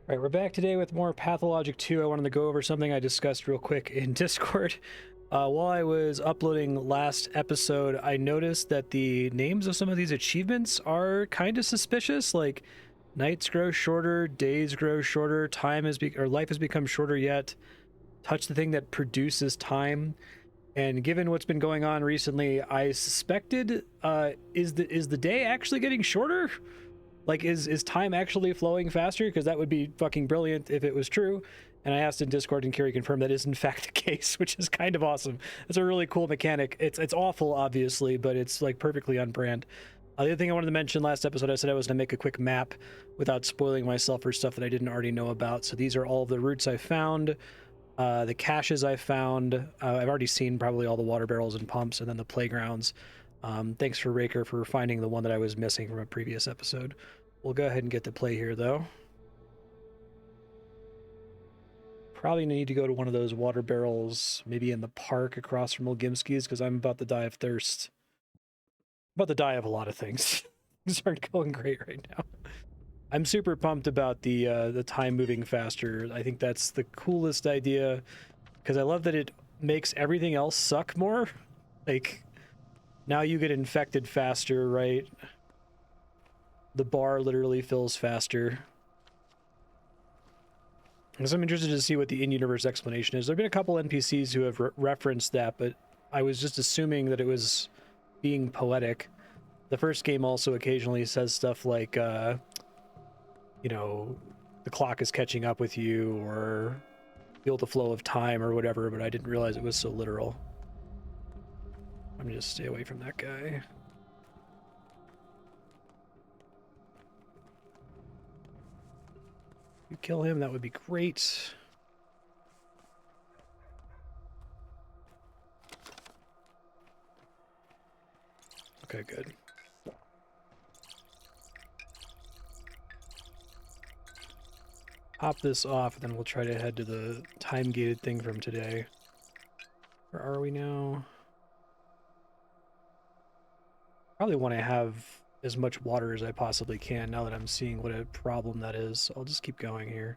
All right, we're back today with more Pathologic 2. I wanted to go over something I discussed real quick in Discord. While I was uploading last episode, I noticed that the names of some of these achievements are kind of suspicious. Like, nights grow shorter, days grow shorter, life has become shorter yet. Touch the thing that produces time. And given what's been going on recently, I suspected, is the day actually getting shorter? Like, is time actually flowing faster? Because that would be fucking brilliant if it was true. And I asked in Discord, and Carrie confirmed that is in fact the case, which is kind of awesome. It's a really cool mechanic. It's awful, obviously, but it's like perfectly on brand. The other thing I wanted to mention last episode, I said I was going to make a quick map without spoiling myself for stuff that I didn't already know about. So these are all of the routes I found, the caches I found. I've already seen probably all the water barrels and pumps, and then the playgrounds. Thanks for Raker for finding the one that I was missing from a previous episode. We'll go ahead and get to play here, though. Probably need to go to one of those water barrels, maybe in the park across from Olgimski's, because I'm about to die of thirst. I'm about to die of a lot of things. Things aren't going great right now. I'm super pumped about the time moving faster. I think that's the coolest idea, because I love that it makes everything else suck more. Like, now you get infected faster, right? The bar literally fills faster. So I'm interested to see what the in-universe explanation is. There have been a couple NPCs who have referenced that, but I was just assuming that it was being poetic. The first game also occasionally says stuff like, you know, the clock is catching up with you, or feel the flow of time, or whatever, but I didn't realize it was so literal. I'm gonna just stay away from that guy. You kill him, that would be great. Okay, good. Pop this off, and then we'll try to head to the time-gated thing from today. Where are we now? Probably want to have as much water as I possibly can now that I'm seeing what a problem that is. So I'll just keep going here.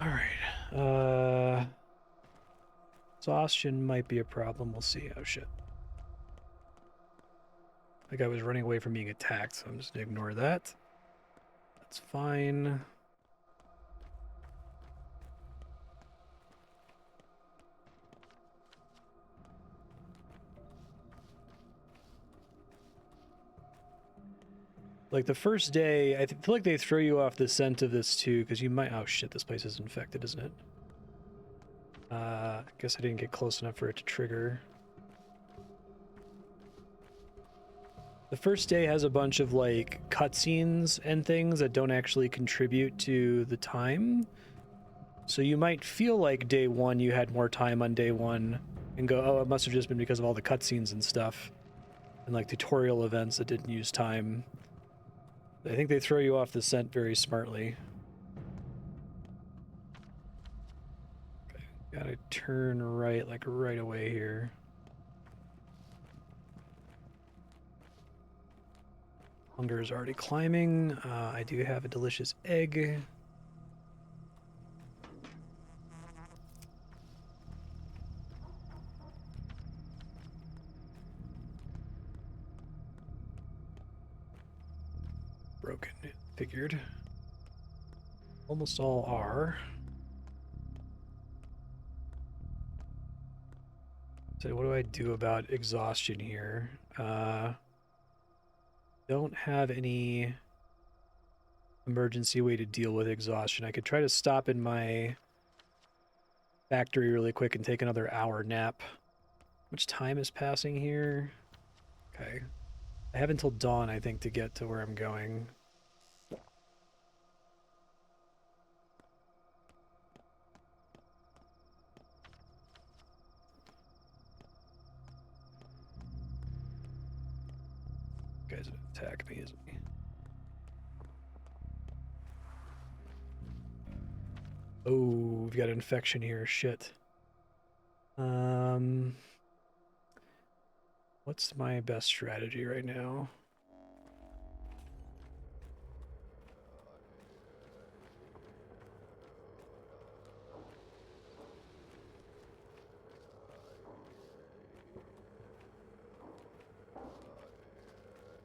All right. Exhaustion might be a problem. We'll see. Oh, shit. Like I was running away from being attacked, so I'm just gonna ignore that. That's fine. Like the first day, I feel like they throw you off the scent of this too, because you might. Oh shit, this place is infected, isn't it? I guess I didn't get close enough for it to trigger. The first day has a bunch of like cutscenes and things that don't actually contribute to the time. So you might feel like day one you had more time on day one and go, oh, it must have just been because of all the cutscenes and stuff and like tutorial events that didn't use time. I think they throw you off the scent very smartly. Okay, gotta turn right, like right away here. Hunger is already climbing. I do have a delicious egg. Broken, figured. Almost all are. So what do I do about exhaustion here? Don't have any emergency way to deal with exhaustion. I could try to stop in my factory really quick and take another hour nap. How much time is passing here? Okay. I have until dawn, I think, to get to where I'm going. Guy's gonna attack me, isn't he? Oh, we've got infection here. Shit. What's my best strategy right now?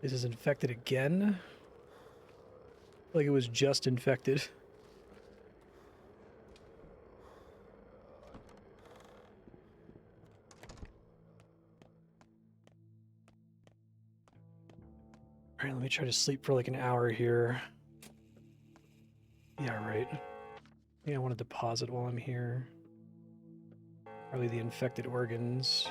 This is infected again? Like it was just infected. Alright, let me try to sleep for like an hour here. Yeah, right. I want to deposit while I'm here. Probably the infected organs.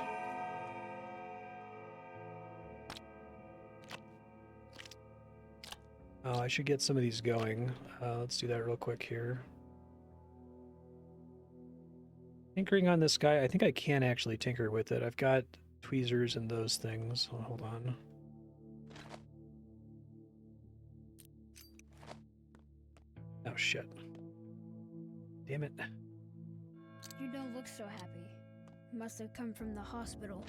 Oh, I should get some of these going. Let's do that real quick here. Tinkering on this guy, I think I can actually tinker with it. I've got tweezers and those things. Oh, hold on. Oh, shit. Damn it. You don't look so happy. Must have come from the hospital.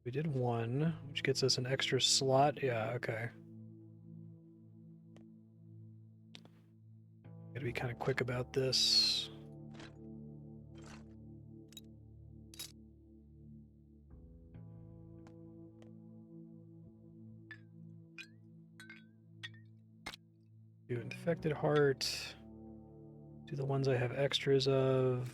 We did one, which gets us an extra slot. Yeah, okay. Gotta be kind of quick about this. Do infected heart. Do the ones I have extras of.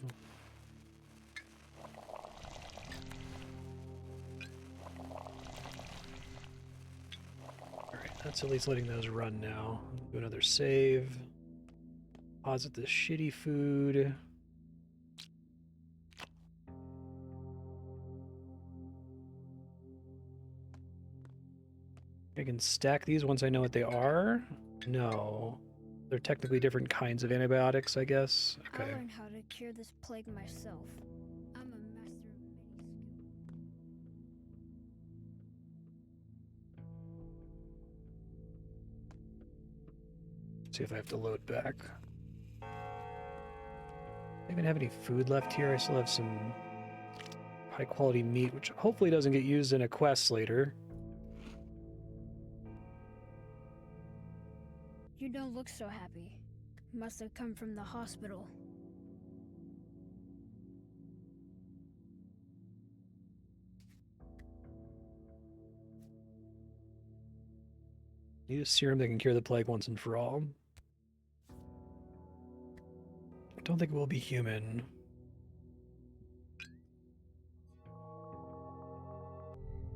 Alright, that's at least letting those run now. Do another save. Deposit the shitty food. I can stack these once I know what they are. No. They're technically different kinds of antibiotics, I guess. Okay. I'll learn how to cure this plague myself. I'm a master of many skills. See if I have to load back. I don't even have any food left here. I still have some high quality meat, which hopefully doesn't get used in a quest later. You don't look so happy. Must have come from the hospital. Need a serum that can cure the plague once and for all. I don't think it will be human.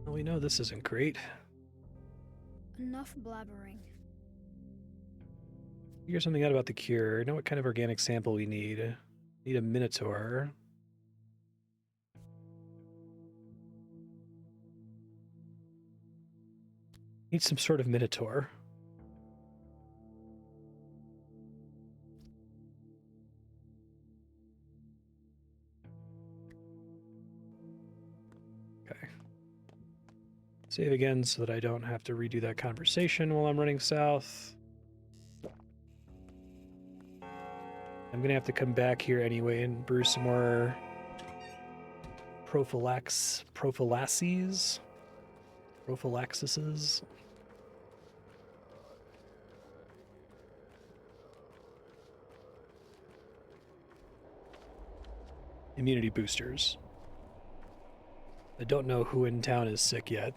Well, we know this isn't great. Enough blabbering. Figure something out about the cure. I know what kind of organic sample we need. Need a minotaur. Need some sort of minotaur. Okay. Save again so that I don't have to redo that conversation while I'm running south. I'm gonna have to come back here anyway and brew some more prophylaxes. Immunity boosters. I don't know who in town is sick yet.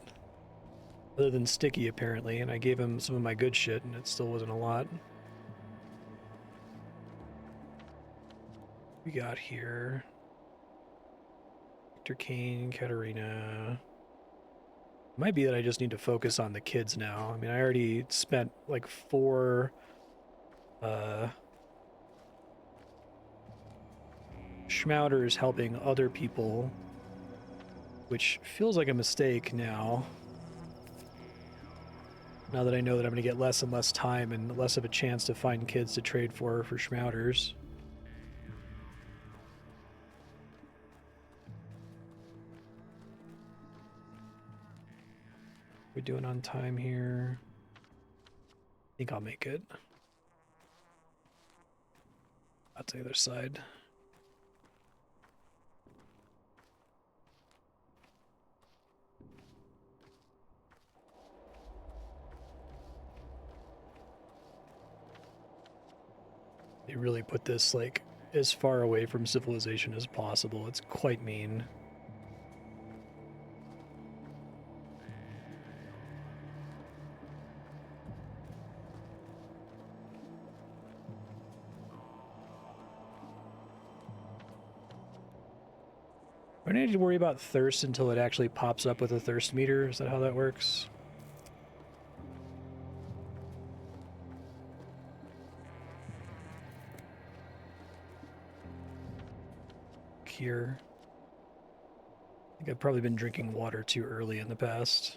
Other than Sticky, apparently, and I gave him some of my good shit, and it still wasn't a lot. We got here Victor Kane, Katarina. It might be that I just need to focus on the kids now. I mean, I already spent like 4 schmouters helping other people, which feels like a mistake now. Now that I know that I'm going to get less and less time and less of a chance to find kids to trade for schmouters. We're doing on time here. think I'll make it. Out to the other side. They really put this, like, as far away from civilization as possible. It's quite mean. I don't need to worry about thirst until it actually pops up with a thirst meter. Is that how that works? Here. I think I've probably been drinking water too early in the past.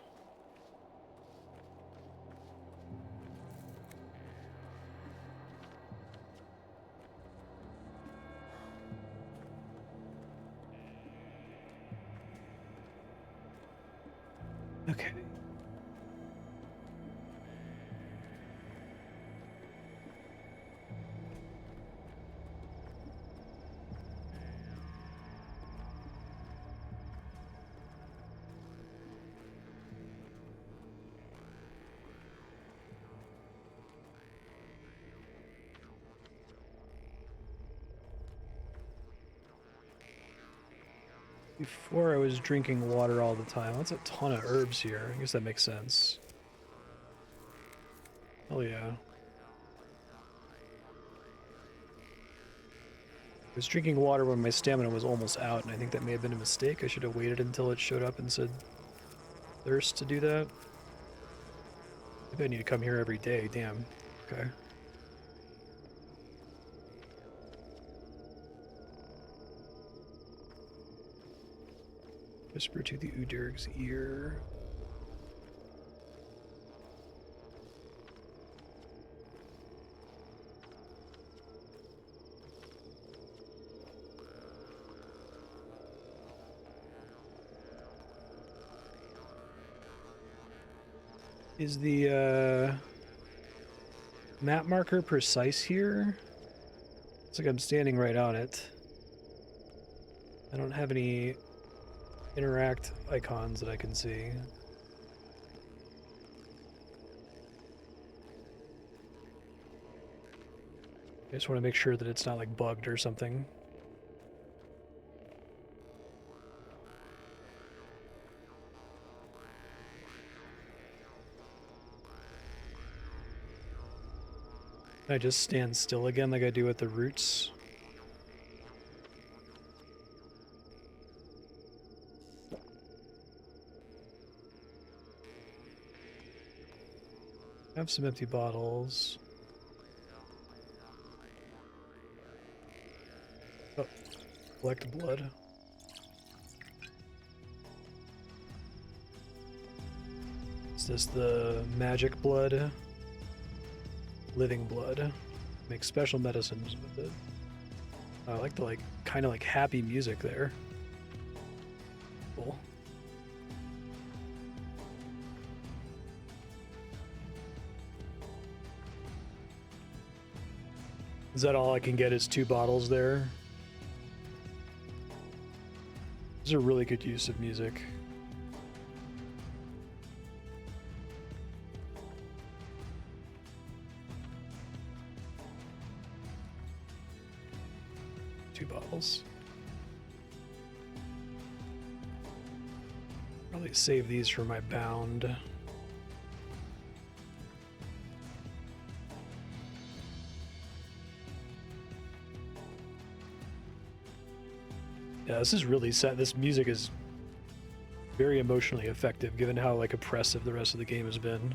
Okay. Before I was drinking water all the time. That's a ton of herbs here. I guess that makes sense. Oh yeah. I was drinking water when my stamina was almost out, and I think that may have been a mistake. I should have waited until it showed up and said thirst to do that. Maybe I need to come here every day. Damn. Okay. Whisper to the Udurg's ear. Is the map marker precise here? It's like I'm standing right on it. I don't have any interact icons that I can see. I just want to make sure that it's not like bugged or something. Can I just stand still again like I do with the roots? I have some empty bottles. Oh, collect blood. Is this the magic blood? Living blood. Make special medicines with it. I like the kind of happy music there. Cool. Is that all I can get is 2 bottles there? These are really good use of music. Probably save these for my bound. Yeah, this is really set. This music is very emotionally effective, given how oppressive the rest of the game has been.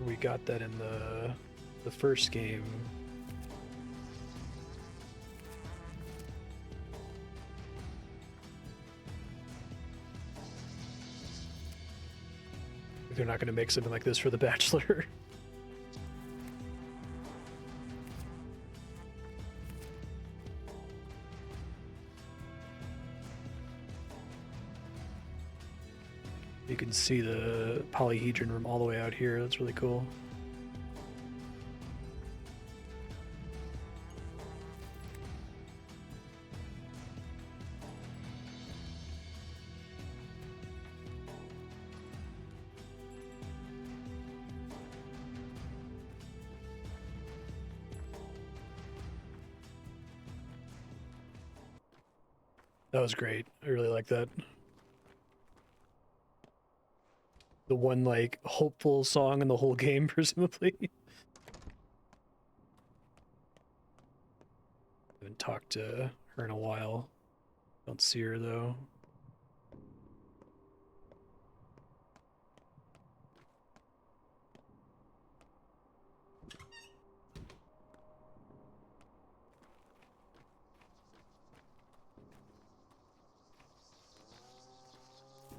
We got that in the first game. They're not going to make something like this for The Bachelor. You can see the polyhedron from all the way out here. That's really cool. That was great. I really like that. The one, like, hopeful song in the whole game, presumably. Haven't talked to her in a while. Don't see her, though.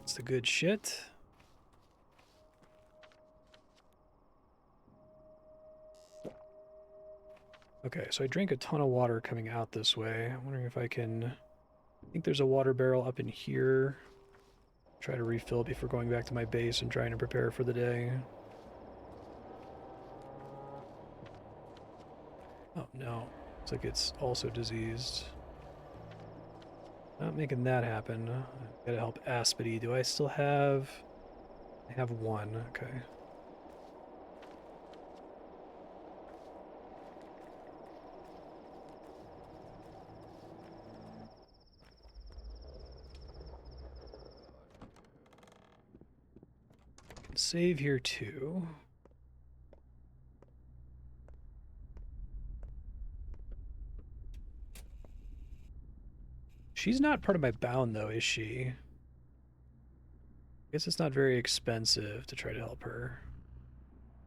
It's the good shit. Okay, so I drank a ton of water coming out this way. I'm wondering if I can... I think there's a water barrel up in here. Try to refill before going back to my base and trying to prepare for the day. Oh, no. Looks like it's also diseased. Not making that happen. Gotta help Aspity. Do I still have... I have one. Okay. Save here too. She's not part of my bound though, is she? I guess it's not very expensive to try to help her.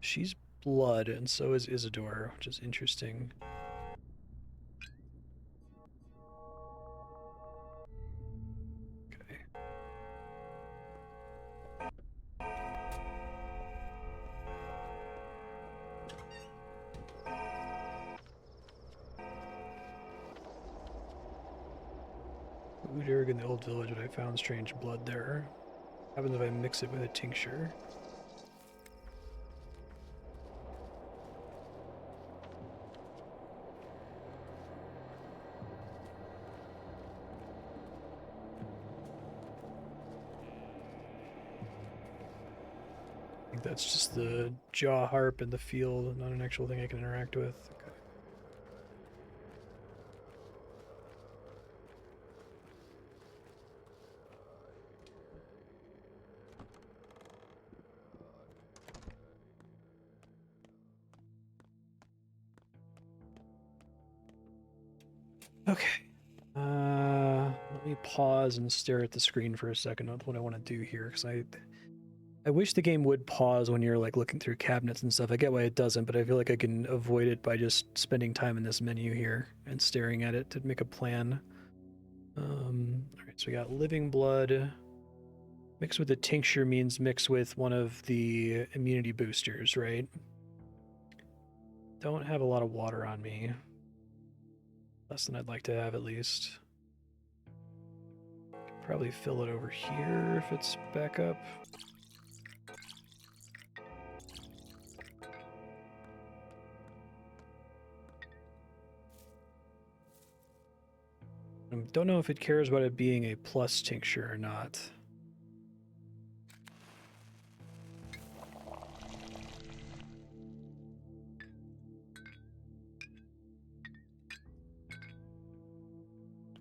She's blood, and so is Isidore, which is interesting. Okay. Udirg in the old village, but I found strange blood there. What happens if I mix it with a tincture? I think that's just the jaw harp in the field, not an actual thing I can interact with. Okay. Okay. Let me pause and stare at the screen for a second on what I want to do here, because I wish the game would pause when you're like looking through cabinets and stuff. I get why it doesn't, but I feel like I can avoid it by just spending time in this menu here and staring at it to make a plan. Alright, so we got living blood. Mix with the tincture means mix with one of the immunity boosters, right? Don't have a lot of water on me. Less than I'd like to have, at least. Could probably fill it over here if it's back up. I don't know if it cares about it being a plus tincture or not.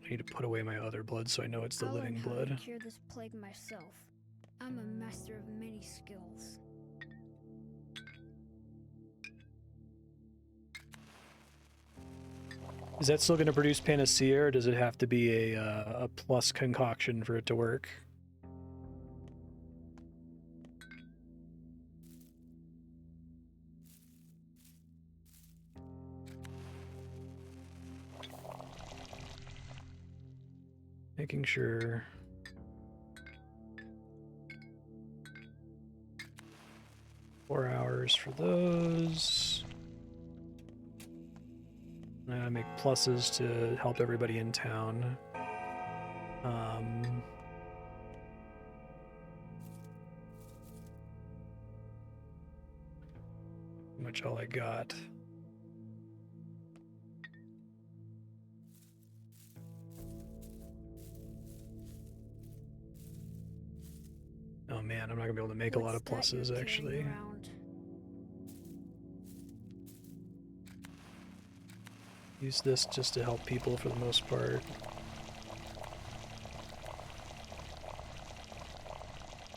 I need to put away my other blood so I know it's the I living learned how blood. to cure this plague myself. I'm a master of many skills. Is that still going to produce panacea, or does it have to be a plus concoction for it to work? Making sure. Four hours for those. I make pluses to help everybody in town. pretty much all I got. Oh man, I'm not gonna be able to make a lot of pluses actually. Use this just to help people for the most part.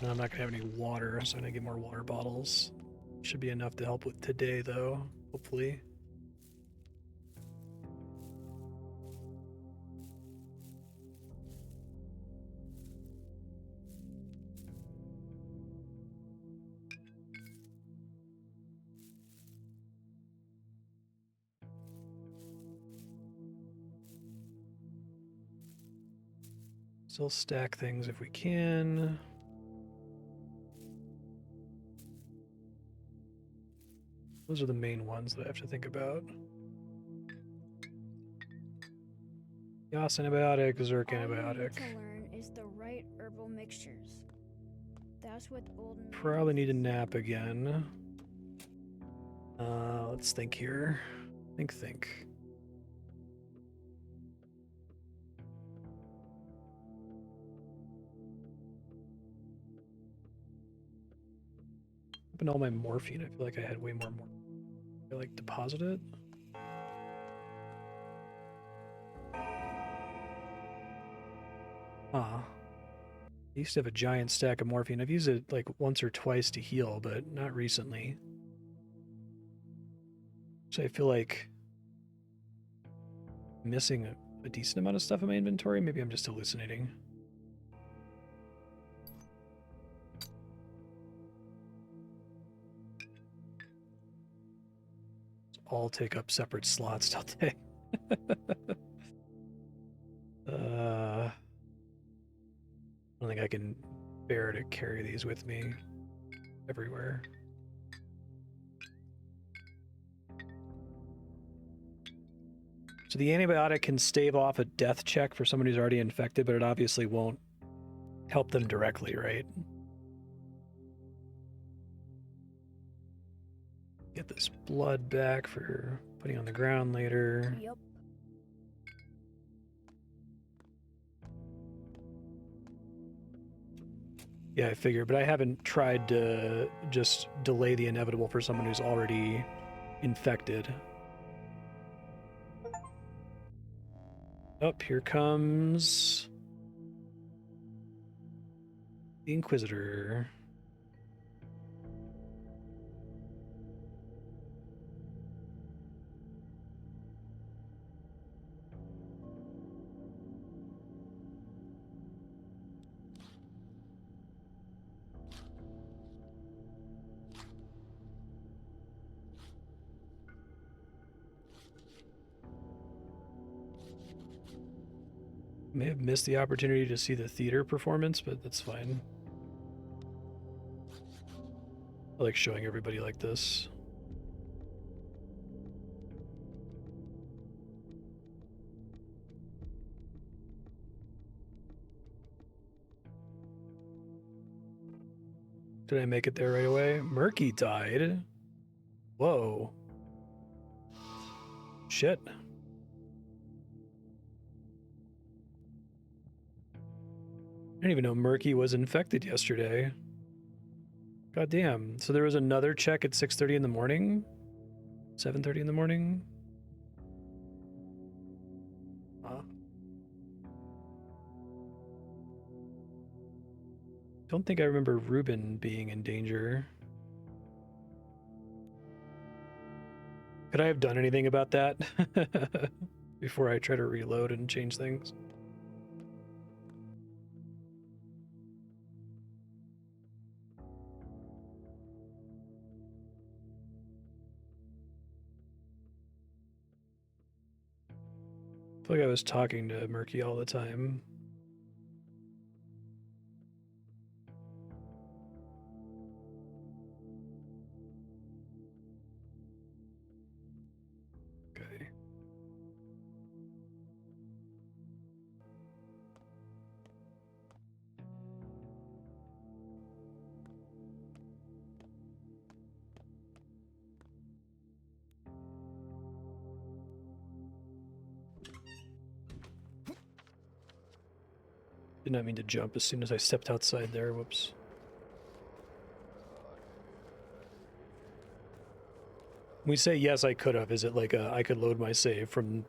And I'm not gonna have any water, so I'm gonna get more water bottles. Should be enough to help with today though, hopefully. Still stack things if we can. Those are the main ones that I have to think about. Yas antibiotic, Zerk antibiotic. All you need to learn is the right herbal mixtures. That's what old. Probably need a nap again. Let's think here. Think. Open all my morphine. I feel like I had way more morphine. I like deposit it. I used to have a giant stack of morphine. I've used it like once or twice to heal, but not recently. So I feel like I'm missing a decent amount of stuff in my inventory. Maybe I'm just hallucinating. All take up separate slots, don't they? I don't think I can bear to carry these with me everywhere. So the antibiotic can stave off a death check for someone who's already infected, but it obviously won't help them directly, right? Get this blood back for putting on the ground later. Yep. Yeah, I figured, but I haven't tried to just delay the inevitable for someone who's already infected. Oh, here comes the Inquisitor. May have missed the opportunity to see the theater performance, but that's fine. I like showing everybody like this. Did I make it there right away? Murky died. Whoa. Shit. I didn't even know Murky was infected yesterday. God damn. So there was another check at 6:30 in the morning? 7:30 in the morning? Huh. Don't think I remember Ruben being in danger. Could I have done anything about that before I try to reload and change things? I feel like I was talking to Murky all the time. Okay. Did not mean to jump as soon as I stepped outside there. Whoops. When we say yes, I could have. Is it like I could load my save from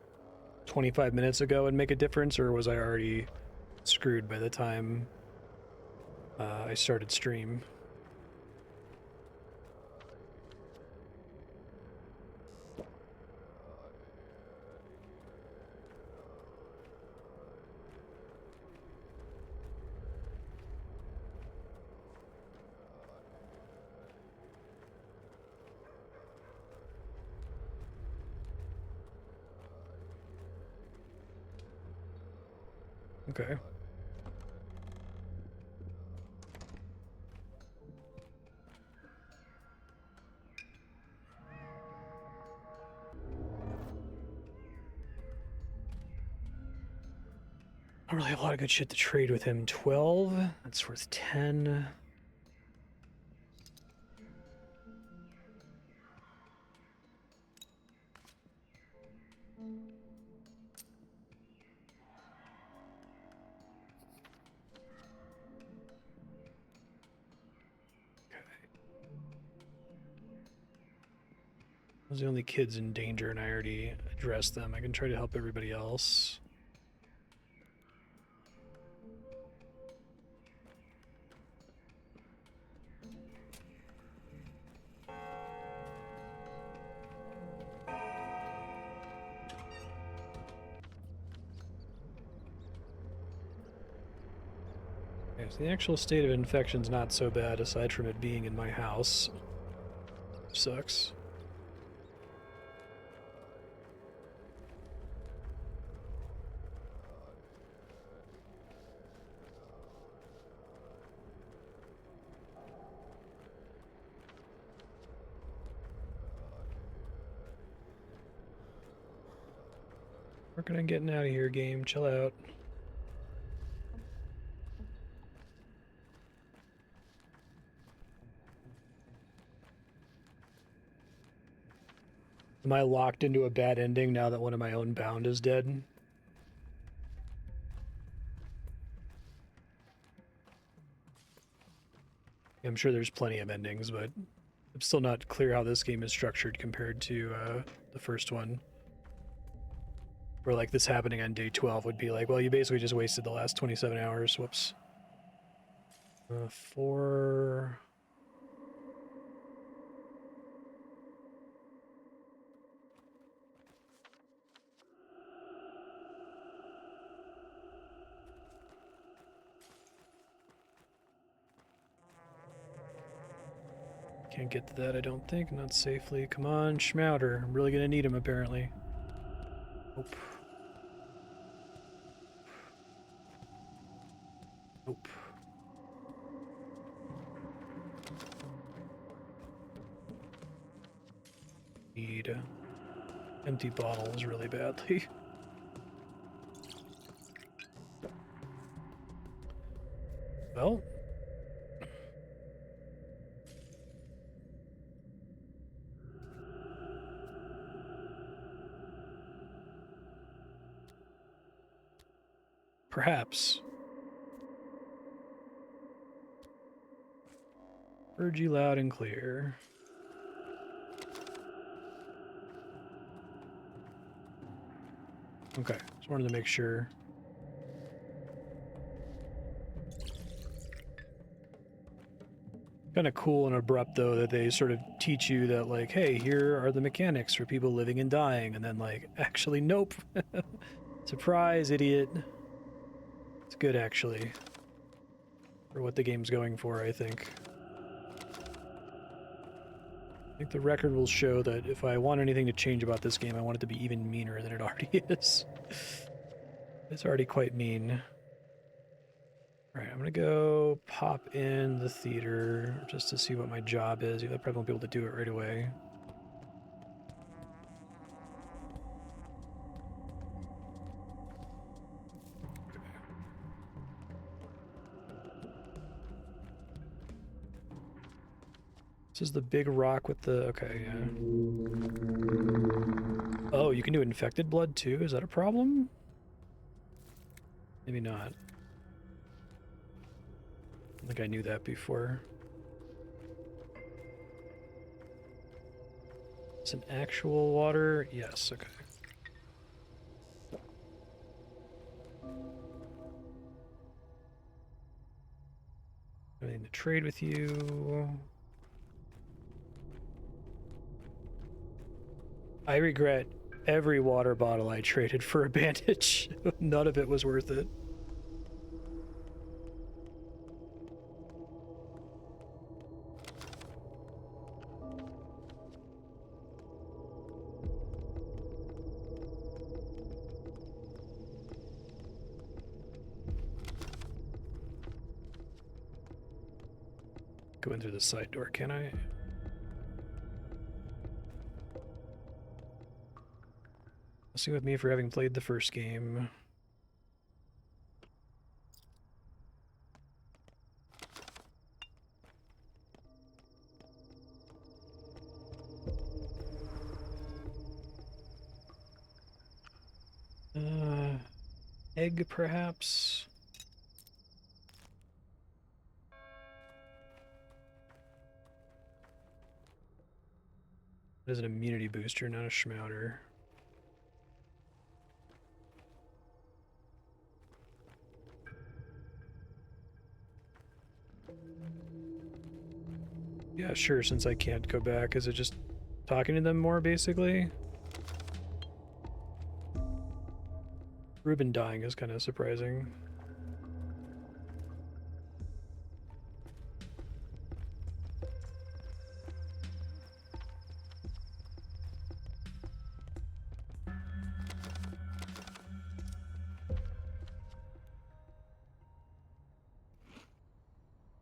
25 minutes ago and make a difference, or was I already screwed by the time I started stream? Okay. I don't really have a lot of good shit to trade with him. 12, that's worth 10. Those are the only kids in danger, and I already addressed them. I can try to help everybody else. Okay, so the actual state of infection's not so bad, aside from it being in my house. Sucks. Working on getting out of here, game. Chill out. Am I locked into a bad ending now that one of my own bound is dead? I'm sure there's plenty of endings, but I'm still not clear how this game is structured compared to the first one. Where like this happening on day 12 would be like, well, you basically just wasted the last 27 hours. Whoops. 4... Can't get to that, I don't think. Not safely. Come on, Schmouder. I'm really gonna need him, apparently. Nope. Nope. Need empty bottles really badly. Well. Perhaps. Heard you loud and clear. Okay, just wanted to make sure. Kind of cool and abrupt, though, that they sort of teach you that, like, hey, here are the mechanics for people living and dying, and then, like, actually, nope. Surprise, idiot. It's good, actually, for what the game's going for, I think. I think the record will show that if I want anything to change about this game, I want it to be even meaner than it already is. It's already quite mean. Alright, I'm gonna go pop in the theater just to see what my job is. I probably won't be able to do it right away. This is the big rock with the... okay, yeah. Oh, you can do infected blood too? Is that a problem? Maybe not. I think I knew that before. It's an actual water? Yes, okay. I need to trade with you. I regret every water bottle I traded for a bandage. None of it was worth it. Go in through the side door, can I? Messing with me for having played the first game. Egg, perhaps? It is an immunity booster, not a schmouter. Yeah, sure, since I can't go back. Is it just talking to them more, basically? Ruben dying is kind of surprising.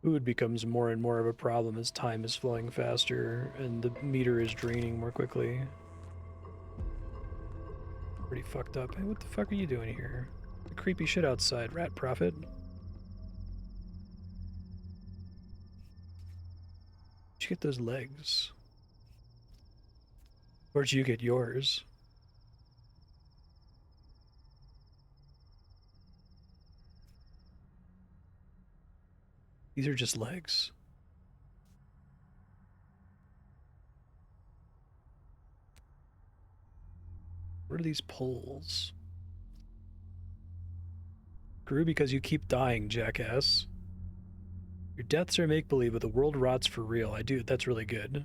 Food becomes more and more of a problem as time is flowing faster and the meter is draining more quickly. Pretty fucked up. Hey, what the fuck are you doing here? The creepy shit outside, rat prophet. Did you get those legs? Where'd you get yours? These are just legs. What are these poles? Grew because you keep dying, jackass. Your deaths are make-believe, but the world rots for real. I do. That's really good.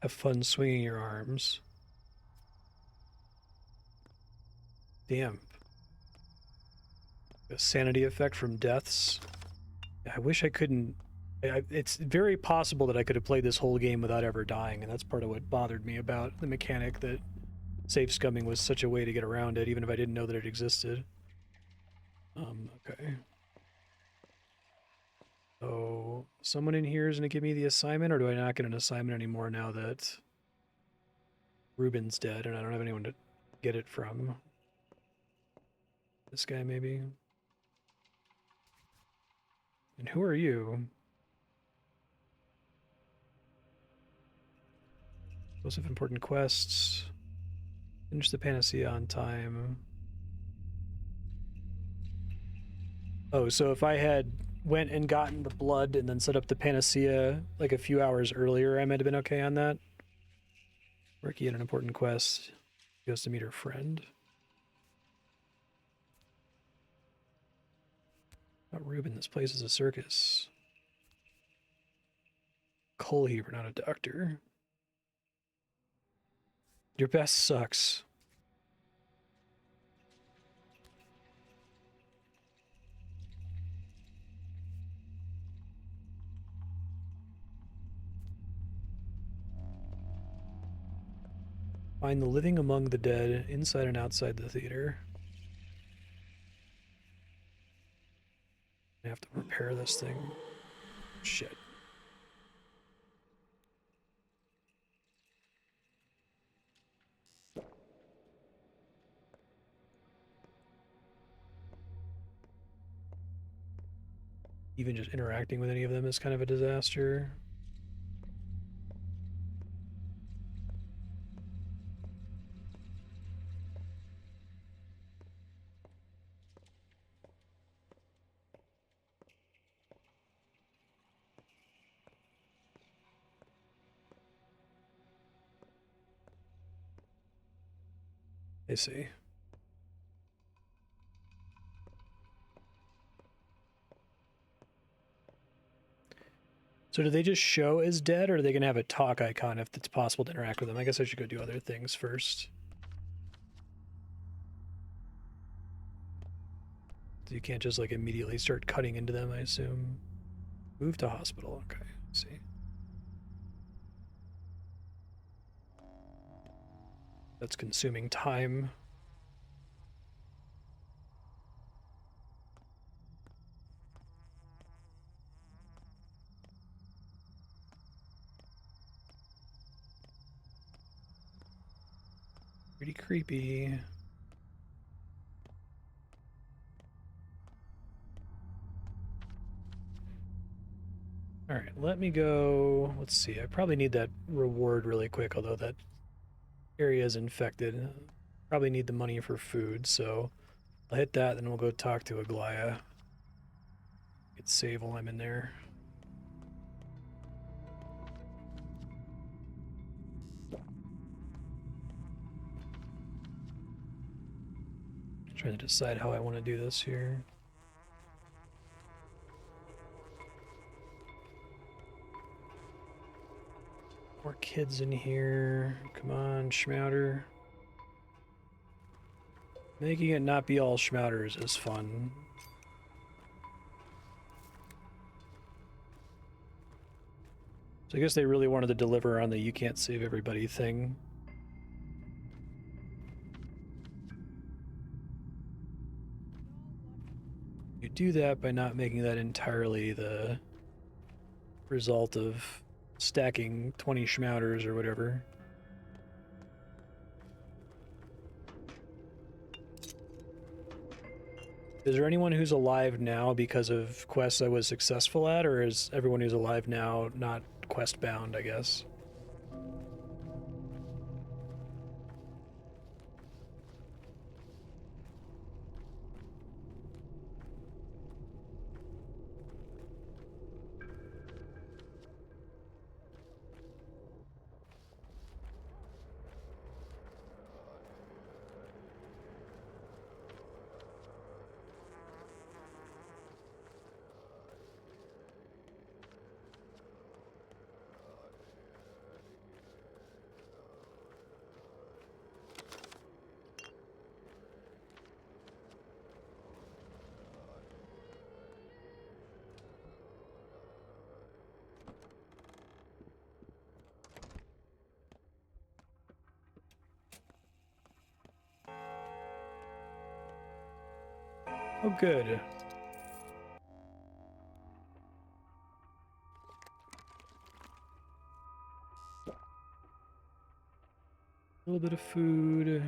Have fun swinging your arms. Damn. A sanity effect from deaths. I wish I couldn't. It's very possible that I could have played this whole game without ever dying, and that's part of what bothered me about the mechanic, that save scumming was such a way to get around it, even if I didn't know that it existed. Okay. So, someone in here is going to give me the assignment, or do I not get an assignment anymore now that Ruben's dead and I don't have anyone to get it from? This guy, maybe? And who are you? Those have important quests. Finish the panacea on time. Oh, so if I had went and gotten the blood and then set up the panacea like a few hours earlier, I might have been okay on that. Ricky had an important quest. He goes to meet her friend. Oh, Ruben, this place is a circus. Coal heaver, not a doctor. Your best sucks. Find the living among the dead, inside and outside the theater. I have to repair this thing. Shit. Even just interacting with any of them is kind of a disaster. I see. So do they just show as dead, or are they going to have a talk icon if it's possible to interact with them? I guess I should go do other things first. So you can't just like immediately start cutting into them, I assume. Move to hospital. Okay, let's see. That's consuming time. Pretty creepy. All right, let me go. Let's see. I probably need that reward really quick, although that area is infected. Probably need the money for food, so I'll hit that, then we'll go talk to Aglaya. Get save while I'm in there. Trying to decide how I want to do this here. More kids in here. Come on, Schmouter. Making it not be all Schmouters is fun. So I guess they really wanted to deliver on the you can't save everybody thing. You do that by not making that entirely the result of stacking 20 Schmouters or whatever. Is there anyone who's alive now because of quests I was successful at, or is everyone who's alive now not quest bound, I guess? Oh, good. A little bit of food.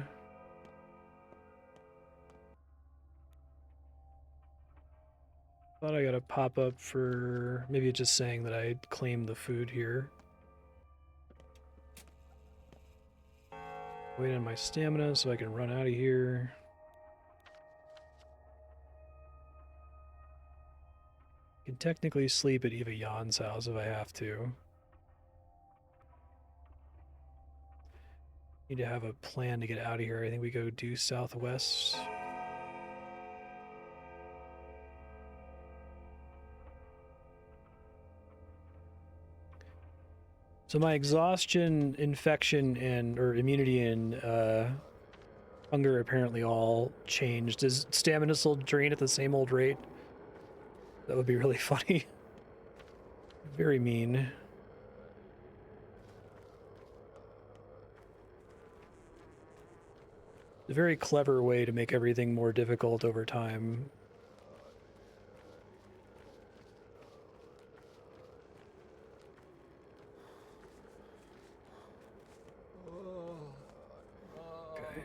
Thought I got a pop-up for... maybe it's just saying that I claimed the food here. Wait on my stamina so I can run out of here. I can technically sleep at Eva Jan's house if I have to. Need to have a plan to get out of here. I think we go due southwest. So my exhaustion, infection, and or immunity and hunger apparently all changed. Does stamina still drain at the same old rate? That would be really funny. Very mean. A very clever way to make everything more difficult over time. Okay.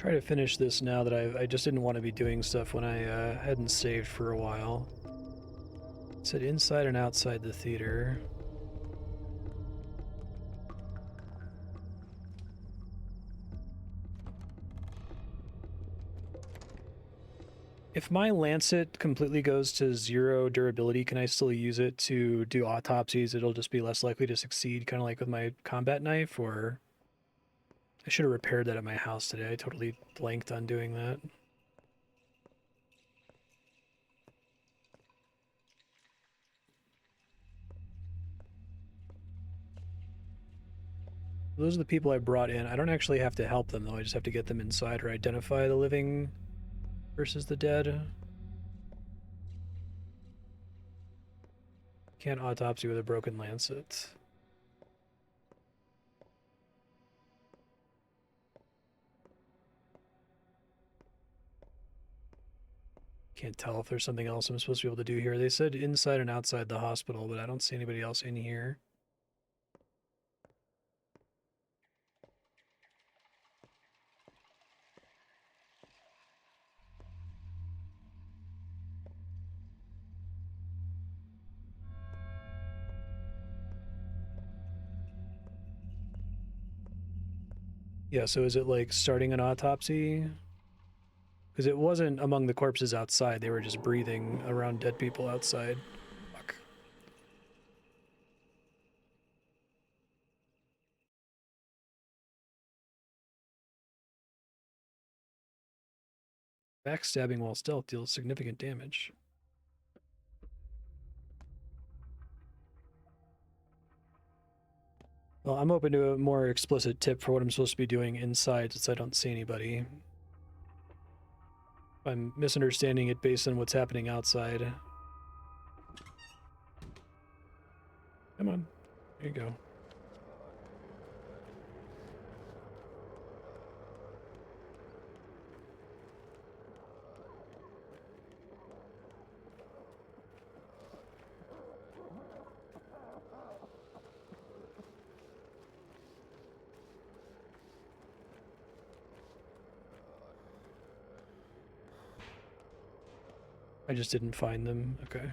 Try to finish this now that I just didn't want to be doing stuff when I hadn't saved for a while. It said inside and outside the theater. If my Lancet completely goes to 0 durability, can I still use it to do autopsies? It'll just be less likely to succeed, kind of like with my combat knife, or... I should have repaired that at my house today. I totally blanked on doing that. Those are the people I brought in. I don't actually have to help them, though. I just have to get them inside or identify the living versus the dead. Can't autopsy with a broken lancet. Can't tell if there's something else I'm supposed to be able to do here. They said inside and outside the hospital, but I don't see anybody else in here. Yeah, so is it like starting an autopsy? Because it wasn't among the corpses outside. They were just breathing around dead people outside. Fuck. Backstabbing while stealth deals significant damage. Well, I'm open to a more explicit tip for what I'm supposed to be doing inside since I don't see anybody. I'm misunderstanding it based on what's happening outside. Come on. There you go. I just didn't find them. Okay.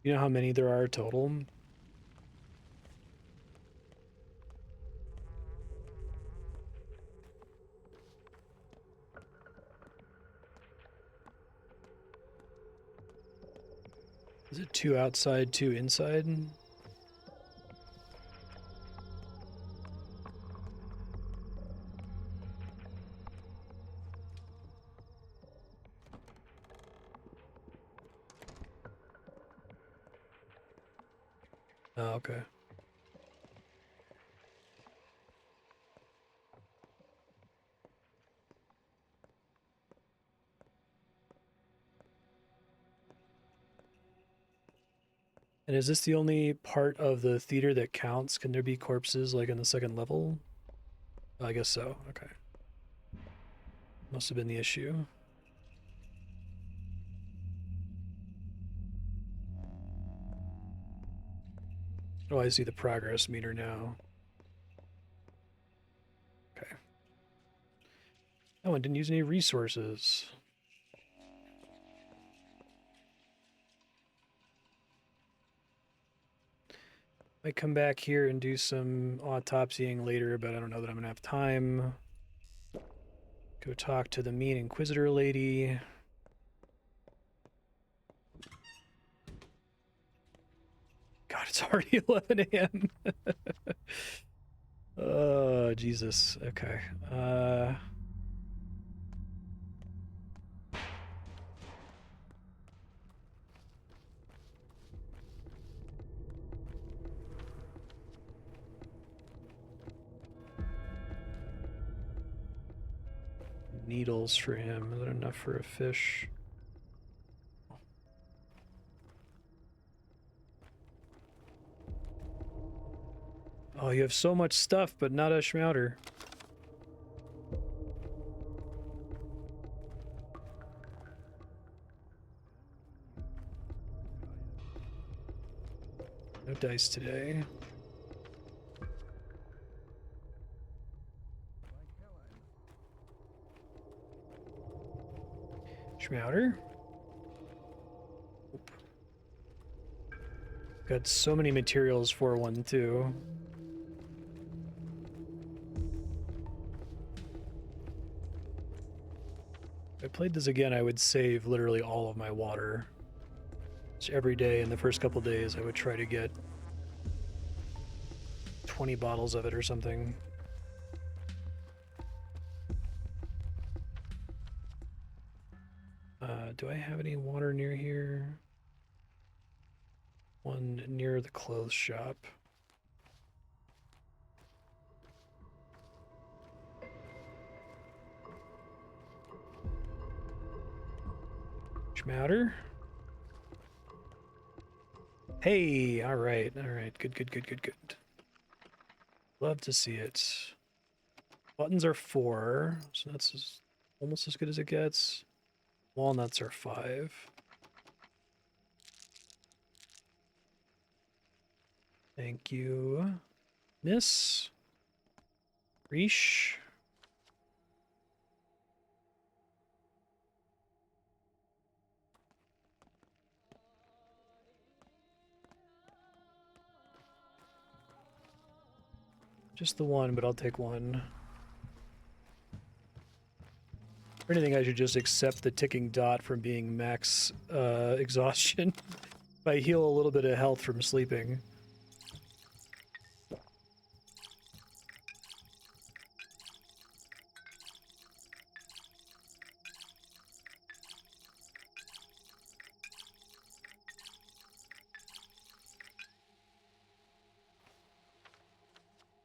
You know how many there are total? Is it 2 outside, 2 inside? Oh, okay. And is this the only part of the theater that counts? Can there be corpses like in the second level? I guess so. Okay. Must have been the issue. Oh, I see the progress meter now. Okay. Oh, I didn't use any resources. I come back here and do some autopsying later, but I don't know that I'm gonna have time. Go talk to the mean Inquisitor lady. God, it's already 11 a.m. Oh, Jesus. Okay. Needles for him. Is that enough for a fish? Oh, you have so much stuff, but not a schmouter. No dice today. Schmouter. Got so many materials for one, too. If I played this again, I would save literally all of my water. So every day in the first couple days, I would try to get 20 bottles of it or something. Do I have any water near here? One near the clothes shop. Schmouter. Hey, all right, good, good, good, good, good. Love to see it. Buttons are 4, so that's almost as good as it gets. Walnuts are 5. Thank you, Miss Reesh. Just the one, but I'll take one. If anything, I should just accept the ticking dot from being max exhaustion. If I heal a little bit of health from sleeping.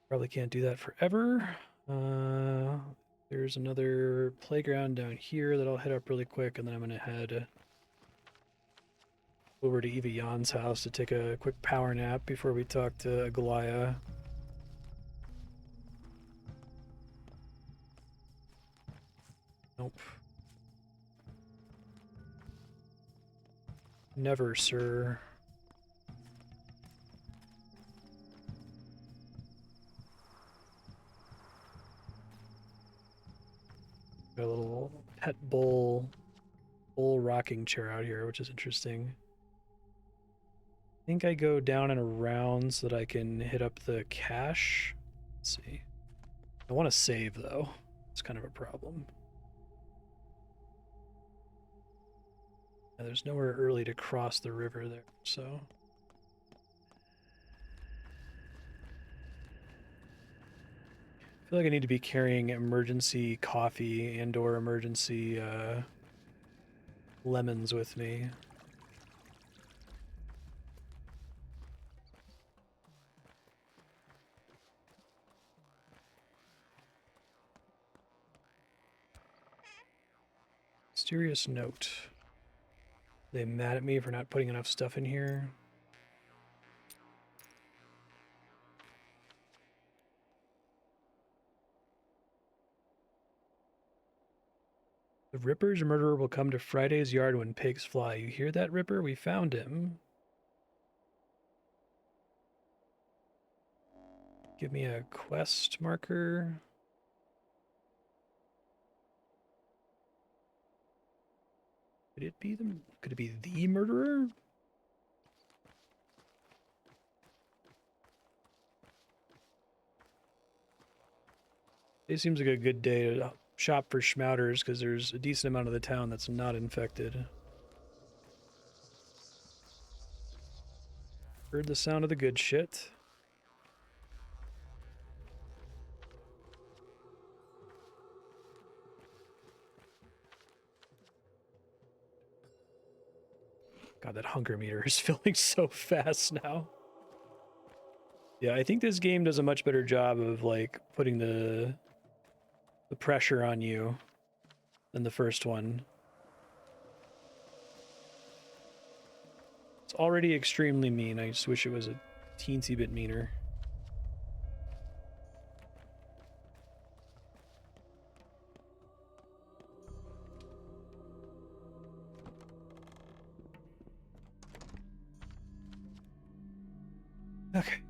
Probably can't do that forever. There's another playground down here that I'll hit up really quick, and then I'm gonna head over to Eva Jan's house to take a quick power nap before we talk to Goliath. Nope. Never, sir. Got a little pet bull rocking chair out here, which is interesting. I think I go down and around so that I can hit up the cache. Let's see. I want to save, though. It's kind of a problem. Yeah, there's nowhere early to cross the river there, so... I feel like I need to be carrying emergency coffee and or emergency lemons with me. Mysterious note. Are they mad at me for not putting enough stuff in here? The Ripper's murderer will come to Friday's yard when pigs fly. You hear that, Ripper? We found him. Give me a quest marker. Could it be the... Could it be the murderer? It seems like a good day to shop for schmouters because there's a decent amount of the town that's not infected. Heard the sound of the good shit. God, that hunger meter is filling so fast now. Yeah, I think this game does a much better job of like putting the pressure on you than the first one. It's already extremely mean. I just wish it was a teensy bit meaner. Okay.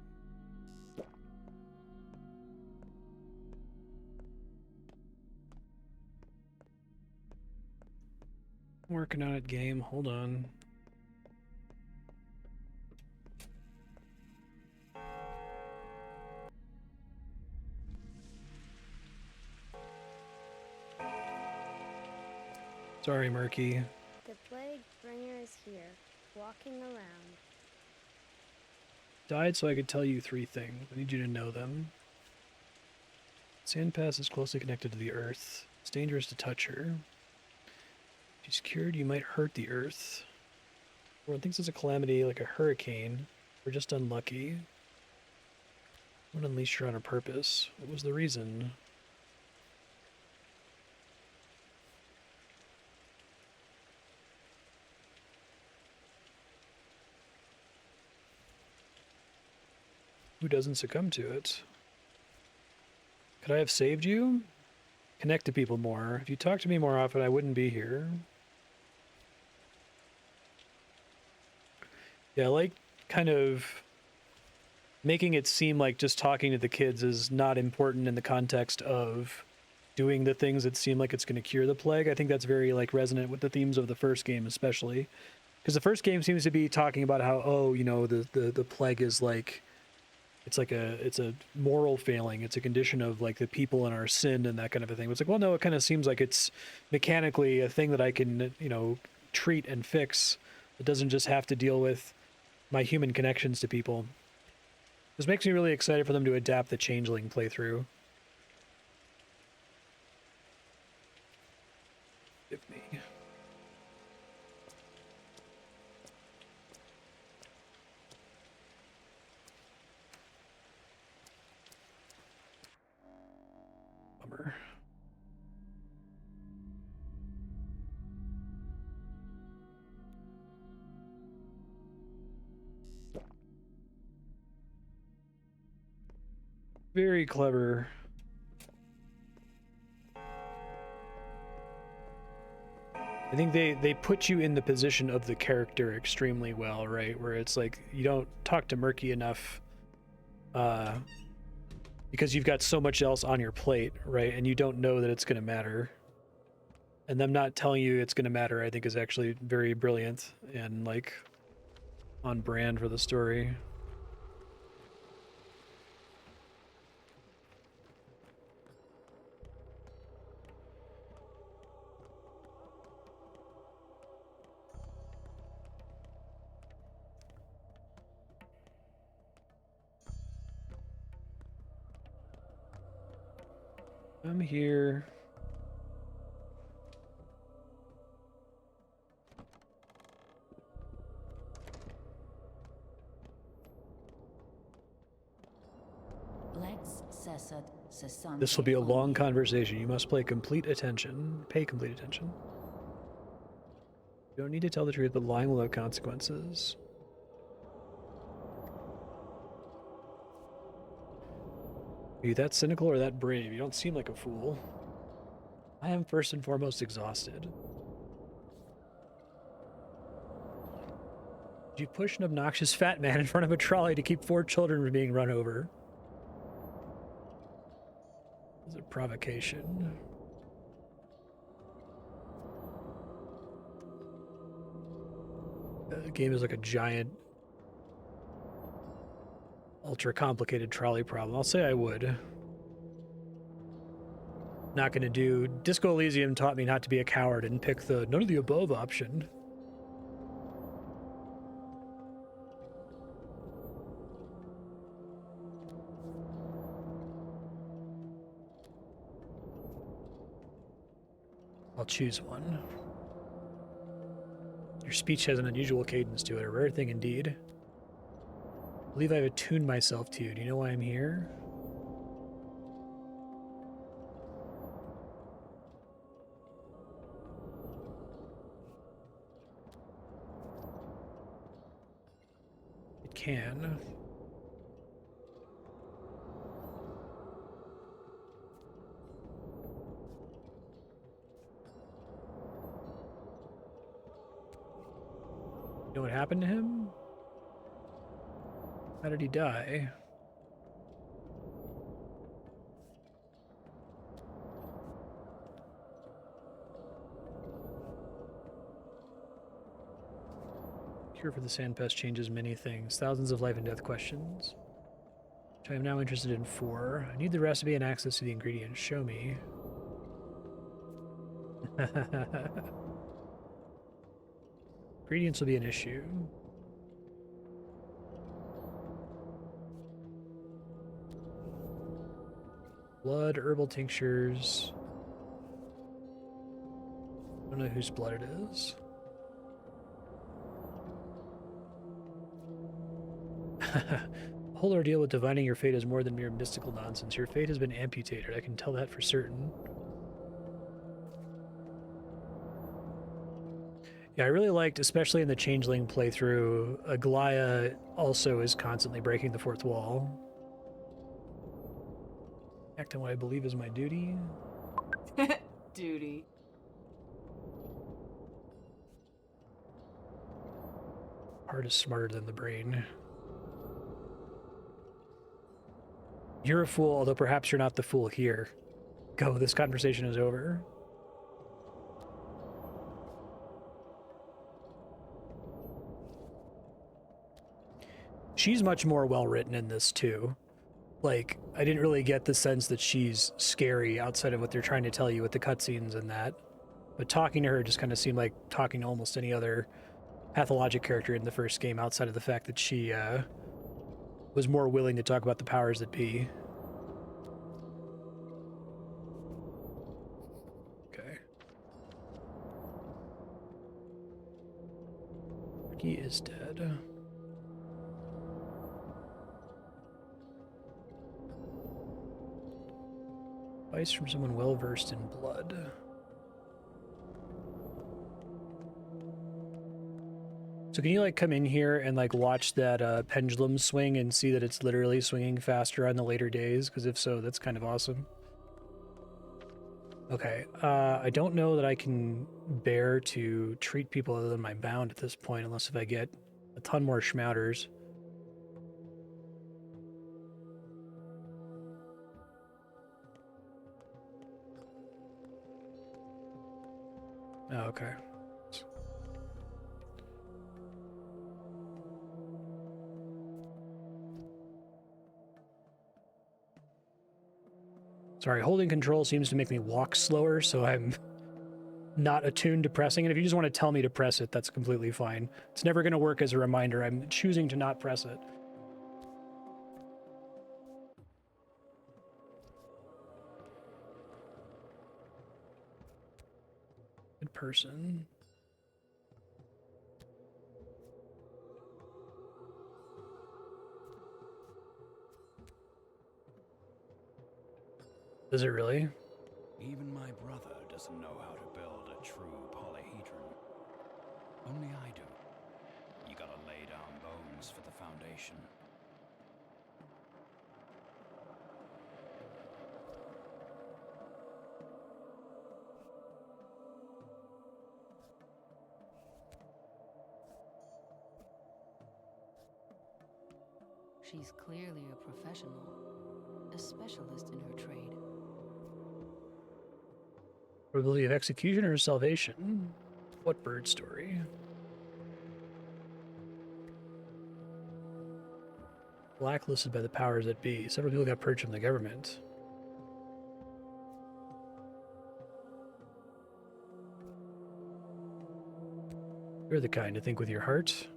Working on it, game. Hold on. Sorry, Murky. The plague bringer is here, walking around. Died so I could tell you 3 things. I need you to know them. Sandpass is closely connected to the earth. It's dangerous to touch her. If she's cured, you might hurt the earth. Everyone thinks it's a calamity like a hurricane. We're just unlucky. I wouldn't unleash her on her purpose. What was the reason? Who doesn't succumb to it? Could I have saved you? Connect to people more. If you talked to me more often, I wouldn't be here. Yeah, I like kind of making it seem like just talking to the kids is not important in the context of doing the things that seem like it's going to cure the plague. I think that's very like resonant with the themes of the first game, especially because the first game seems to be talking about how, oh, you know, the plague is like, it's a moral failing. It's a condition of like the people in our sin and that kind of a thing. It's like, well, no, it kind of seems like it's mechanically a thing that I can, you know, treat and fix. It doesn't just have to deal with my human connections to people. This makes me really excited for them to adapt the Changeling playthrough. Give me. Bummer. Very clever. I think they put you in the position of the character extremely well, right? Where it's like you don't talk to Murky enough because you've got so much else on your plate, right? And you don't know that it's going to matter. And them not telling you it's going to matter, I think, is actually very brilliant and like on brand for the story. I'm here. This will be a long conversation. You must pay complete attention. You don't need to tell the truth, but lying will have consequences. Are you that cynical or that brave? You don't seem like a fool. I am first and foremost exhausted. Did you push an obnoxious fat man in front of a trolley to keep 4 children from being run over? This is a provocation. The game is like a giant, ultra complicated trolley problem. I'll say I would. Not gonna do. Disco Elysium taught me not to be a coward and pick the none of the above option. I'll choose one. Your speech has an unusual cadence to it, a rare thing indeed. I believe I've attuned myself to you. Do you know why I'm here? It can. You know what happened to him? How did he die? Cure for the sand pest changes many things. Thousands of life and death questions. Which I am now interested in 4. I need the recipe and access to the ingredients. Show me. Ingredients will be an issue. Blood, herbal tinctures. I don't know whose blood it is. The whole ordeal with divining your fate is more than mere mystical nonsense. Your fate has been amputated. I can tell that for certain. Yeah, I really liked, especially in the Changeling playthrough, Aglaya also is constantly breaking the fourth wall. Act on what I believe is my duty. Duty. Heart is smarter than the brain. You're a fool, although perhaps you're not the fool here. Go, this conversation is over. She's much more well-written in this, too. Like, I didn't really get the sense that she's scary outside of what they're trying to tell you with the cutscenes and that. But talking to her just kind of seemed like talking to almost any other Pathologic character in the first game, outside of the fact that she was more willing to talk about the powers that be. Okay. Ricky is dead. Advice from someone well versed in blood. So can you like come in here and like watch that pendulum swing and see that it's literally swinging faster on the later days? Because if so, that's kind of awesome. Okay, I don't know that I can bear to treat people other than my bound at this point, unless if I get a ton more schmouters. Oh, okay. Sorry, holding control seems to make me walk slower, so I'm not attuned to pressing it. If you just want to tell me to press it, that's completely fine. It's never going to work as a reminder. I'm choosing to not press it. Good person. Does it really? Even my brother doesn't know how to build a true polyhedron. Only I do. You gotta lay down bones for the foundation. She's clearly a professional, a specialist in her trade. Probability of execution or salvation? What bird story? Blacklisted by the powers that be. Several people got purged from the government. You're the kind to think with your heart.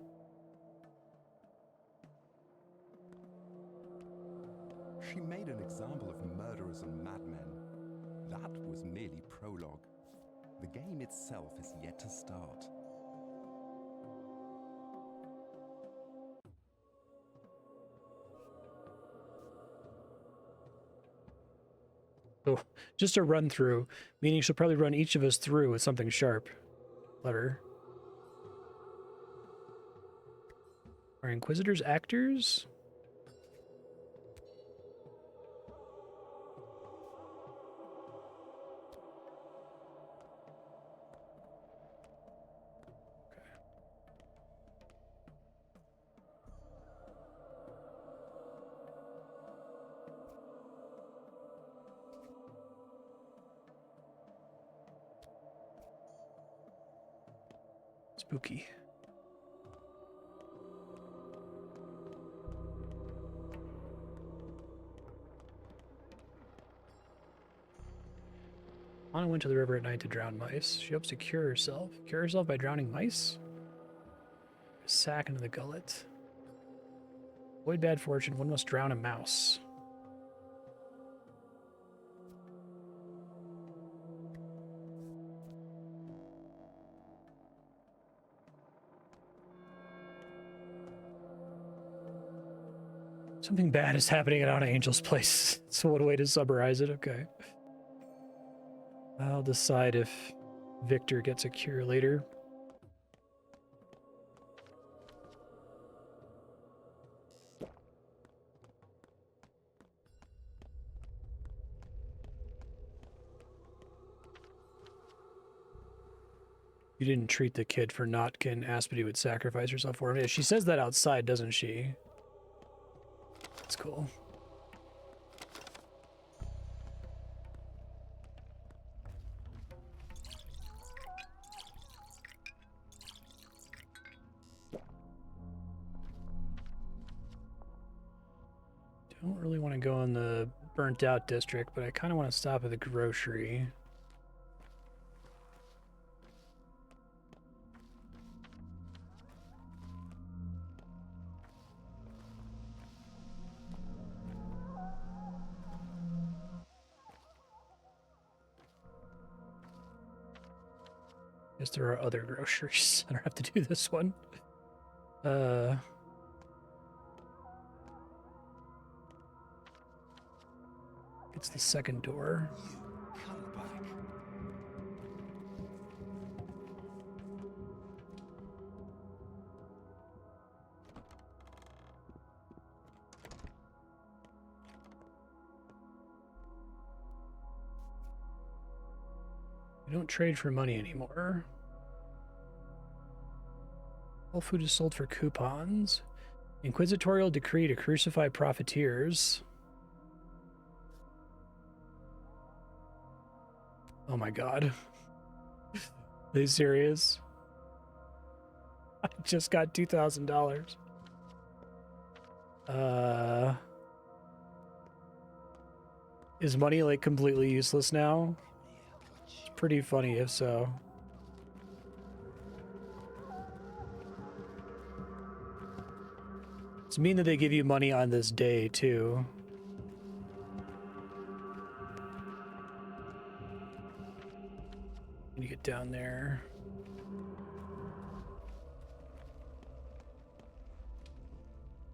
She made an example of murderers and madmen. That was merely prologue. The game itself is yet to start. Oh, just a run through, meaning she'll probably run each of us through with something sharp. Clever. Are Inquisitors actors? Spooky. Anna went to the river at night to drown mice. She hopes to cure herself. Cure herself by drowning mice? A sack into the gullet. Avoid bad fortune. One must drown a mouse. Something bad is happening at Anna Angel's place. So what a way to summarize it. Okay. I'll decide if Victor gets a cure later. You didn't treat the kid for Notkin. Aspity would sacrifice herself for him. Yeah, she says that outside, doesn't she? That's cool. Don't really want to go in the burnt out district, but I kind of want to stop at the grocery. Guess there are other groceries. I don't have to do this one. It's the second door. Come back. We don't trade for money anymore. All food is sold for coupons. Inquisitorial decree to crucify profiteers. Oh my god. Are they serious? I just got $2,000. Is money like completely useless now? It's pretty funny if so. It's mean that they give you money on this day too. Can you get down there?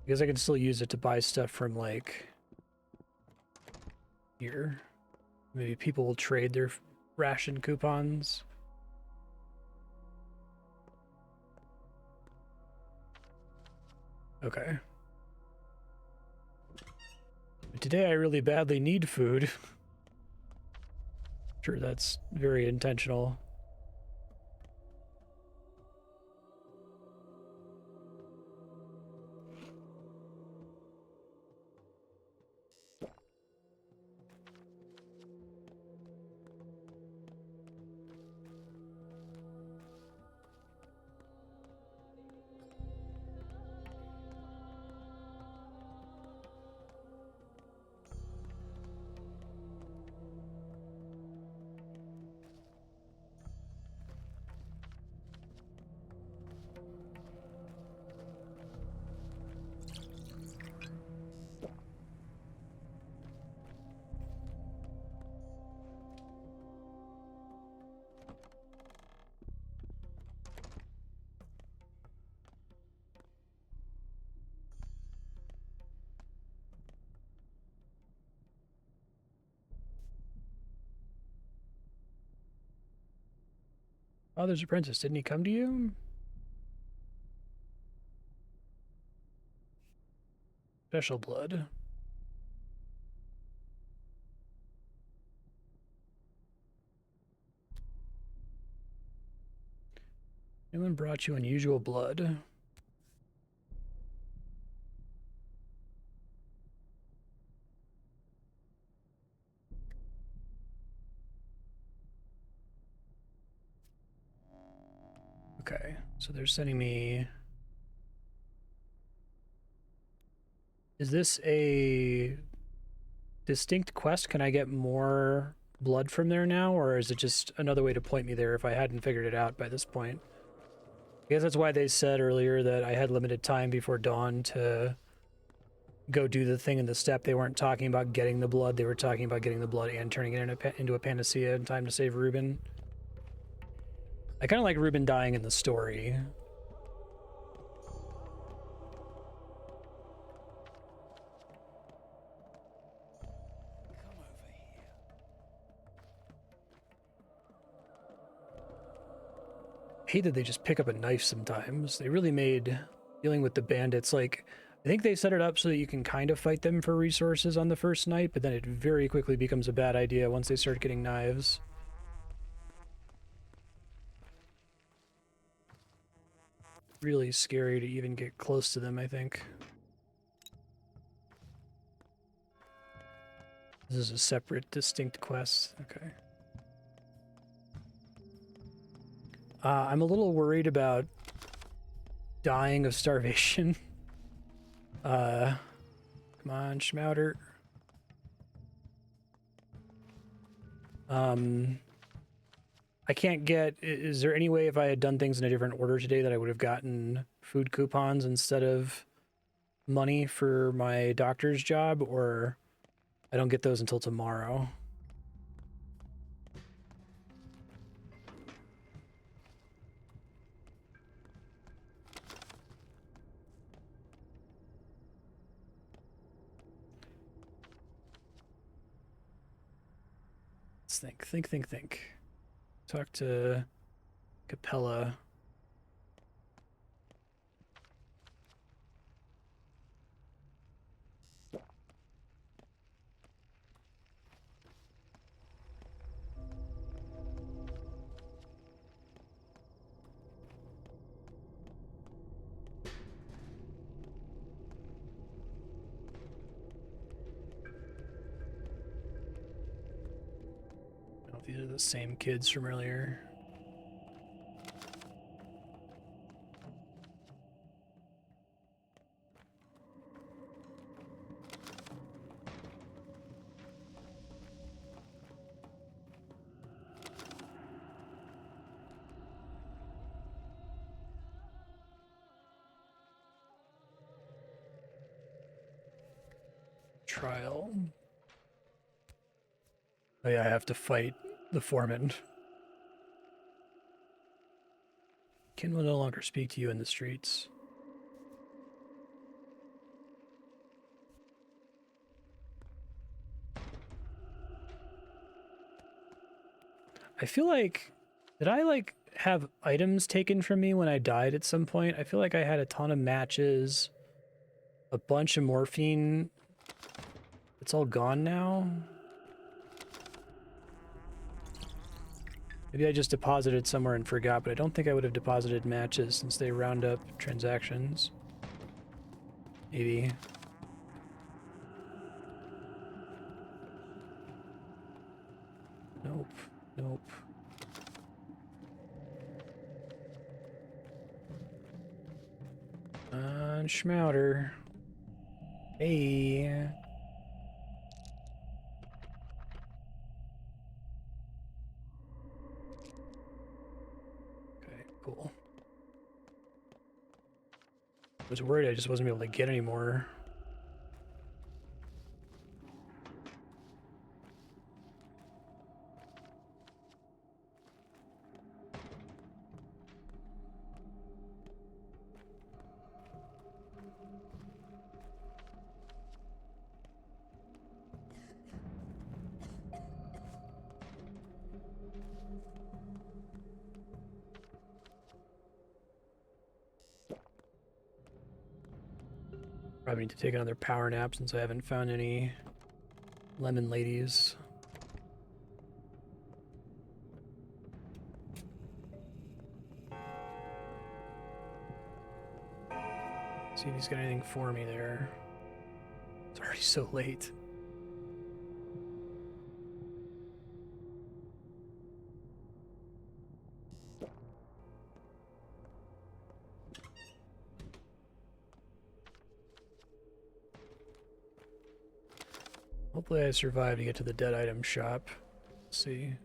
Because I can still use it to buy stuff from like here. Maybe people will trade their ration coupons. Okay. But today I really badly need food. Sure, that's very intentional. Father's apprentice, didn't he come to you? Special blood. Anyone brought you unusual blood? Okay, so they're sending me... Is this a distinct quest? Can I get more blood from there now, or is it just another way to point me there if I hadn't figured it out by this point? I guess that's why they said earlier that I had limited time before dawn to go do the thing in the step. They weren't talking about getting the blood, they were talking about getting the blood and turning it into a panacea in time to save Ruben. I kind of like Ruben dying in the story. Come over here. I hate that they just pick up a knife sometimes. They really made dealing with the bandits, like, I think they set it up so that you can kind of fight them for resources on the first night, but then it very quickly becomes a bad idea once they start getting knives. Really scary to even get close to them, I think. This is a separate, distinct quest. Okay. I'm a little worried about dying of starvation. Come on, Schmouter. I can't get... Is there any way if I had done things in a different order today that I would have gotten food coupons instead of money for my doctor's job, or I don't get those until tomorrow? Let's think. Talk to Capella. I don't know if these are the same kids from earlier. Trial. Oh yeah, I have to fight the foreman. Kin will no longer speak to you in the streets. I feel like... Did I, like, have items taken from me when I died at some point? I feel like I had a ton of matches, a bunch of morphine. It's all gone now? Maybe I just deposited somewhere and forgot, but I don't think I would have deposited matches since they round up transactions. Maybe. Nope. Nope. Schmouter. Hey. Okay, cool. I was worried I just wasn't able to get any more. Probably need to take another power nap since I haven't found any lemon ladies. See if he's got anything for me there. It's already so late. Hopefully I survive to get to the dead item shop. Let's see.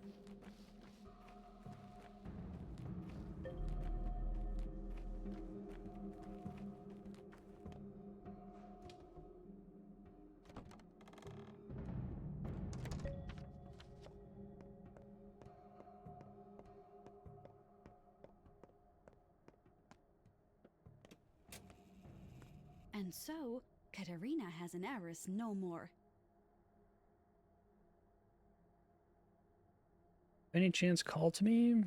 And so, Katerina has an heiress no more. Any chance call to me?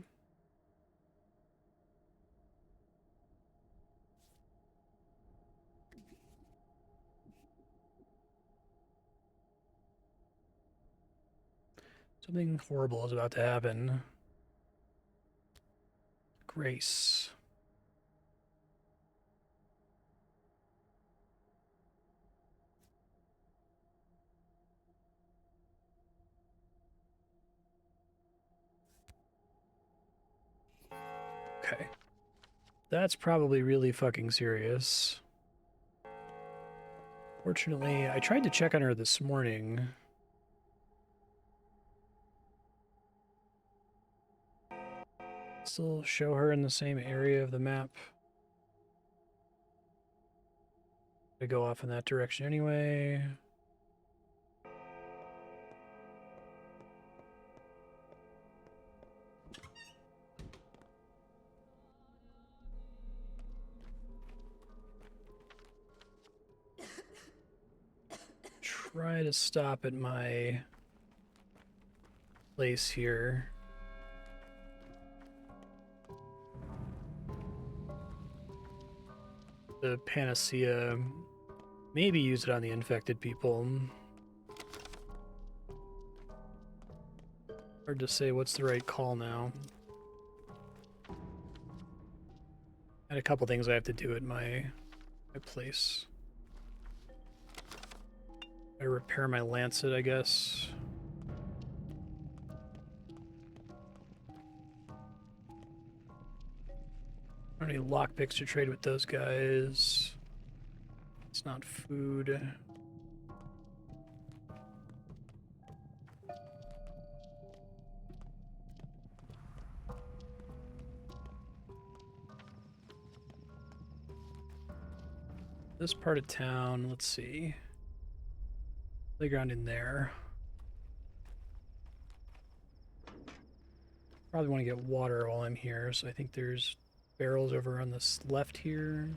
Something horrible is about to happen. Grace. Okay. That's probably really fucking serious. Fortunately, I tried to check on her this morning. Still show her in the same area of the map. I go off in that direction anyway. Try to stop at my place here. The panacea, maybe use it on the infected people. Hard to say what's the right call now. Had a couple things I have to do at my place. I repair my lancet, I guess. Any lockpicks to trade with those guys? It's not food. This part of town, let's see. Playground in there. Probably want to get water while I'm here, so I think there's barrels over on this left here.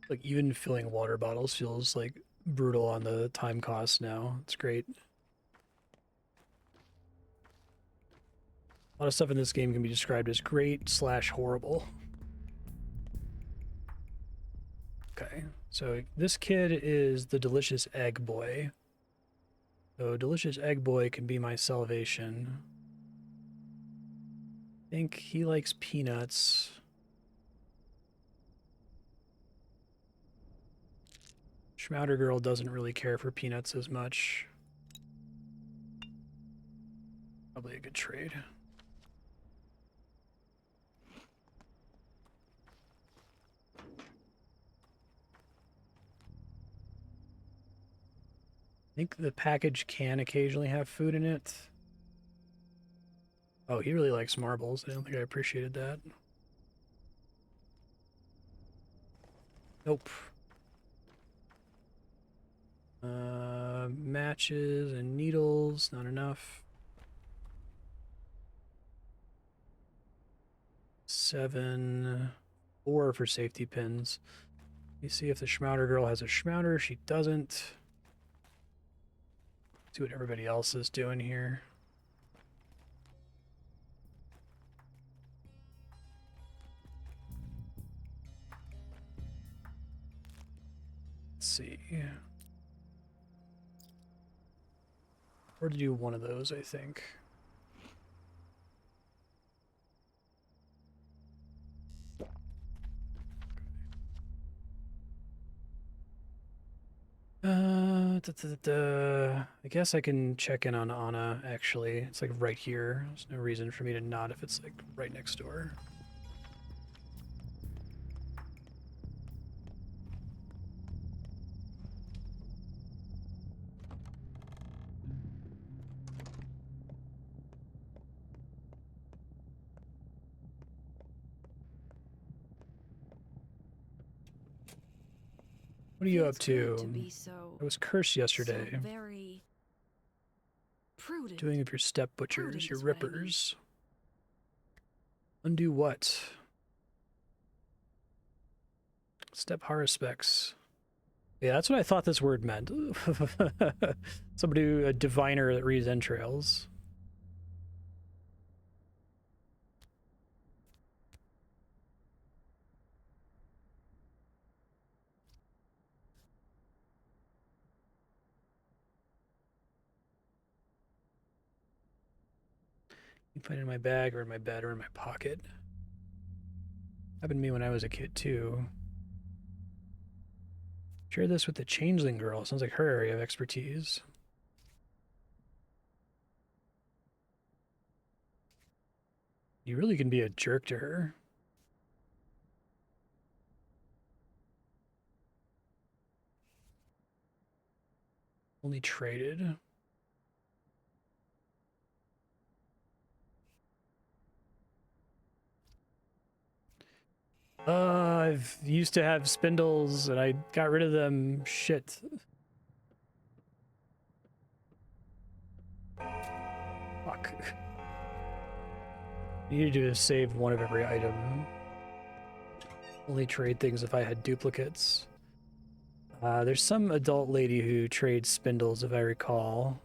Like, even filling water bottles feels like brutal on the time cost now. It's great. A lot of stuff in this game can be described as great / horrible. Okay, so this kid is the Delicious Egg Boy. So Delicious Egg Boy can be my salvation. I think he likes peanuts. Schmouder Girl doesn't really care for peanuts as much. Probably a good trade. I think the package can occasionally have food in it. Oh, he really likes marbles. I don't think I appreciated that. Nope. Matches and needles, not enough. 7, 4 for safety pins. Let me see if the Schmouder Girl has a Schmouder. She doesn't. See what everybody else is doing here. Let's see. Or to do one of those, I think. I guess I can check in on Anna, actually. It's like right here. There's no reason for me to not if it's like right next door. What are you up Feels good to? be so, I was cursed yesterday. So very prudent. Doing of your step butchers, Prudent your is what I mean. rippers. Undo what? Step haruspecs. Yeah, that's what I thought this word meant. Somebody, a diviner that reads entrails. You can find it in my bag or in my bed or in my pocket. Happened to me when I was a kid too. Share this with the changeling girl. Sounds like her area of expertise. You really can be a jerk to her. Only traded. I've used to have spindles and I got rid of them. Shit. Fuck. You need to do is save one of every item. Only trade things if I had duplicates. There's some adult lady who trades spindles, if I recall.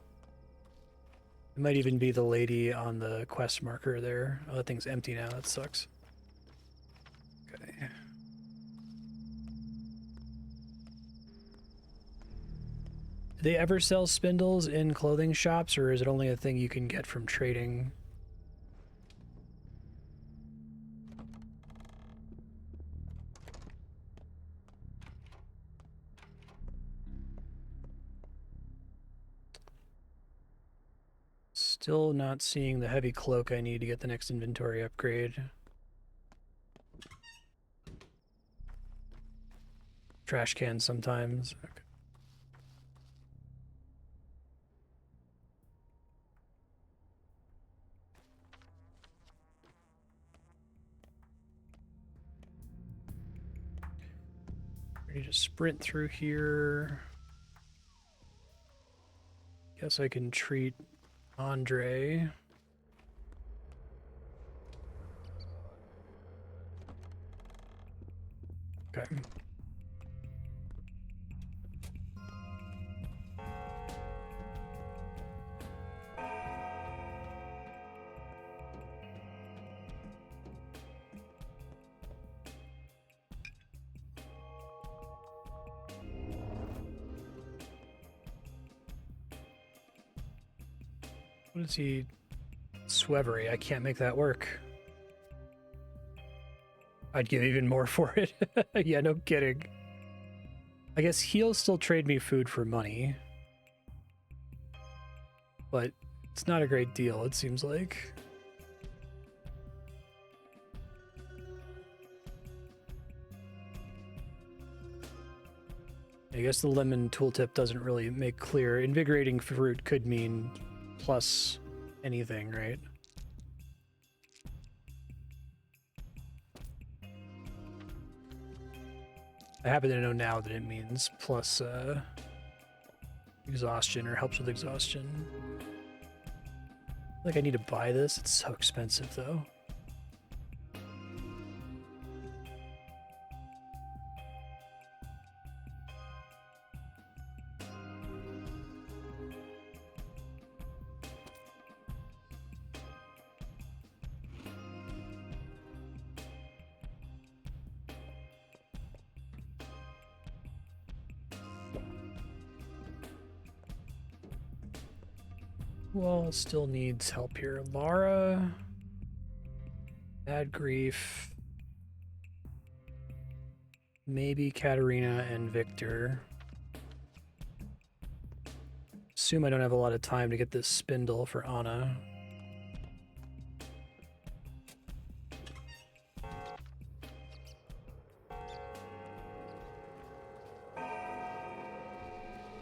It might even be the lady on the quest marker there. Oh, that thing's empty now. That sucks. Okay. Do they ever sell spindles in clothing shops, or is it only a thing you can get from trading? Still not seeing the heavy cloak I need to get the next inventory upgrade. Trash cans sometimes. Okay. Ready to sprint through here. Guess I can treat Andre. Okay. What is he? Swevery. I can't make that work. I'd give even more for it. Yeah, no kidding. I guess he'll still trade me food for money. But it's not a great deal, it seems like. I guess the lemon tooltip doesn't really make clear. Invigorating fruit could mean plus anything, right? I happen to know now that it means plus exhaustion or helps with exhaustion. Like I need to buy this. It's so expensive though. Who all still needs help here? Lara, Bad Grief, maybe Katarina and Victor. assume I don't have a lot of time to get this spindle for Anna.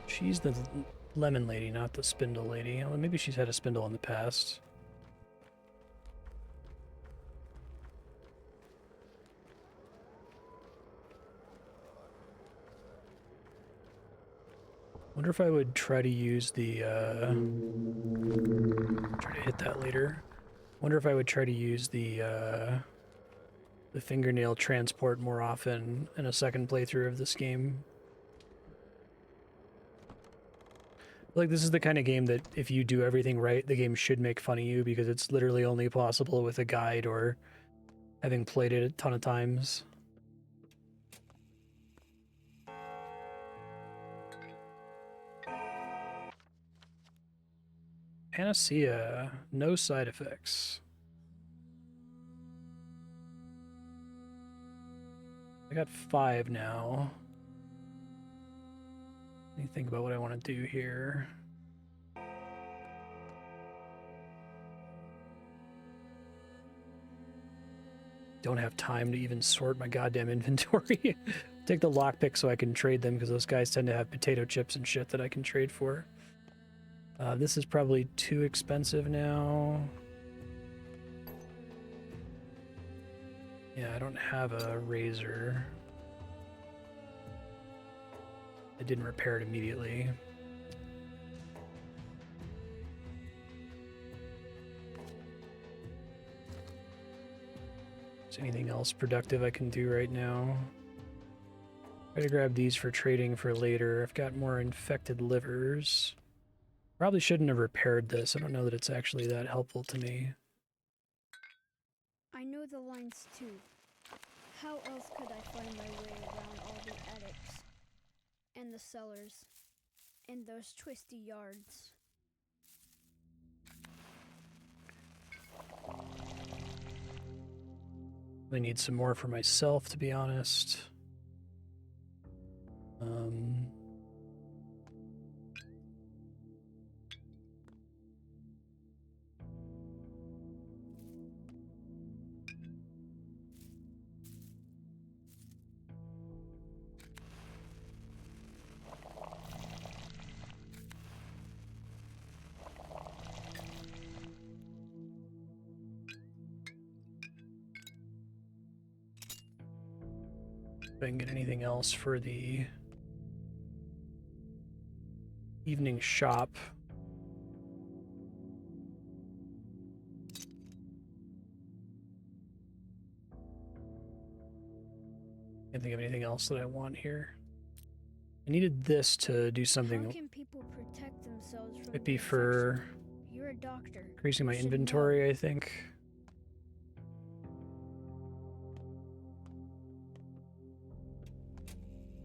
She's the lemon lady, not the spindle lady. Well, maybe she's had a spindle in the past. Wonder if I would try to use the, try to hit that later. Wonder if I would try to use the fingernail transport more often in a second playthrough of this game. Like, this is the kind of game that if you do everything right, the game should make fun of you because it's literally only possible with a guide or having played it a ton of times. Panacea, no side effects. I got 5 now. Let me think about what I want to do here. Don't have time to even sort my goddamn inventory. Take the lockpick so I can trade them because those guys tend to have potato chips and shit that I can trade for. This is probably too expensive now. Yeah, I don't have a razor. I didn't repair it immediately. Is there anything else productive I can do right now? Try to grab these for trading for later. I've got more infected livers. Probably shouldn't have repaired this. I don't know that it's actually that helpful to me. I know the lines too. How else could I find my way around all the attics and the cellars and those twisty yards? I need some more for myself, to be honest. If I can get anything else for the evening shop. Can't think of anything else that I want here. I needed this to do something. How can people protect themselves from Might be the for infection? You're a doctor. increasing my You should inventory, know. I think.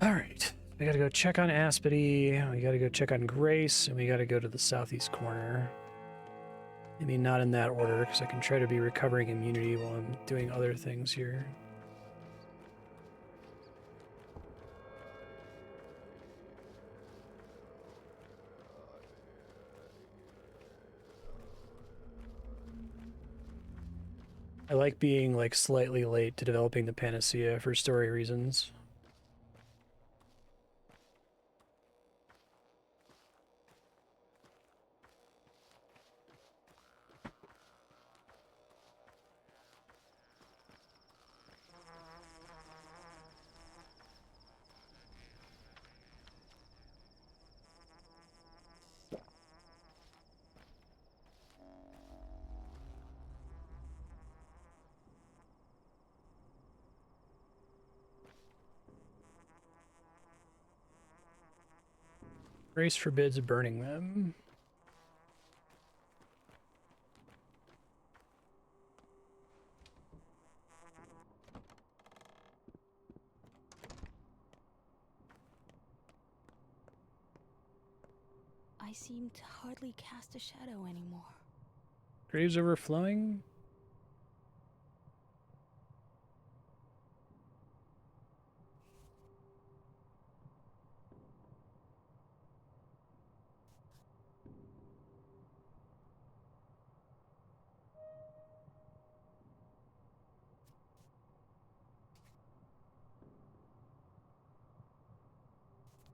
Alright. We gotta go check on Aspity, we gotta go check on Grace, and we gotta go to the southeast corner. I mean, not in that order, because I can try to be recovering immunity while I'm doing other things here. I like being, like, slightly late to developing the Panacea for story reasons. Grace forbids burning them. I seem to hardly cast a shadow anymore. Graves overflowing?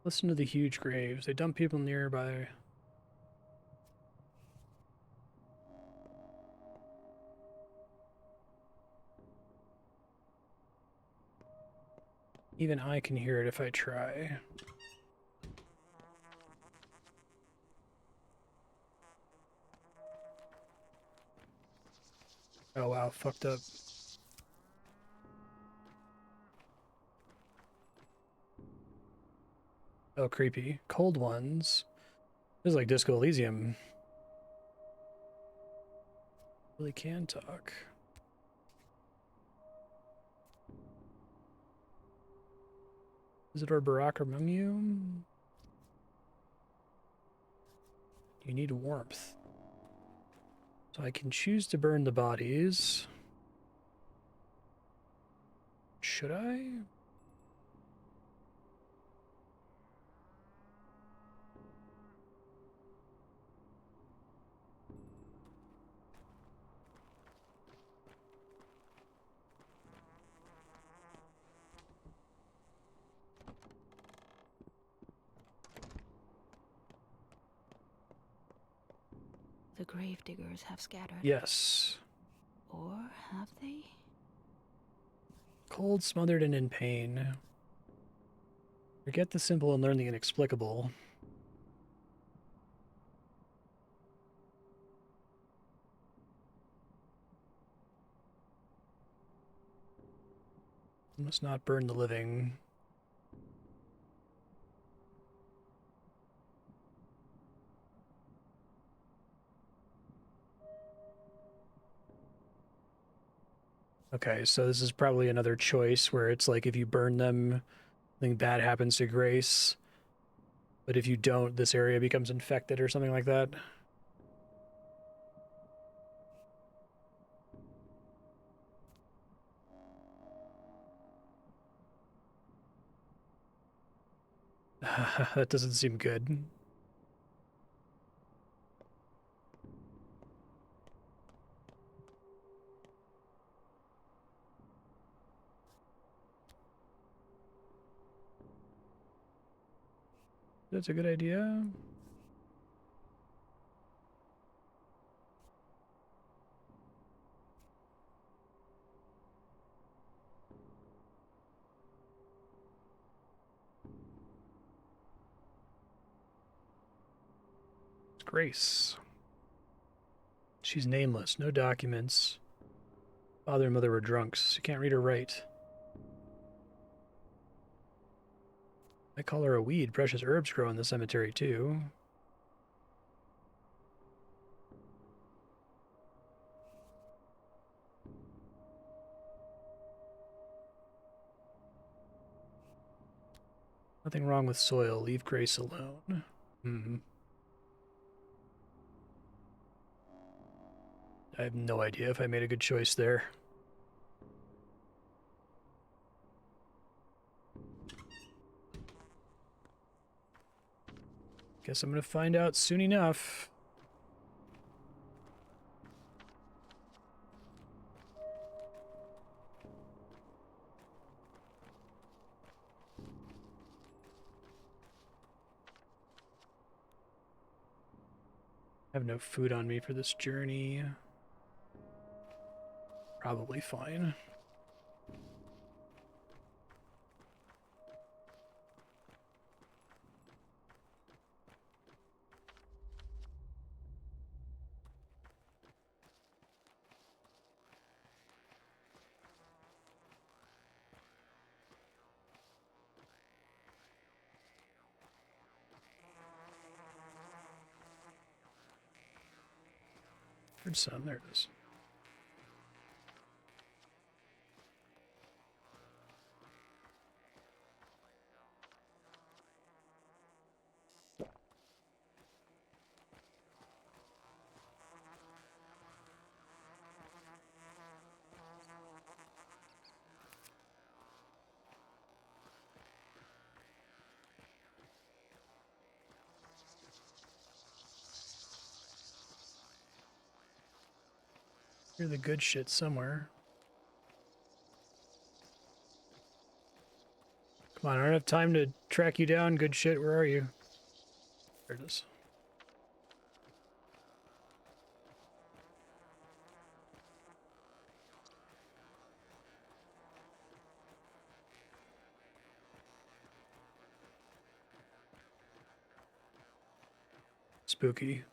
Listen to the huge graves. They dump people nearby. Even I can hear it if I try. Oh wow, fucked up. Oh, creepy. Cold ones. This is like Disco Elysium. Really can talk. Isidore Barak among you? You need warmth. So I can choose to burn the bodies. Should I? The gravediggers have scattered. Yes. Or have they? Cold, smothered, and in pain. Forget the simple and learn the inexplicable. Must not burn the living. Okay, so this is probably another choice where it's like if you burn them, something bad happens to Grace. But if you don't, this area becomes infected or something like that. That doesn't seem good. That's a good idea. It's Grace. She's nameless, no documents. Father and mother were drunks. You can't read or write. I call her a weed. Precious herbs grow in the cemetery, too. Nothing wrong with soil. Leave Grace alone. I have no idea if I made a good choice there. Guess I'm gonna find out soon enough. I have no food on me for this journey. Probably fine. Heard some. There it is. Hear the good shit somewhere. Come on, I don't have time to track you down. Good shit, where are you? There it is. Spooky.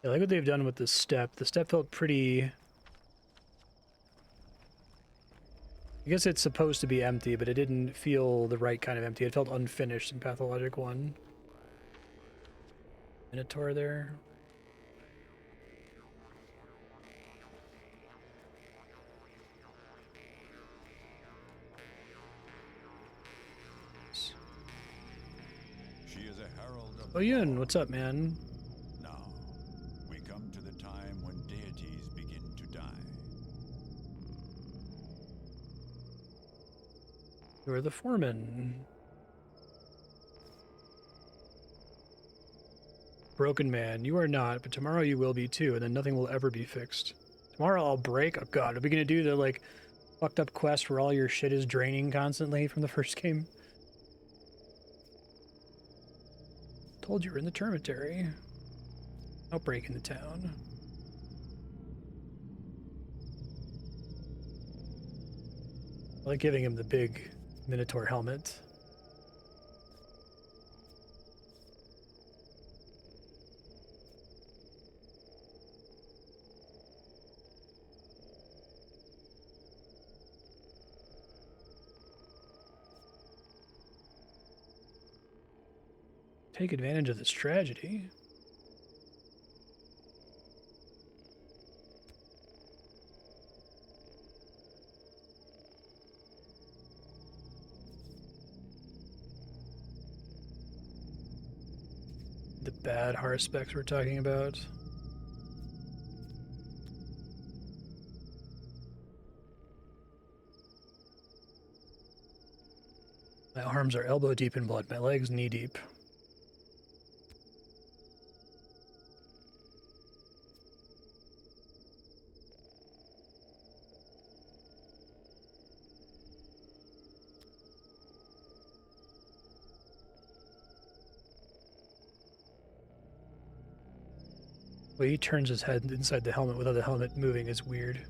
I like what they've done with the step. The step felt pretty... I guess it's supposed to be empty, but it didn't feel the right kind of empty. It felt unfinished in Pathologic 1. Minotaur there. She is a herald of Oh, Yun, what's up, man? Now, we come to the time when deities begin to die. You're the foreman. Broken man, you are not, but tomorrow you will be too, and then nothing will ever be fixed. Tomorrow I'll break? Oh god, are we gonna do the, like, fucked up quest where all your shit is draining constantly from the first game? Told you we're in the Termitary. Outbreak in the town. I like giving him the big Minotaur helmet. Take advantage of this tragedy. The bad Harspecs we're talking about. My arms are elbow deep in blood, my legs knee deep. The way he turns his head inside the helmet without the helmet moving is weird.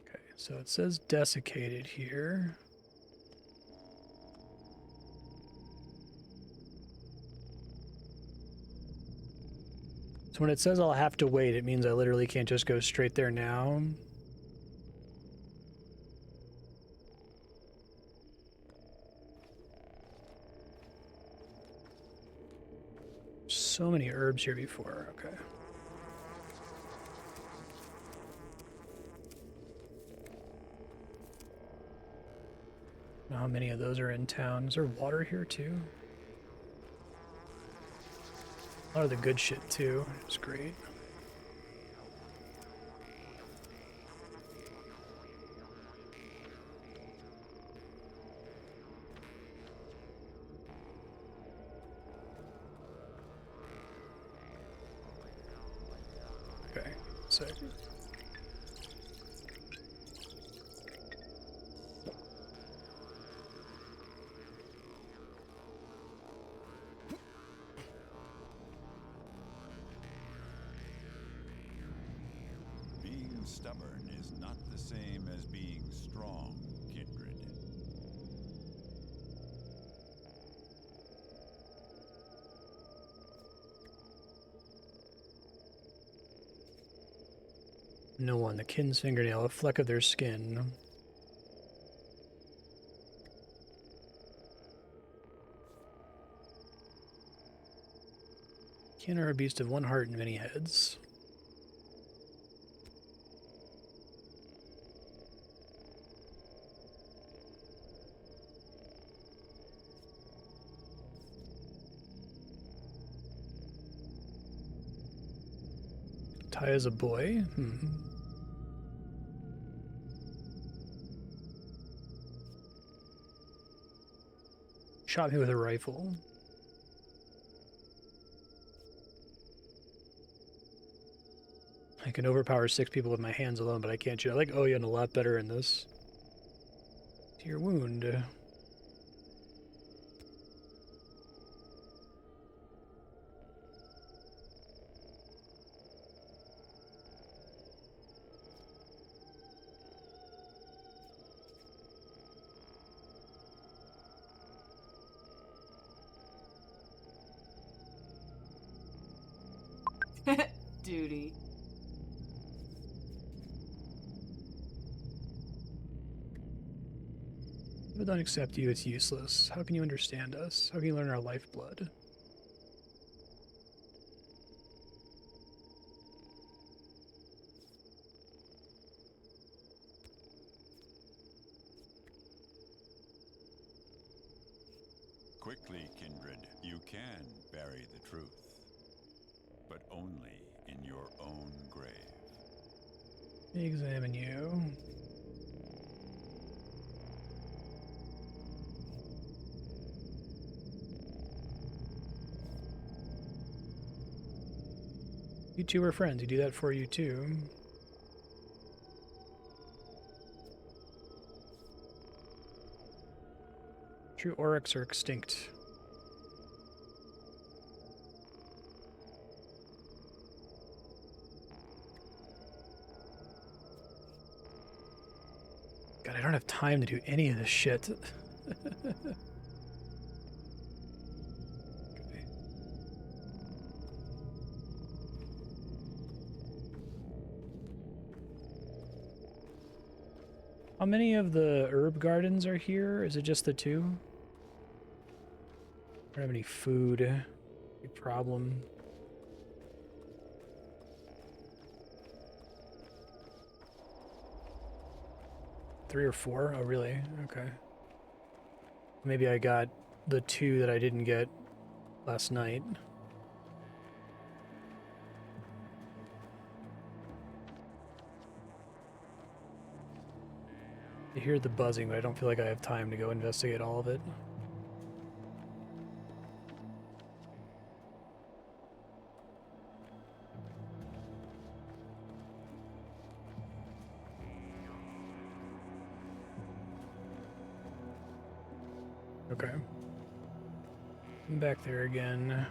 Okay, so it says desiccated here. So when it says I'll have to wait, it means I literally can't just go straight there now. So many herbs here before, okay. Know how many of those are in town? Is there water here too? A lot of the good shit too. It's great. Okay, so Being stubborn is not the same as being strong, kindred. no one, the kin's fingernail, a fleck of their skin. Kin are a beast of one heart and many heads. Ty is a boy? Hmm. Shot me with a rifle. I can overpower 6 people with my hands alone, but I can't shoot. I like Oyen a lot better in this. To your wound. Duty. If we don't accept you, it's useless. How can you understand us? How can you learn our lifeblood? Quickly, kindred, you can bury the truth, but only in your own grave. Let me examine you. You two are friends. You do that for you too. True Oryx are extinct. God, I don't have time to do any of this shit. Okay. How many of the herb gardens are here? Is it just the 2? I don't have any food. Big problem. Three or 4? Oh, really? Okay. Maybe I got the 2 that I didn't get last night. I hear the buzzing, but I don't feel like I have time to go investigate all of it. Okay. I'm back there again.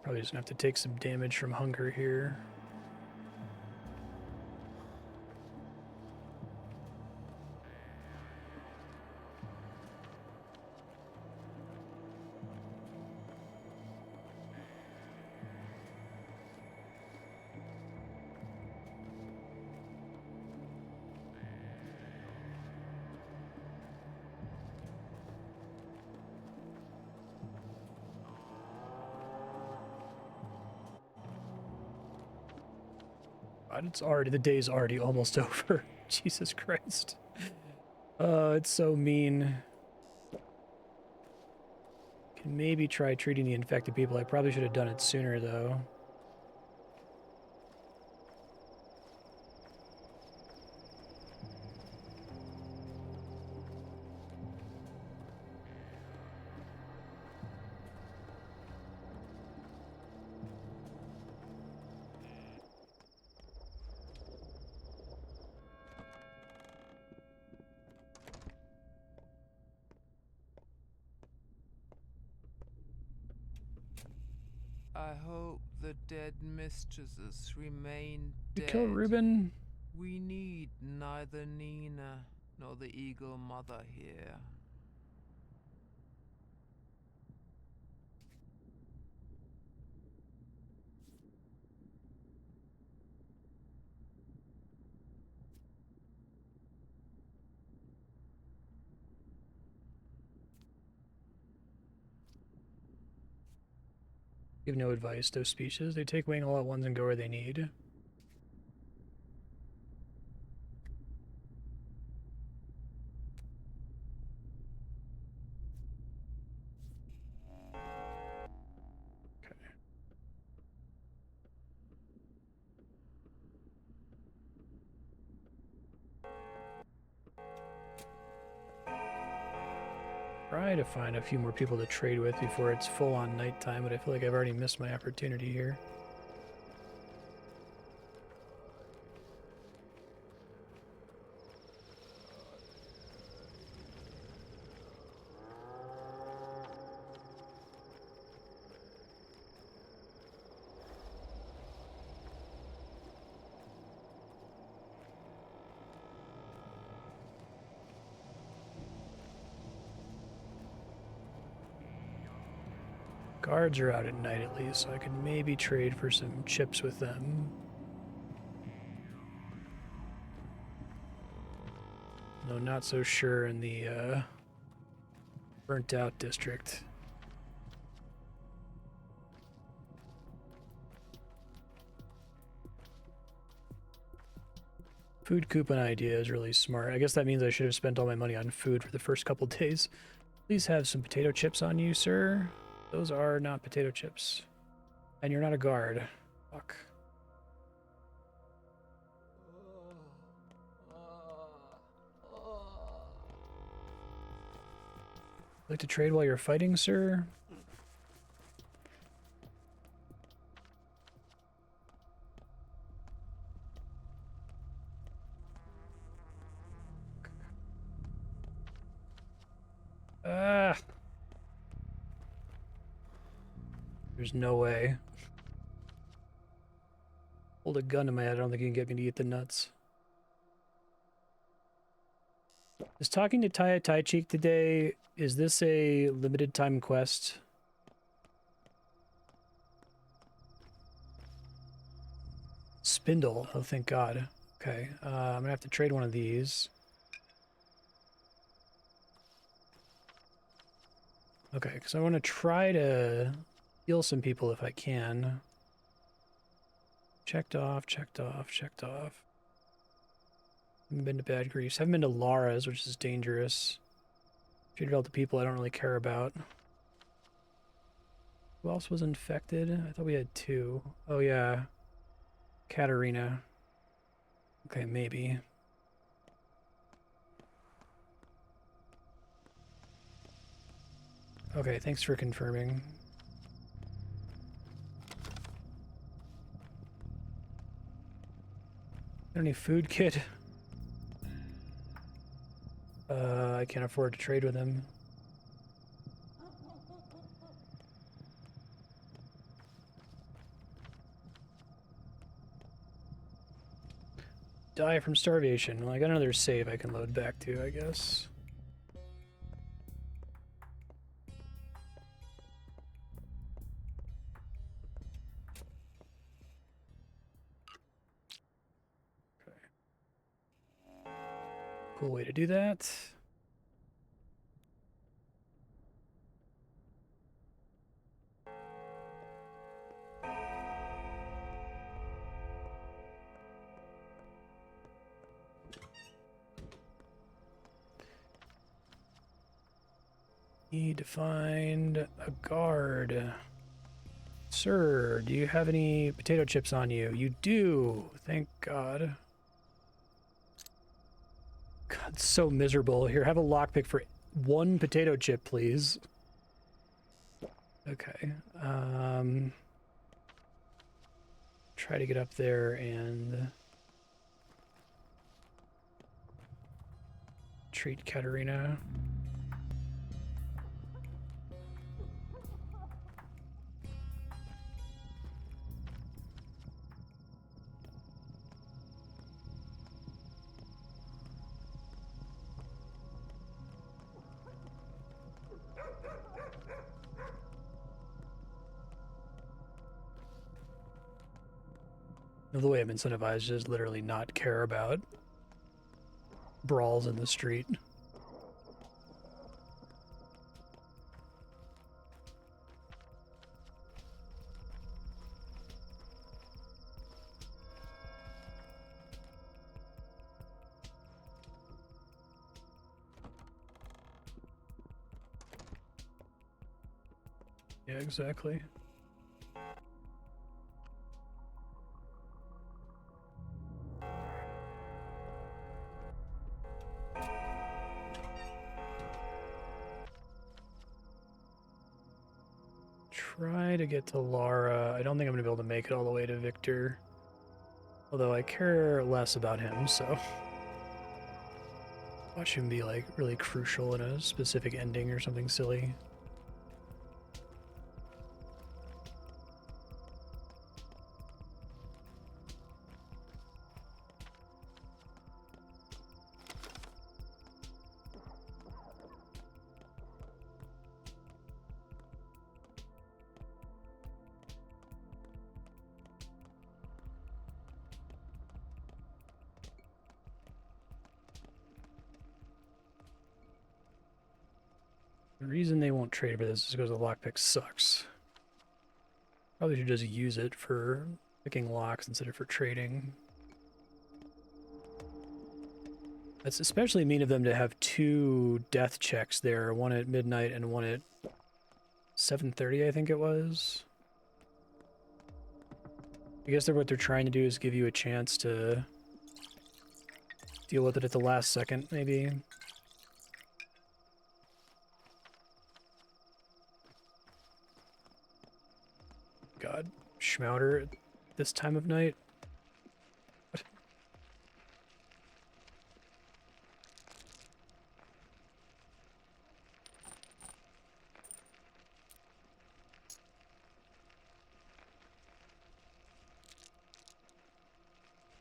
Probably just gonna have to take some damage from hunger here. God, it's already, the day's already almost over. Jesus Christ. It's so mean. Can maybe try treating the infected people. I probably should have done it sooner, though. I hope the dead mistresses remain You dead. kill Reuben? We need neither Nina nor the Eagle Mother here. Give no advice, those speeches. They take wing all at once and go where they need. Okay. try to find a few more people to trade with before it's full on nighttime, but I feel like I've already missed my opportunity here. Guards are out at night at least, so I could maybe trade for some chips with them. No, not so sure in the burnt out district. Food coupon idea is really smart. I guess that means I should have spent all my money on food for the first couple days. Please have some potato chips on you, sir. Those are not potato chips. And you're not a guard. Fuck. Like to trade while you're fighting, sir? Ah. There's no way. Hold a gun to my head, I don't think you can get me to eat the nuts. Is talking to Tai Cheek today, is this a limited time quest? Spindle, oh thank God. Okay, I'm gonna have to trade one of these. Okay, because I want to try to heal some people if I can. Checked off, checked off, checked off. Haven't been to Bad Grease. Haven't been to Lara's, which is dangerous. Treated all the people I don't really care about. Who else was infected? I thought we had 2. Oh yeah. Katarina. Okay, maybe. Okay, thanks for confirming. Any food kit? I can't afford to trade with him. Die from starvation. Well, I got another save I can load back to, I guess. Okay. Cool way to do that. Need to find a guard. Sir, do you have any potato chips on you? You do. Thank God. God, it's so miserable. Here, have a lockpick for 1 potato chip, please. Okay. Try to get up there and treat Katarina. The way I'm incentivized is literally not care about brawls in the street. Yeah, exactly. try to get to Lara. I don't think I'm going to be able to make it all the way to Victor. Although I care less about him, so... Watch him be, like, really crucial in a specific ending or something silly. The reason they won't trade for this is because the lockpick sucks. Probably should just use it for picking locks instead of for trading. That's especially mean of them to have 2 death checks there, one at midnight and one at 7:30, I think it was. I guess what they're trying to do is give you a chance to deal with it at the last second, maybe. God, Schmouder at this time of night? What?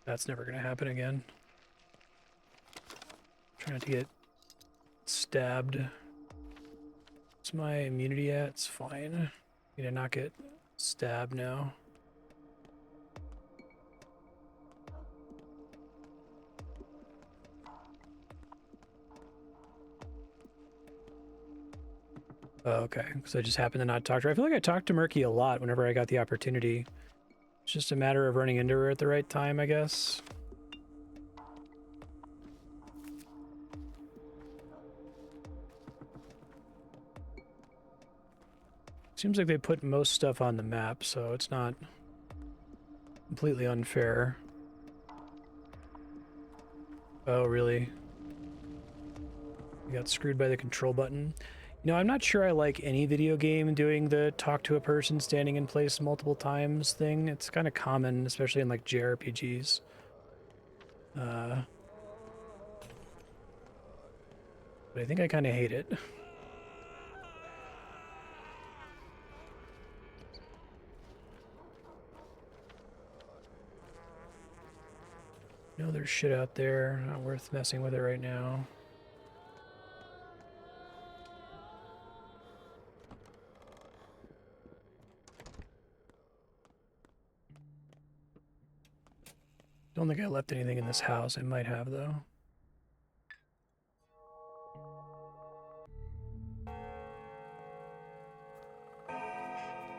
That's never gonna happen again. Try not to get stabbed. What's my immunity at? It's fine. Need to not get stabbed now. Oh, okay, because I just happened to not talk to her. I feel like I talked to Murky a lot whenever I got the opportunity. It's just a matter of running into her at the right time, I guess. Seems like they put most stuff on the map, so it's not completely unfair. Oh, really? I got screwed by the control button. You know, I'm not sure I like any video game doing the talk to a person standing in place multiple times thing. It's kind of common, especially in like JRPGs. But I think I kind of hate it. No, there's shit out there. Not worth messing with it right now. Don't think I left anything in this house. I might have, though.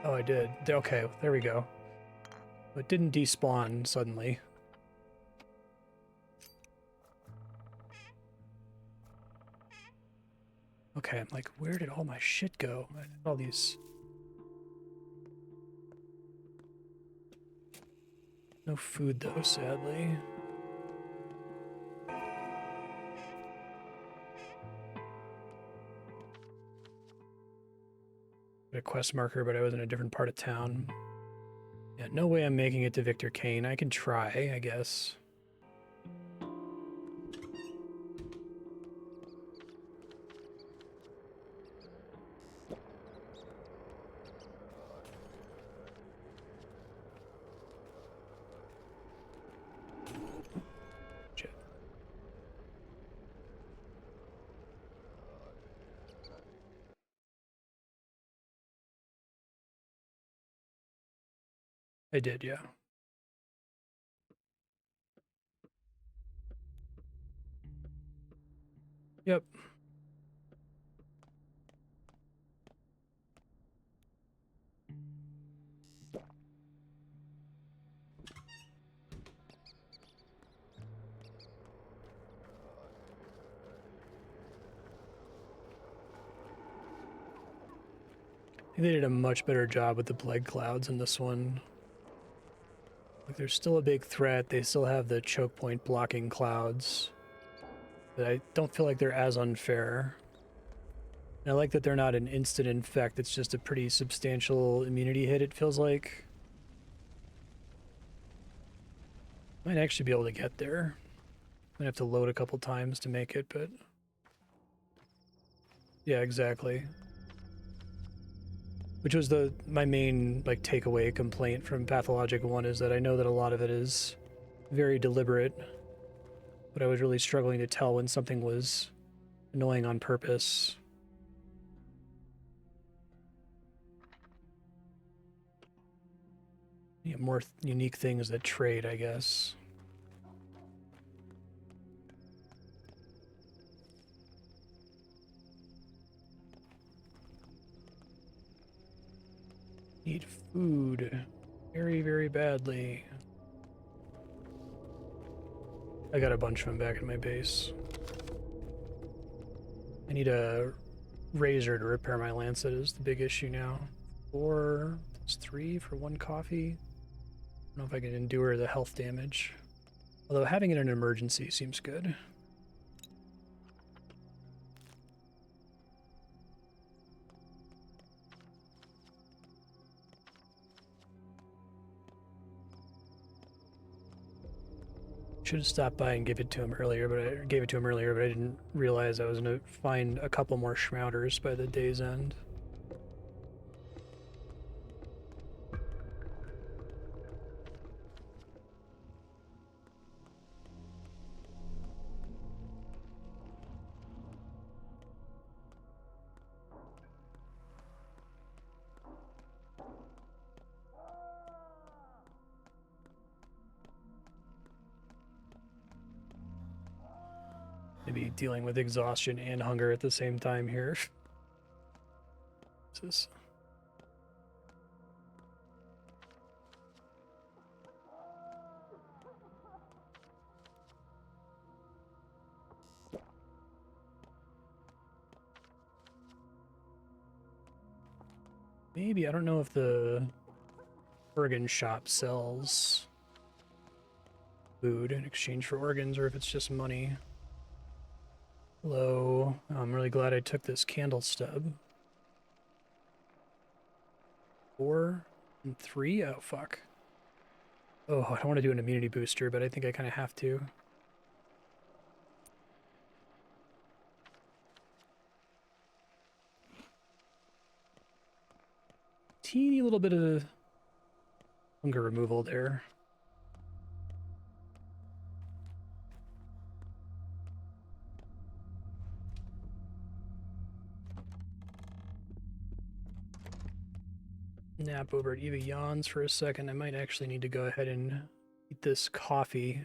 Oh, I did. Okay, there we go. It didn't despawn suddenly. Okay, I'm like, where did all my shit go? I had all these... No food, though, sadly. A quest marker, but I was in a different part of town. Yeah, no way I'm making it to Victor Kane. I can try, I guess. Shit. I did, yeah. Yep. I think they did a much better job with the plague clouds in this one. Like, there's still a big threat. They still have the choke point blocking clouds. But I don't feel like they're as unfair. And I like that they're not an instant infect, it's just a pretty substantial immunity hit, it feels like. Might actually be able to get there. Might have to load a couple times to make it, but... Yeah, exactly. Which was my main, like, takeaway complaint from Pathologic 1, is that I know that a lot of it is very deliberate, but I was really struggling to tell when something was annoying on purpose. Yeah, more unique things that trade, I guess. Need food very, very badly. I got a bunch of them back in my base. I need a razor to repair my lancet is the big issue now. 4, it's 3 for 1 coffee. I don't know if I can endure the health damage. Although having it in an emergency seems good. Should have stopped by and give it to him earlier, but I gave it to him earlier, but I didn't realize I was gonna find a couple more Schmouters by the day's end. Maybe dealing with exhaustion and hunger at the same time here. This? Maybe, I don't know if the organ shop sells food in exchange for organs or if it's just money. Hello, I'm really glad I took this candle stub. 4 and 3? Oh, fuck. Oh, I don't want to do an immunity booster, but I think I kind of have to. Teeny little bit of hunger removal there. Nap over at Eva Yawns for a second. I might actually need to go ahead and eat this coffee.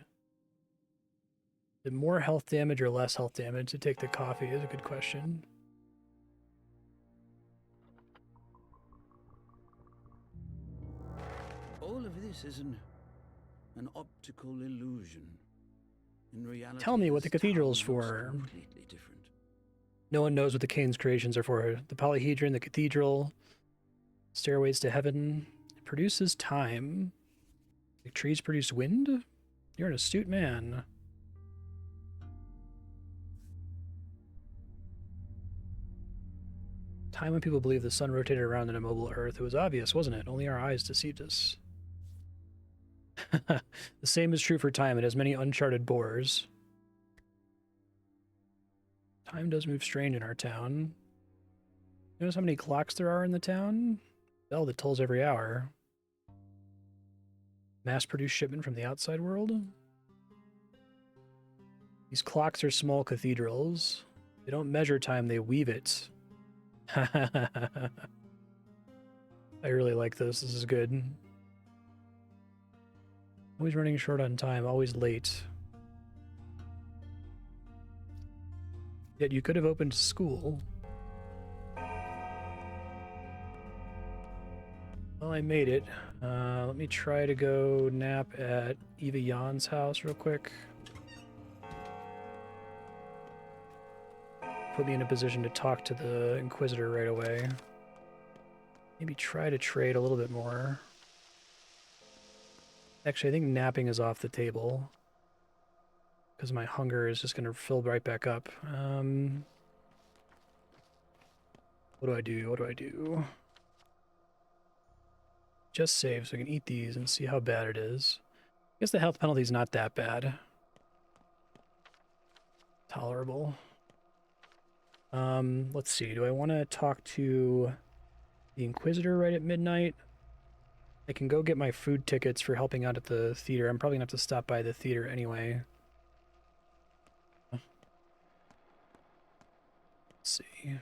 Is it more health damage or less health damage to take the coffee is a good question. All of this is an optical illusion. In reality, Tell me what the this cathedral's town looks for. completely different. No one knows what the Kane's creations are for. The polyhedron, the cathedral, stairways to heaven. It produces time. The trees produce wind? You're an astute man. Time when people believed the sun rotated around an immobile Earth. It was obvious, wasn't it? Only our eyes deceived us. The same is true for time. It has many uncharted bores. Time does move strange in our town. Notice how many clocks there are in the town? Bell that tolls every hour. Mass-produced shipment from the outside world? These clocks are small cathedrals. They don't measure time, they weave it. I really like this. This is good. Always running short on time, always late. Yet you could have opened school. Well, I made it. Let me try to go nap at Eva Jan's house real quick. Put me in a position to talk to the Inquisitor right away. Maybe try to trade a little bit more. Actually, I think napping is off the table. Because my hunger is just going to fill right back up. What do I do? What do I do? Just save so I can eat these and see how bad it is. I guess the health penalty is not that bad. Tolerable. Let's see. Do I want to talk to the Inquisitor right at midnight? I can go get my food tickets for helping out at the theater. I'm probably gonna have to stop by the theater anyway. Let's see.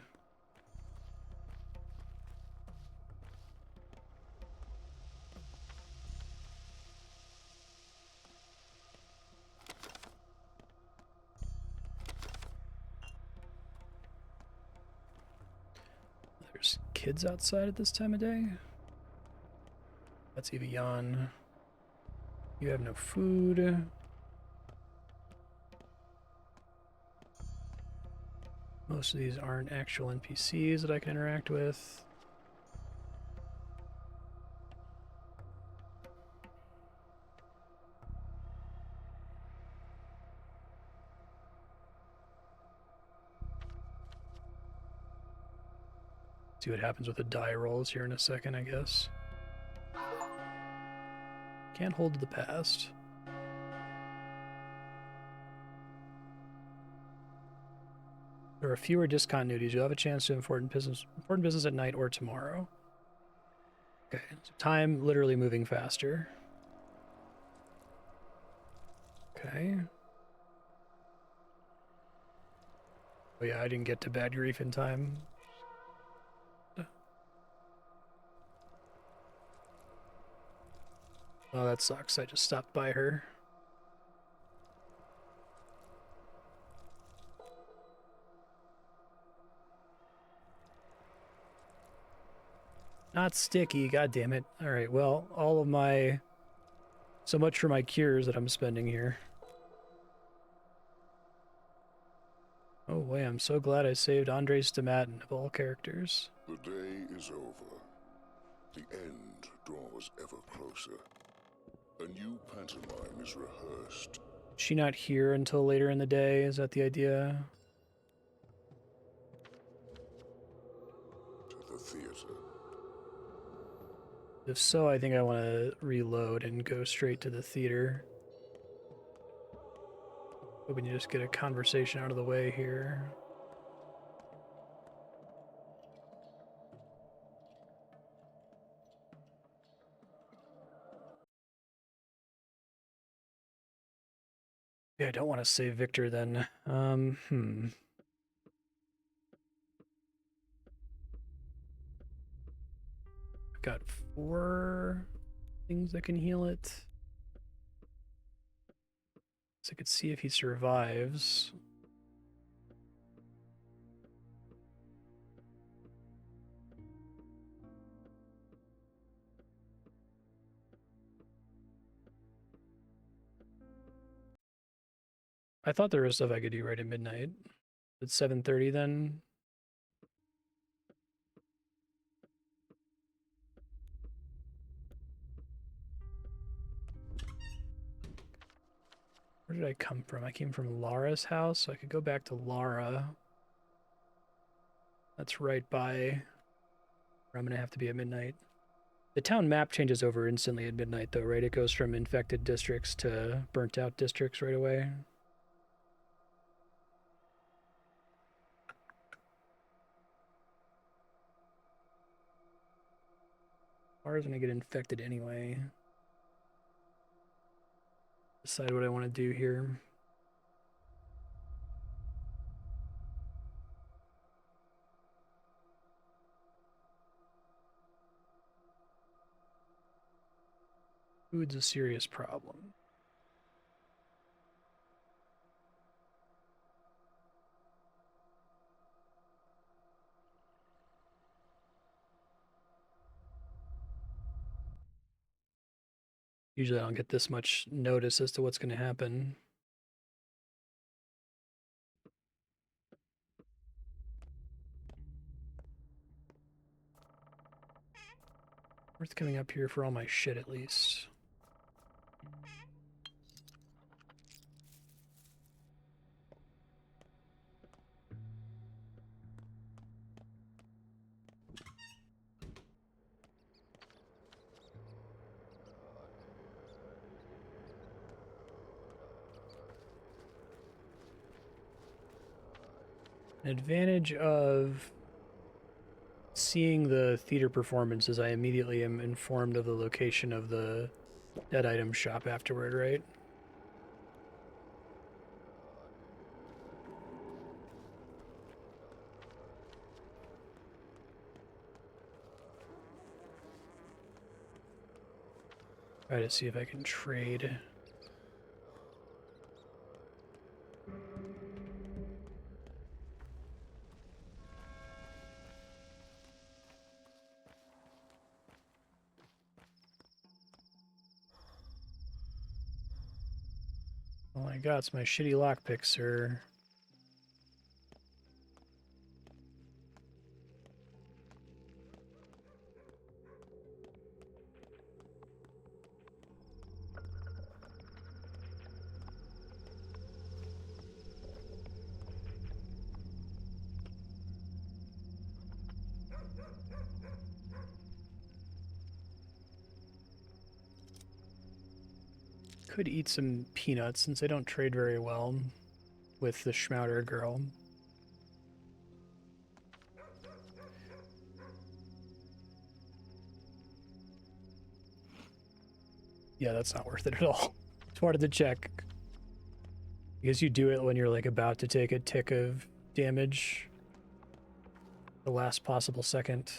There's kids outside at this time of day. That's Evian. You have no food. Most of these aren't actual NPCs that I can interact with. See what happens with the die rolls here in a second, I guess. Can't hold to the past. There are fewer discontinuities. You'll have a chance to important business at night or tomorrow. Okay, so time literally moving faster. Okay. Oh yeah, I didn't get to Bad Grief in time. Oh, that sucks. I just stopped by her. Not sticky, god damn it. Alright, well, all of my... So much for my cures that I'm spending here. Oh boy, I'm so glad I saved Andre Stamatin of all characters. The day is over. The end draws ever closer. A new pantomime is rehearsed. Is she not here until later in the day? Is that the idea? To the theater. If so, I think I want to reload and go straight to the theater. Hoping you just get a conversation out of the way here. Yeah, I don't want to save Victor then. I've got 4 things that can heal it. So I could see if he survives. I thought there was stuff I could do right at midnight. It's 7:30 then. Where did I come from? I came from Lara's house, so I could go back to Lara. That's right by where I'm gonna have to be at midnight. The town map changes over instantly at midnight though, right? It goes from infected districts to burnt out districts right away. Lara's gonna get infected anyway. Decide what I want to do here. Food's a serious problem. Usually I don't get this much notice as to what's going to happen. Worth coming up here for all my shit at least. An advantage of seeing the theater performance is I immediately am informed of the location of the dead item shop afterward, right? Try to see if I can trade. Oh my god, it's my shitty lockpick, sir. Could eat some peanuts since I don't trade very well with the Schmouder girl. Yeah, that's not worth it at all. Just wanted to check. Because you do it when you're like about to take a tick of damage. The last possible second.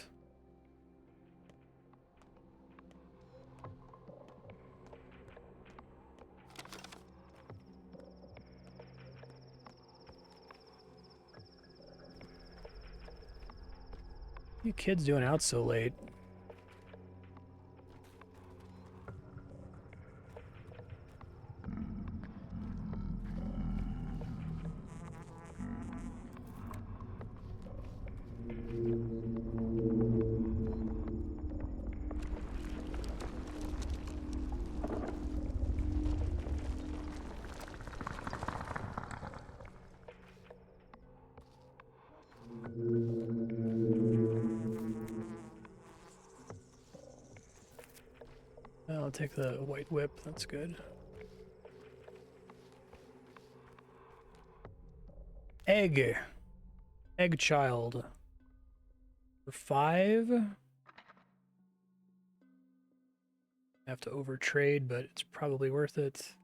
What are you kids doing out so late? I'll take the white whip, that's good. Egg. Egg child. For 5. I have to overtrade, but it's probably worth it.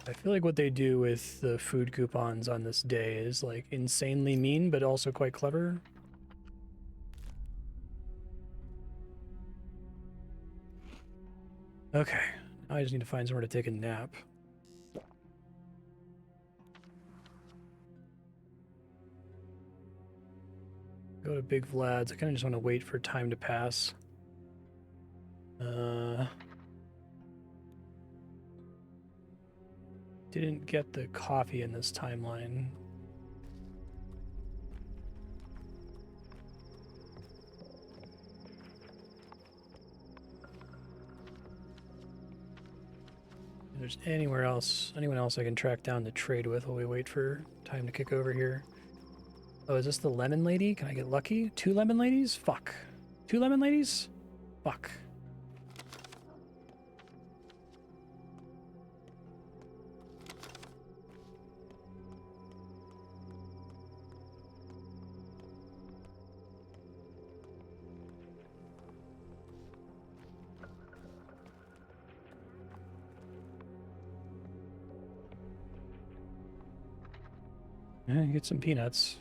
I feel like what they do with the food coupons on this day is like insanely mean, but also quite clever. Okay, now I just need to find somewhere to take a nap. Go to Big Vlad's. I kind of just want to wait for time to pass. Didn't get the coffee in this timeline. If there's anyone else I can track down to trade with while we wait for time to kick over here. Oh, is this the lemon lady? Can I get lucky? 2 lemon ladies? Fuck. 2 lemon ladies? Fuck. Get some peanuts.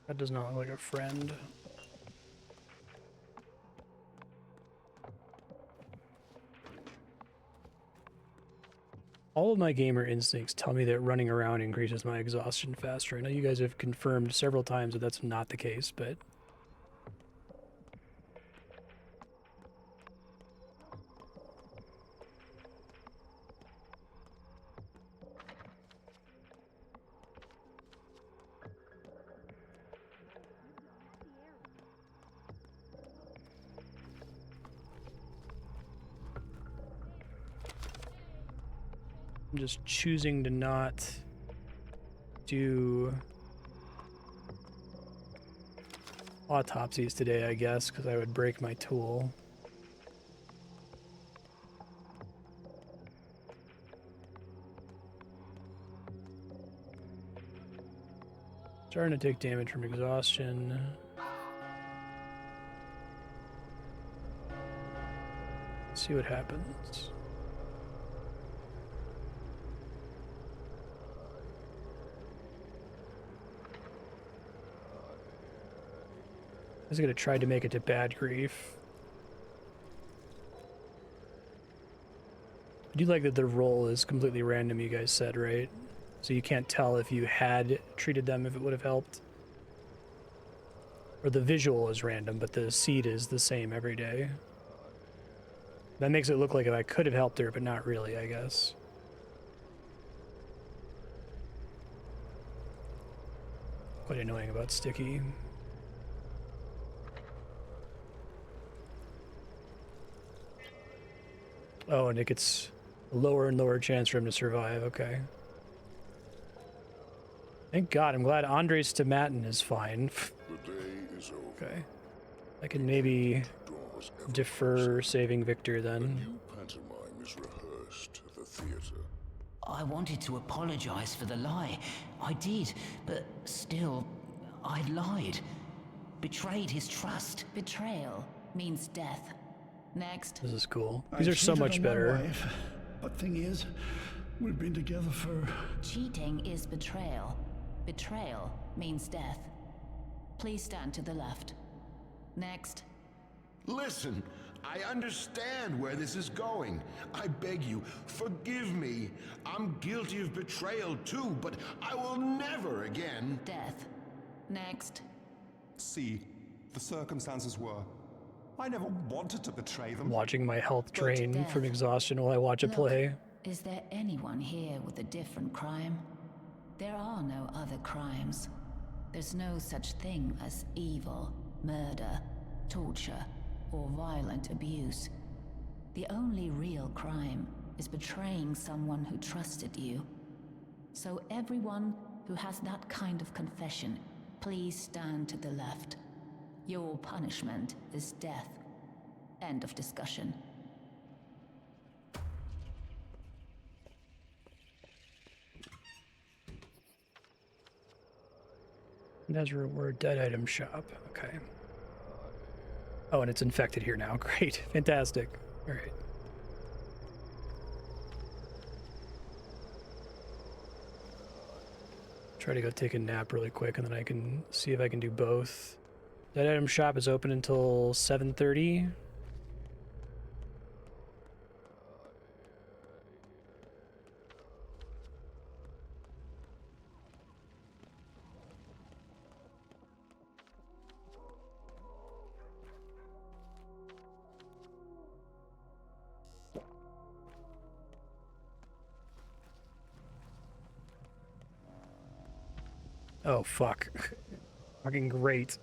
That does not look like a friend. All of my gamer instincts tell me that running around increases my exhaustion faster. I know you guys have confirmed several times that that's not the case, but... I'm just choosing to not do autopsies today, I guess, because I would break my tool. Starting to take damage from exhaustion. See what happens. I was gonna try to make it to bad grief. I do like that the roll is completely random, you guys said, right? So you can't tell if you had treated them if it would have helped. Or the visual is random, but the seed is the same every day. That makes it look like if I could have helped her, but not really, I guess. Quite annoying about Sticky. Oh, and it gets a lower and lower chance for him to survive, okay. Thank God, I'm glad Andres Tomatin is fine. The day is over. Okay. I can maybe defer saving Victor then. New pantomime is rehearsed at the theater. I wanted to apologize for the lie. I did, but still, I lied. Betrayed his trust. Betrayal means death. Next. This is cool. These are so much better. Wife, but thing is, we've been together for... Cheating is betrayal. Betrayal means death. Please stand to the left. Next. Listen, I understand where this is going. I beg you, forgive me. I'm guilty of betrayal too, but I will never again... Death. Next. See, the circumstances were... I never wanted to betray them. Watching my health drain from exhaustion while I watch it play. Is there anyone here with a different crime? There are no other crimes. There's no such thing as evil, murder, torture, or violent abuse. The only real crime is betraying someone who trusted you. So everyone who has that kind of confession, please stand to the left. Your punishment is death. End of discussion. And as a reward, dead item shop. Okay. Oh, and it's infected here now. Great. Fantastic. All right. Try to go take a nap really quick, and then I can see if I can do both. That item shop is open until 7:30. Oh, fuck. Fucking great.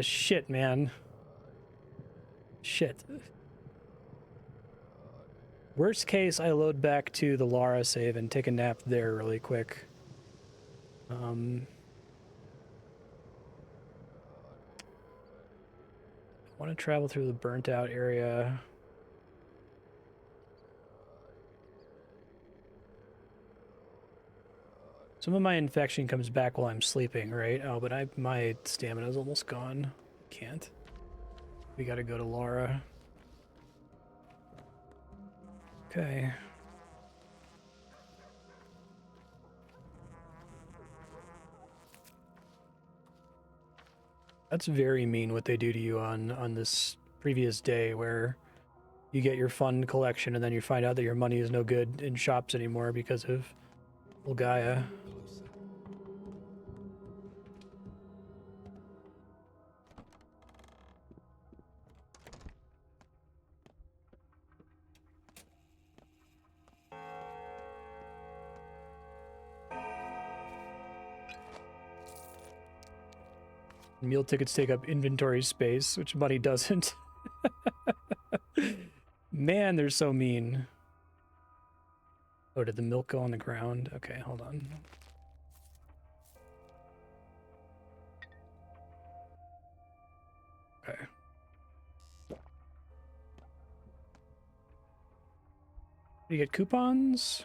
Shit, man. Shit. Worst case, I load back to the Lara save and take a nap there really quick. I want to travel through the burnt out area. Some of my infection comes back while I'm sleeping, right? Oh, but my stamina's almost gone. Can't. We gotta go to Laura. Okay. That's very mean what they do to you on this previous day, where you get your fun collection and then you find out that your money is no good in shops anymore because of Gaia. Meal tickets take up inventory space, which money doesn't. Man, they're so mean. Oh, did the milk go on the ground? Okay, hold on. Okay. Do you get coupons?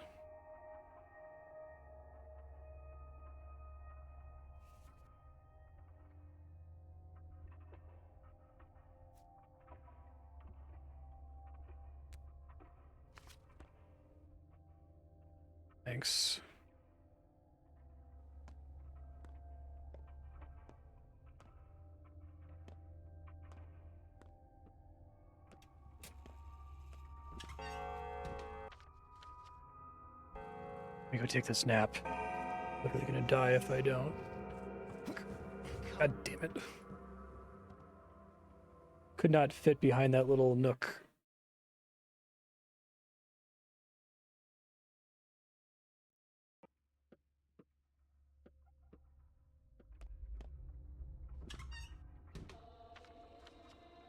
Thanks. Let me go take this nap. Literally gonna die if I don't. God damn it. Could not fit behind that little nook.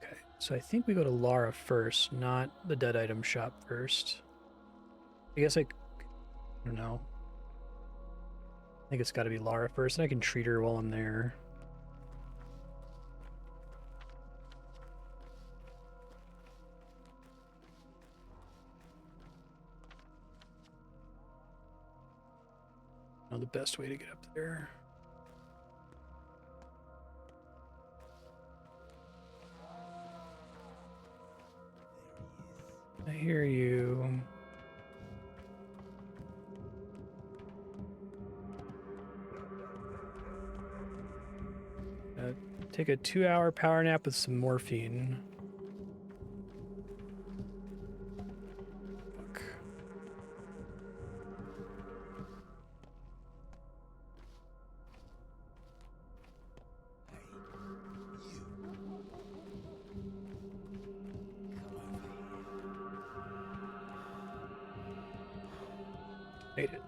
Okay, so I think we go to Lara first, not the dead item shop first. I guess I don't know. I think it's got to be Lara first, and I can treat her while I'm there. Know the best way to get up there. I hear you. Take a 2-hour power nap with some morphine. Fuck. Made it.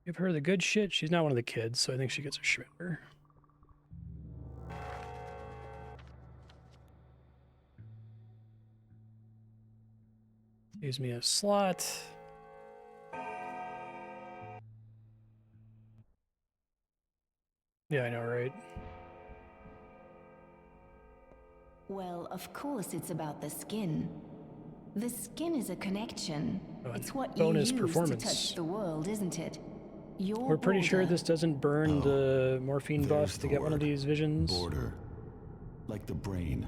Give her the good shit. She's not one of the kids, so I think she gets a shrimper. Gives me a slot. Yeah, I know, right? Well, of course it's about the skin. The skin is a connection. Oh, it's what you bonus use performance. to touch the world, isn't it? Your We're pretty sure border. this doesn't burn the morphine there's buff to the get one of word. these visions. Border. Like the brain.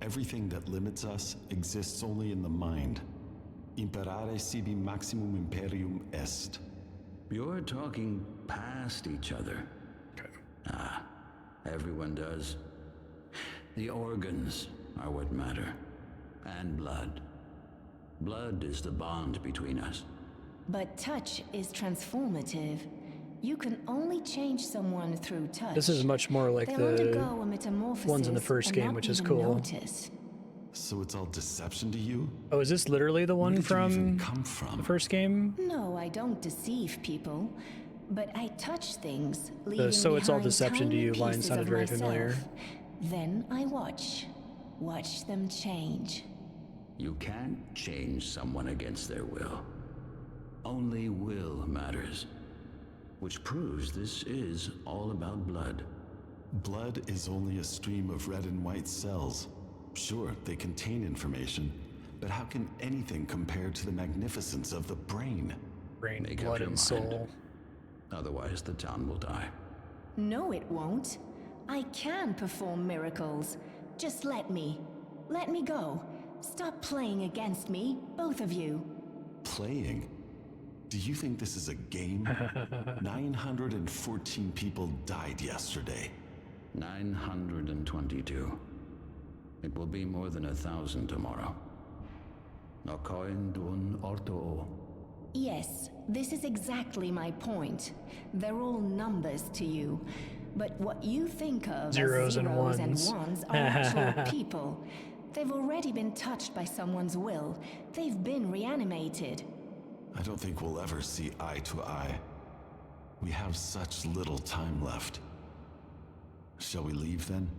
Everything that limits us exists only in the mind. Imperare sibi maximum imperium est. You're talking past each other. Okay. Ah, everyone does. The organs are what matter. And blood. Blood is the bond between us. But touch is transformative. You can only change someone through touch. This is much more like They'll the undergo a metamorphosis ones in the first and game, not which is even cool. notice. So it's all deception to you? Oh, is this literally the one Where did you from even come from? the first game? No, I don't deceive people, but I touch things, leaving So it's all behind deception to tiny you line pieces sounded of very myself. familiar. Then I watch them change. You can't change someone against their will. Only will matters. Which proves this is all about blood. Blood is only a stream of red and white cells. Sure, they contain information, but how can anything compare to the magnificence of the brain? Brain, Make up blood, your and mind. soul. Otherwise, the town will die. No, it won't. I can perform miracles. Just let me. Let me go. Stop playing against me, both of you. Playing? Do you think this is a game? 914 people died yesterday. 922. It will be more than 1,000 tomorrow. Nokoin dun orto. Yes, this is exactly my point. They're all numbers to you. But what you think of Zeros as and zeros ones. and ones are actual people. They've already been touched by someone's will. They've been reanimated. I don't think we'll ever see eye to eye. We have such little time left. Shall we leave then?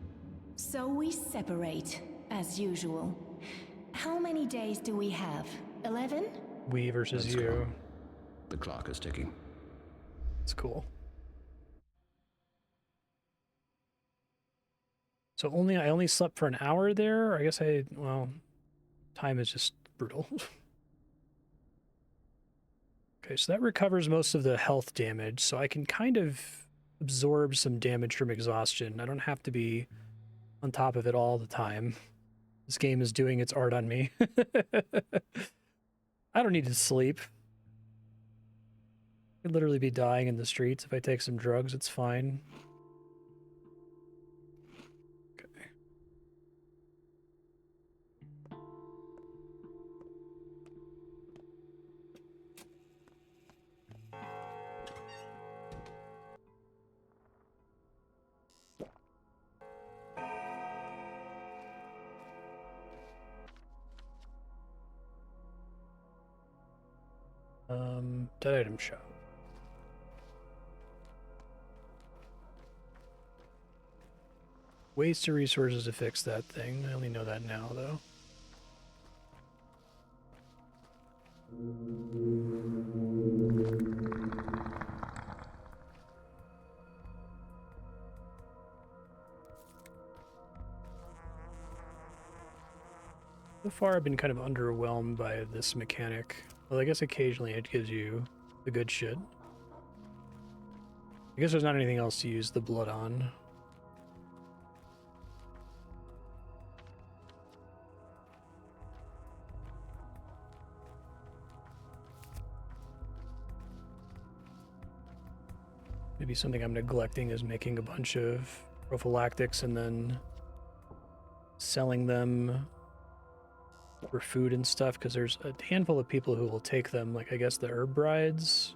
So we separate, as usual. How many days do we have? 11? We versus Let's you. go. The clock is ticking. It's cool. So I only slept for an hour there. I guess well, time is just brutal. Okay, so that recovers most of the health damage, so I can kind of absorb some damage from exhaustion. I don't have to be on top of it all the time. This game is doing its art on me. I don't need to sleep. I could literally be dying in the streets if I take some drugs, it's fine. Okay. Dead item shop. Waste of resources to fix that thing. I only know that now, though. So far, I've been kind of underwhelmed by this mechanic. Well, I guess occasionally it gives you the good shit. I guess there's not anything else to use the blood on. Maybe something I'm neglecting is making a bunch of prophylactics and then selling them for food and stuff, because there's a handful of people who will take them, like I guess the herb brides.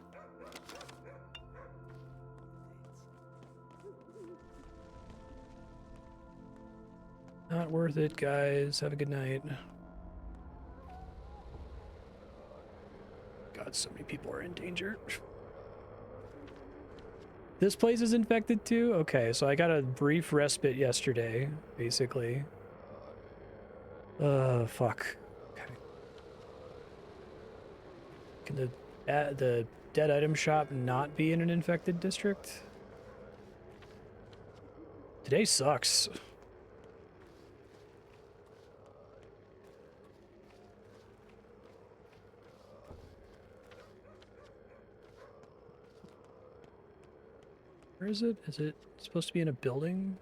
Not worth it, guys. Have a good night. God, so many people are in danger. This place is infected too? Okay, so I got a brief respite yesterday, basically. Fuck. Okay. Can the dead item shop not be in an infected district? Today sucks. Where is it? Is it supposed to be in a building?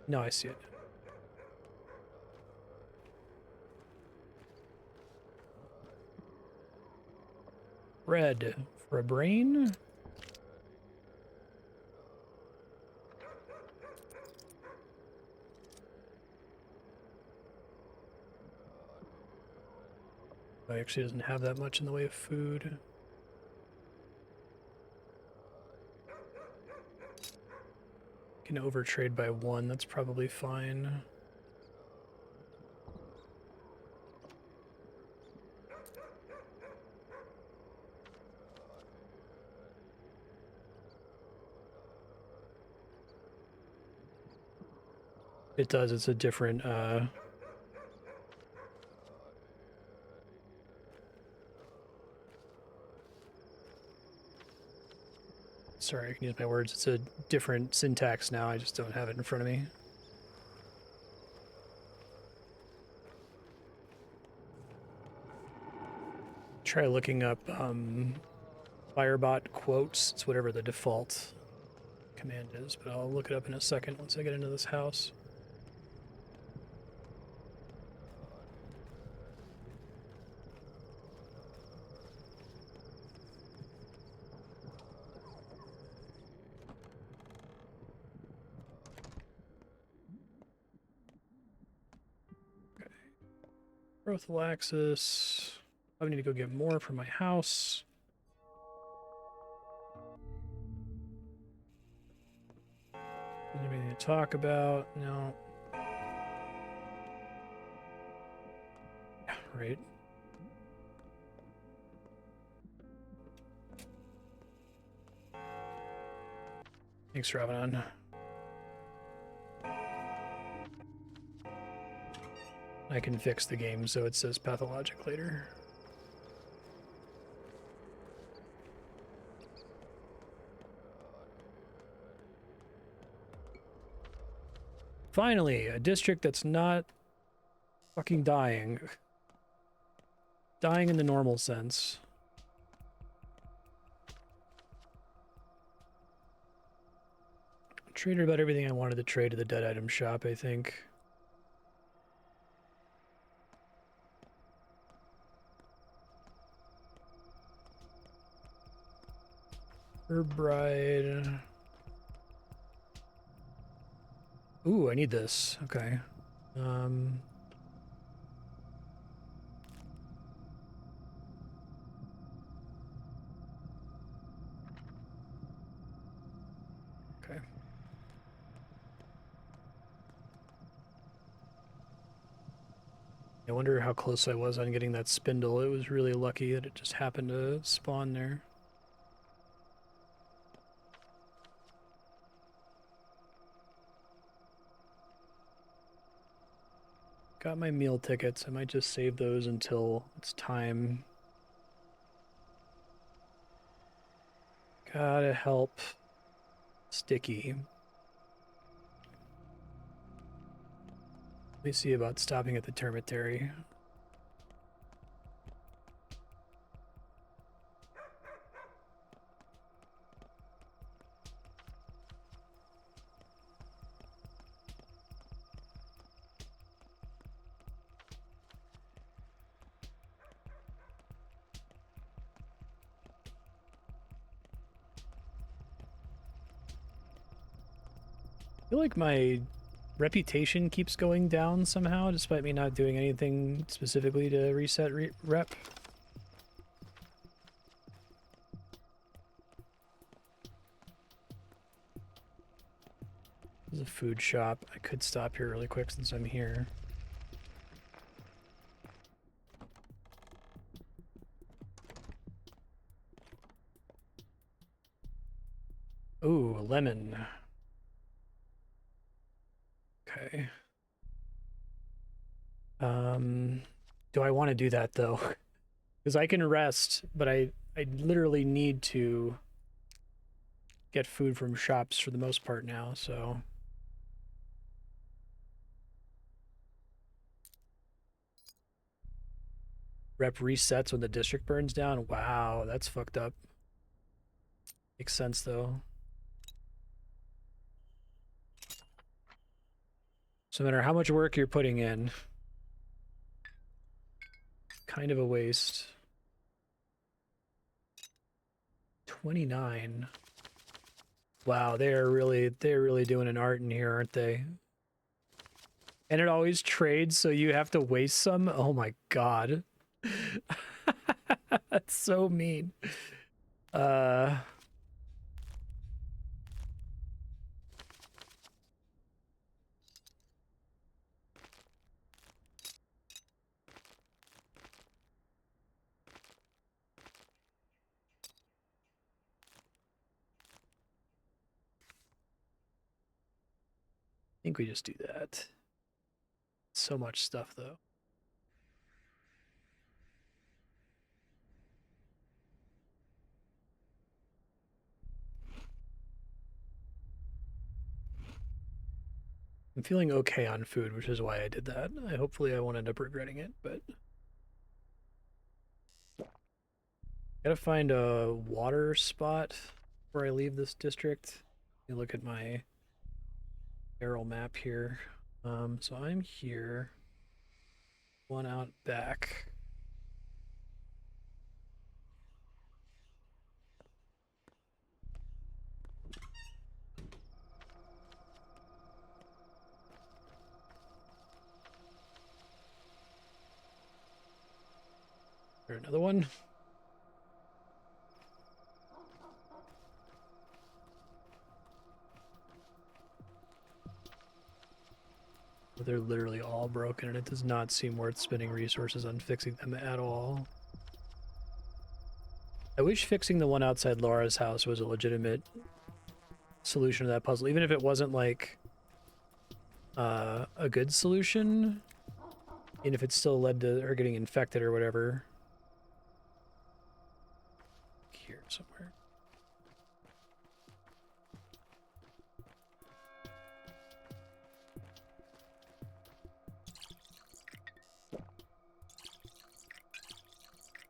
No, I see it. Red for a brain? Oh, it actually doesn't have that much in the way of food. Can overtrade by 1, that's probably fine. It does, it's a different, sorry, I can use my words. It's a different syntax now, I just don't have it in front of me. Try looking up, Firebot quotes. It's whatever the default command is, but I'll look it up in a second once I get into this house. Prophylaxis. I need to go get more for my house. Anything to talk about? No. Yeah, right. Thanks, Ravanon. I can fix the game so it says Pathologic later. Finally, a district that's not fucking dying. Dying in the normal sense. Traded about everything I wanted to trade to the dead item shop, I think. Herb Bride. Ooh, I need this. Okay. Okay. I wonder how close I was on getting that spindle. It was really lucky that it just happened to spawn there. Got my meal tickets. I might just save those until it's time. Gotta help Sticky. Let me see about stopping at the termitary. I feel like my reputation keeps going down somehow, despite me not doing anything specifically to reset rep. There's a food shop. I could stop here really quick since I'm here. Ooh, a lemon. Okay. Do I want to do that though? Because I can rest, but I literally need to get food from shops for the most part now, so. Rep resets when the district burns down. Wow, that's fucked up. Makes sense though. So no matter how much work you're putting in, kind of a waste. 29. Wow, they're really doing an art in here, aren't they? And it always trades, so you have to waste some. Oh my god. That's so mean. I think we just do that. So much stuff, though. I'm feeling okay on food, which is why I did that. Hopefully I won't end up regretting it, but... Gotta find a water spot before I leave this district. You look at my barrel map here. So I'm here. One out back. There another one? They're literally all broken, and it does not seem worth spending resources on fixing them at all. I wish fixing the one outside Laura's house was a legitimate solution to that puzzle, even if it wasn't like a good solution, and if it still led to her getting infected or whatever. Here somewhere.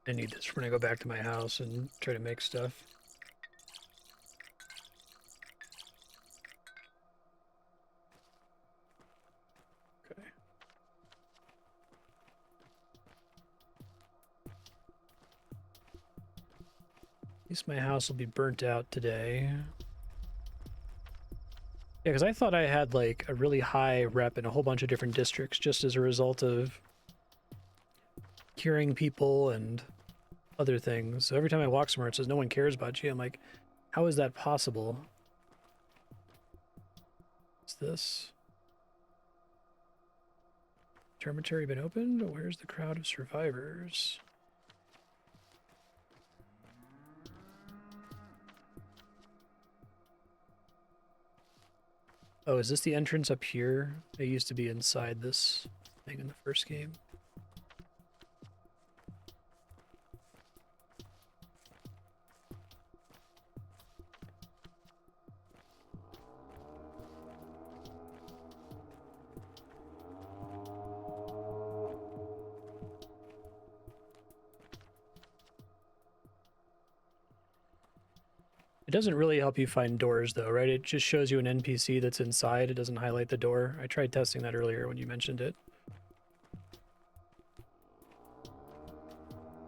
I need this when I go back to my house and try to make stuff. Okay. At least my house will be burnt out today. Yeah, because I thought I had like a really high rep in a whole bunch of different districts just as a result of curing people and other things. So every time I walk somewhere it says no one cares about you. I'm like, how is that possible? What's this? Termitary been opened? Where's the crowd of survivors? Oh, is this the entrance up here? It used to be inside this thing in the first game. It doesn't really help you find doors though, right? It just shows you an NPC that's inside. It doesn't highlight the door. I tried testing that earlier when you mentioned it.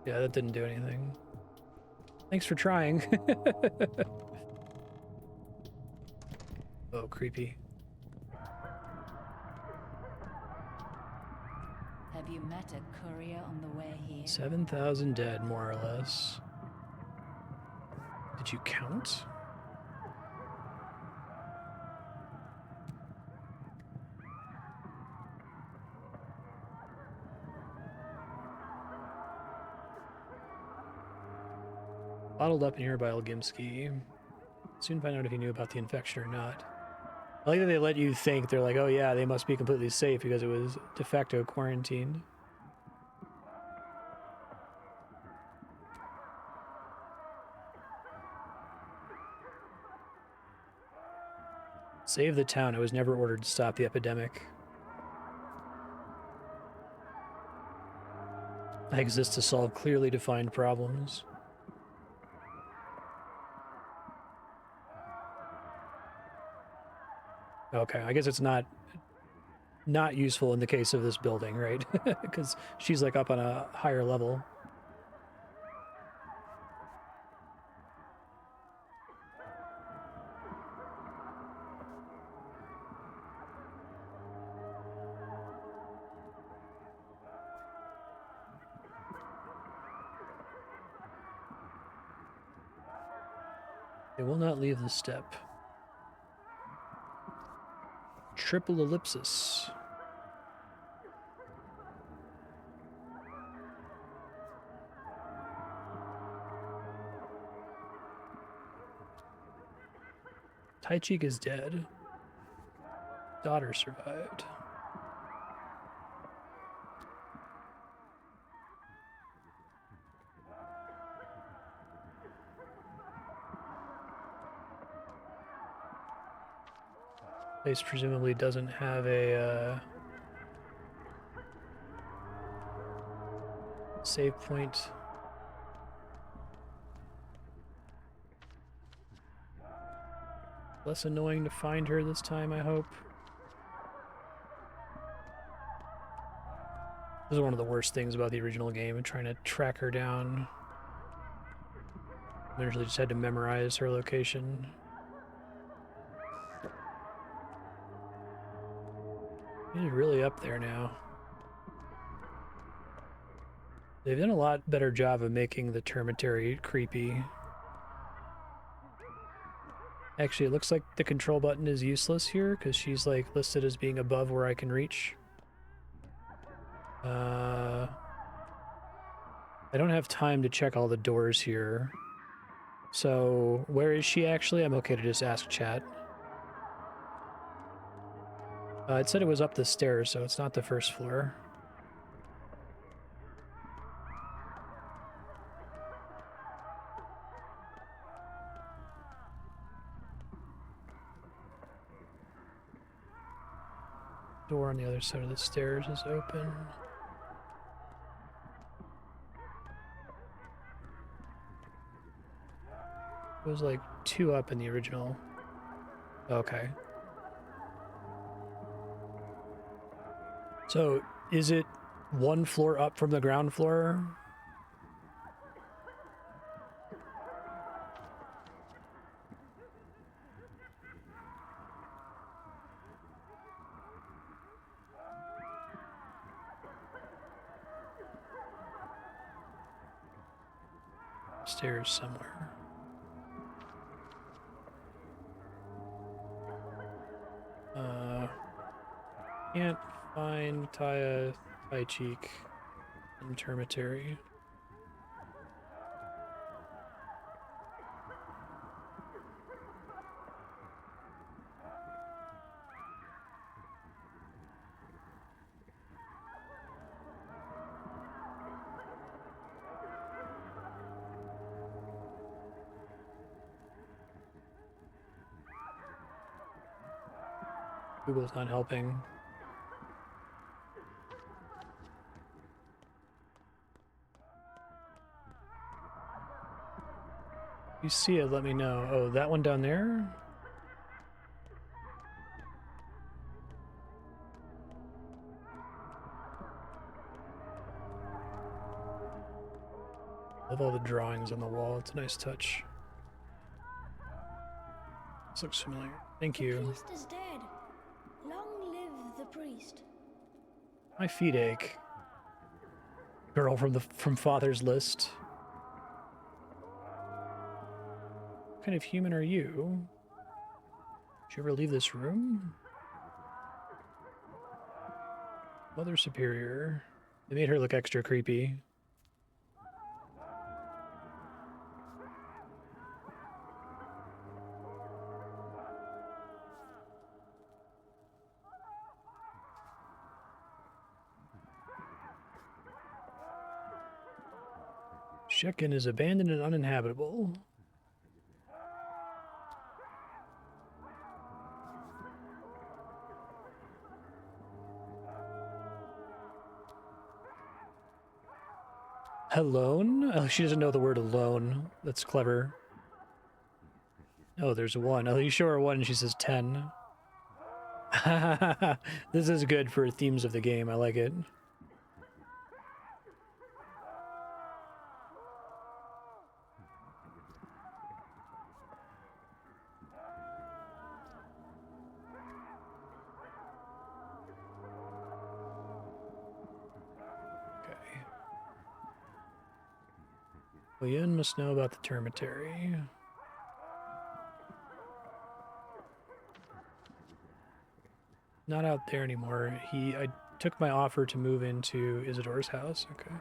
Yeah, that didn't do anything. Thanks for trying. Oh, creepy. Have you met a courier on the way here? 7,000 dead, more or less. Did you count? Bottled up in here by Olgimsky. Soon find out if he knew about the infection or not. I like that they let you think, they're like, oh yeah, they must be completely safe because it was de facto quarantined. Save the town. I was never ordered to stop the epidemic. I exist to solve clearly defined problems. Okay, I guess it's not useful in the case of this building, right? Because she's like up on a higher level. They will not leave the step. Triple ellipsis. Taichik is dead. Daughter survived. Place presumably doesn't have a save point. Less annoying to find her this time, I hope. This is one of the worst things about the original game, trying to track her down. I literally just had to memorize her location. He's really up there now. They've done a lot better job of making the termitary creepy. Actually, it looks like the control button is useless here because she's like listed as being above where I can reach. I don't have time to check all the doors here. So, where is she actually? I'm okay to just ask chat. It said it was up the stairs, so it's not the first floor. Door on the other side of the stairs is open. It was like 2 up in the original. Okay. So, is it 1 floor up from the ground floor? Stairs somewhere. Can't find Tai Cheek in Termitary. Google's not helping. If you see it, let me know. Oh, that one down there? Love all the drawings on the wall. It's a nice touch. This looks familiar. Thank you. The priest is dead. Long live the priest. My feet ache. Girl from Father's List. What kind of human are you? Did you ever leave this room? Mother Superior. They made her look extra creepy. Shekin is abandoned and uninhabitable. Alone? Oh, she doesn't know the word alone. That's clever. Oh, there's 1. Oh, you show her 1 and she says 10. This is good for themes of the game. I like it. Leon must know about the Termitary. Not out there anymore. I took my offer to move into Isidore's house. Okay.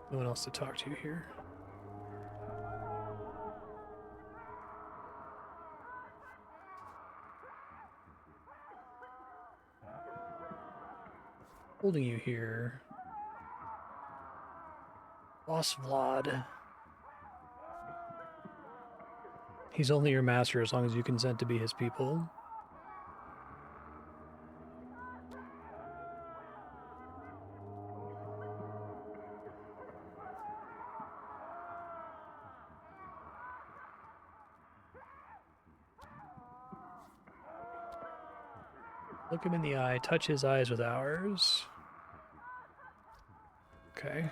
No one else to talk to here. Holding you here. Boss Vlad. He's only your master as long as you consent to be his people. Look him in the eye, touch his eyes with ours. Okay.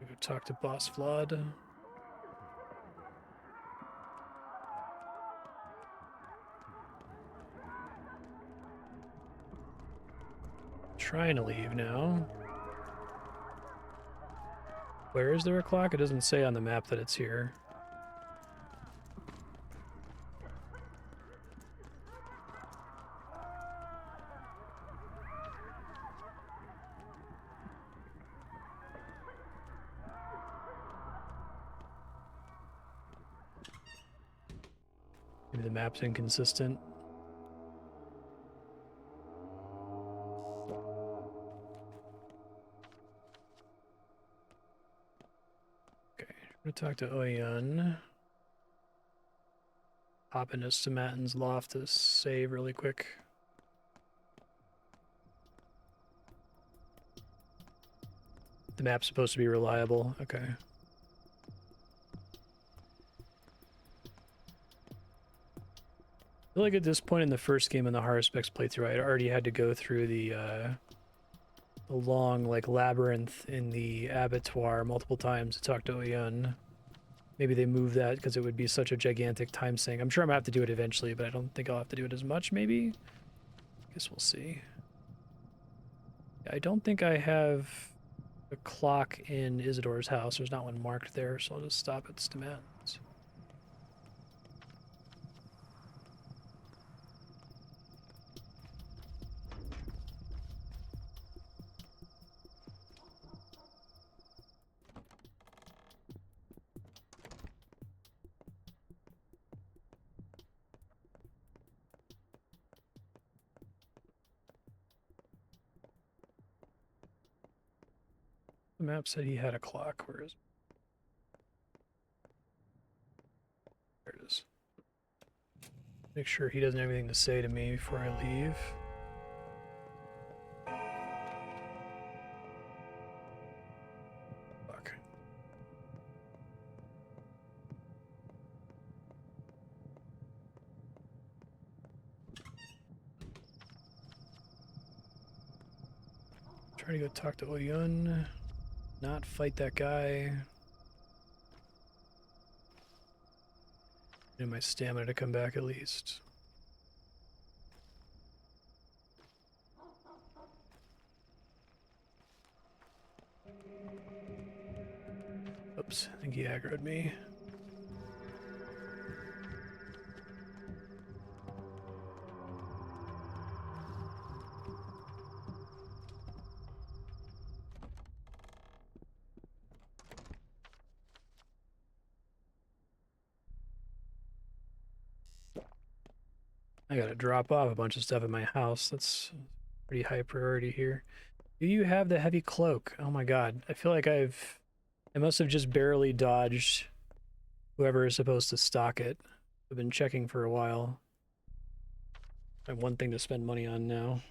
We go talk to Boss Vlad. Trying to leave now. Where is there a clock? It doesn't say on the map that it's here. Maybe the map's inconsistent. Okay, I'm gonna talk to Oyan. Hop into Samatin's loft to save really quick. The map's supposed to be reliable. Okay. I feel like at this point in the first game in the Haruspex playthrough, I already had to go through the long like labyrinth in the abattoir multiple times to talk to Oyan. Maybe they moved that because it would be such a gigantic time sink. I'm sure I'm gonna have to do it eventually, but I don't think I'll have to do it as much. Maybe. Guess we'll see. I don't think I have a clock in Isidore's house. There's not one marked there, so I'll just stop at Stamat's. The map said he had a clock. Where is it? There it is. Make sure he doesn't have anything to say to me before I leave. Fuck. Try to go talk to Oyun. Not fight that guy. And my stamina to come back at least. Oops, I think he aggroed me. I gotta drop off a bunch of stuff in my house. That's pretty high priority here. Do you have the heavy cloak? Oh my god. I feel like I must have just barely dodged whoever is supposed to stock it. I've been checking for a while. I have one thing to spend money on now.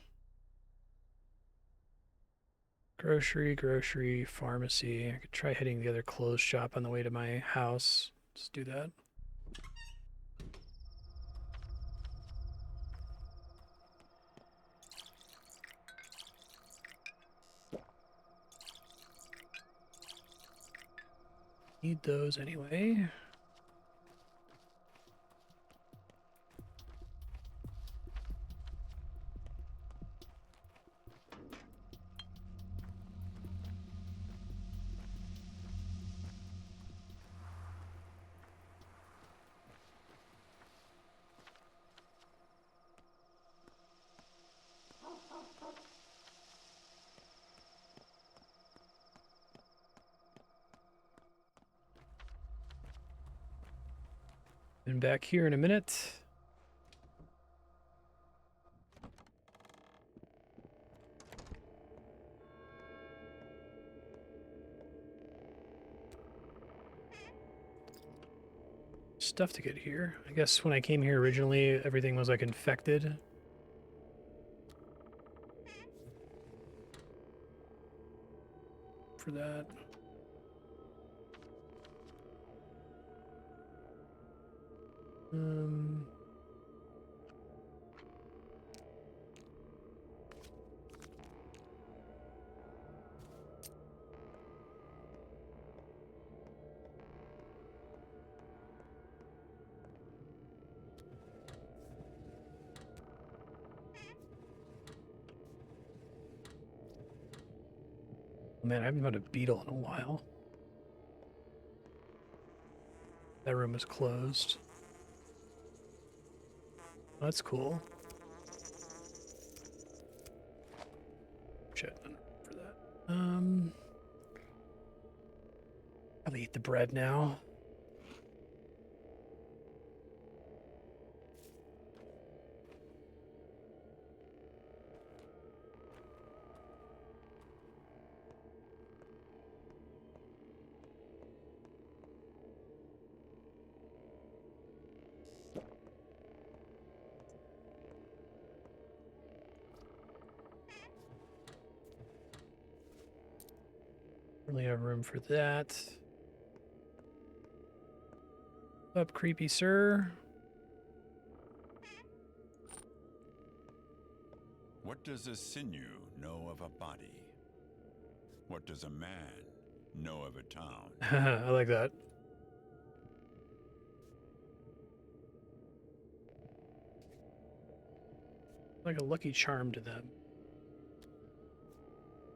Grocery, pharmacy. I could try hitting the other clothes shop on the way to my house. Let's do that. Need those anyway. Been back here in a minute. Stuff to get here. I guess when I came here originally, everything was like infected. For that. Man, I haven't found a beetle in a while. That room is closed. Oh, that's cool. Shit, for that. I'll eat the bread now. Really have room for that. Up, creepy sir. What does a sinew know of a body? What does a man know of a town? I like that. Like a lucky charm to them.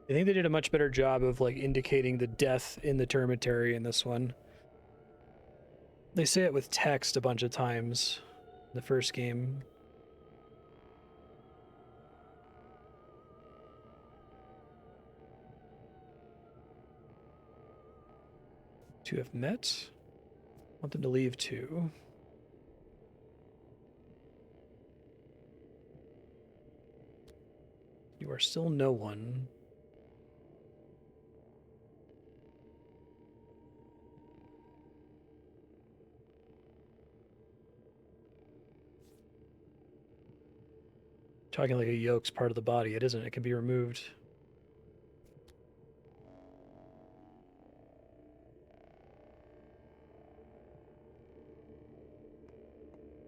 I think they did a much better job of like indicating the death in the termitary in this one. They say it with text a bunch of times in the first game. Two have met. Want them to leave too. You are still no one. Talking like a yoke's part of the body. It isn't. It can be removed.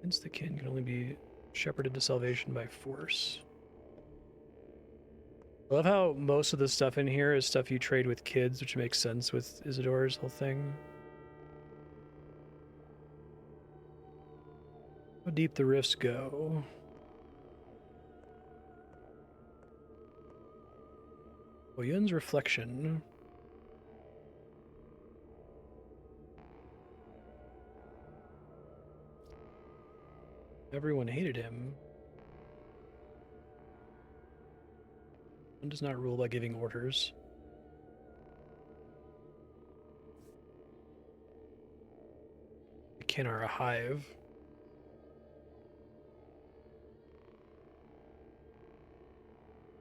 Insta-kin can only be shepherded to salvation by force. I love how most of the stuff in here is stuff you trade with kids, which makes sense with Isidore's whole thing. How deep the rifts go. Oyun's reflection. Everyone hated him. One does not rule by giving orders. The kin are a hive.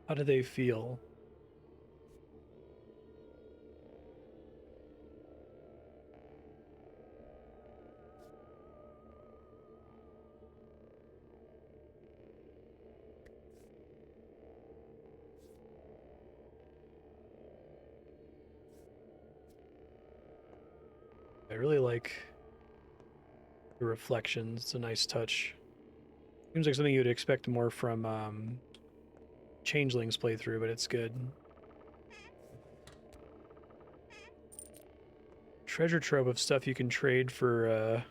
How do they feel? I really like the reflections. It's a nice touch. Seems like something you'd expect more from Changeling's playthrough, but it's good. Treasure trove of stuff you can trade for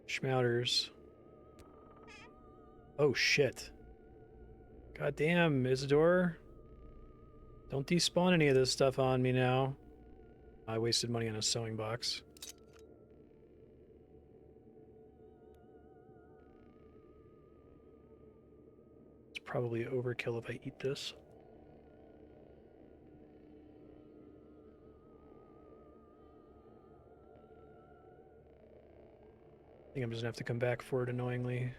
schmouters. Oh shit. Goddamn, Isidore. Don't despawn any of this stuff on me now. I wasted money on a sewing box. It's probably overkill if I eat this. I think I'm just gonna have to come back for it annoyingly.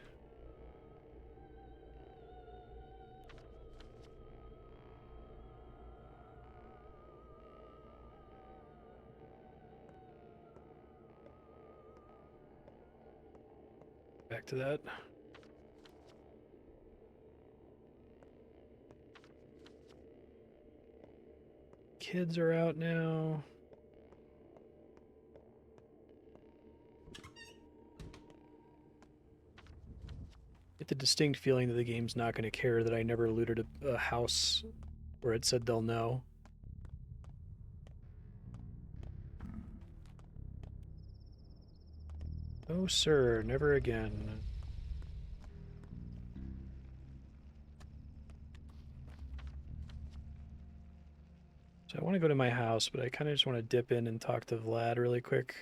Back to that. Kids are out now. Get the distinct feeling that the game's not going to care that I never looted a house where it said they'll know. Oh, sir, never again. So I want to go to my house, but I kind of just want to dip in and talk to Vlad really quick.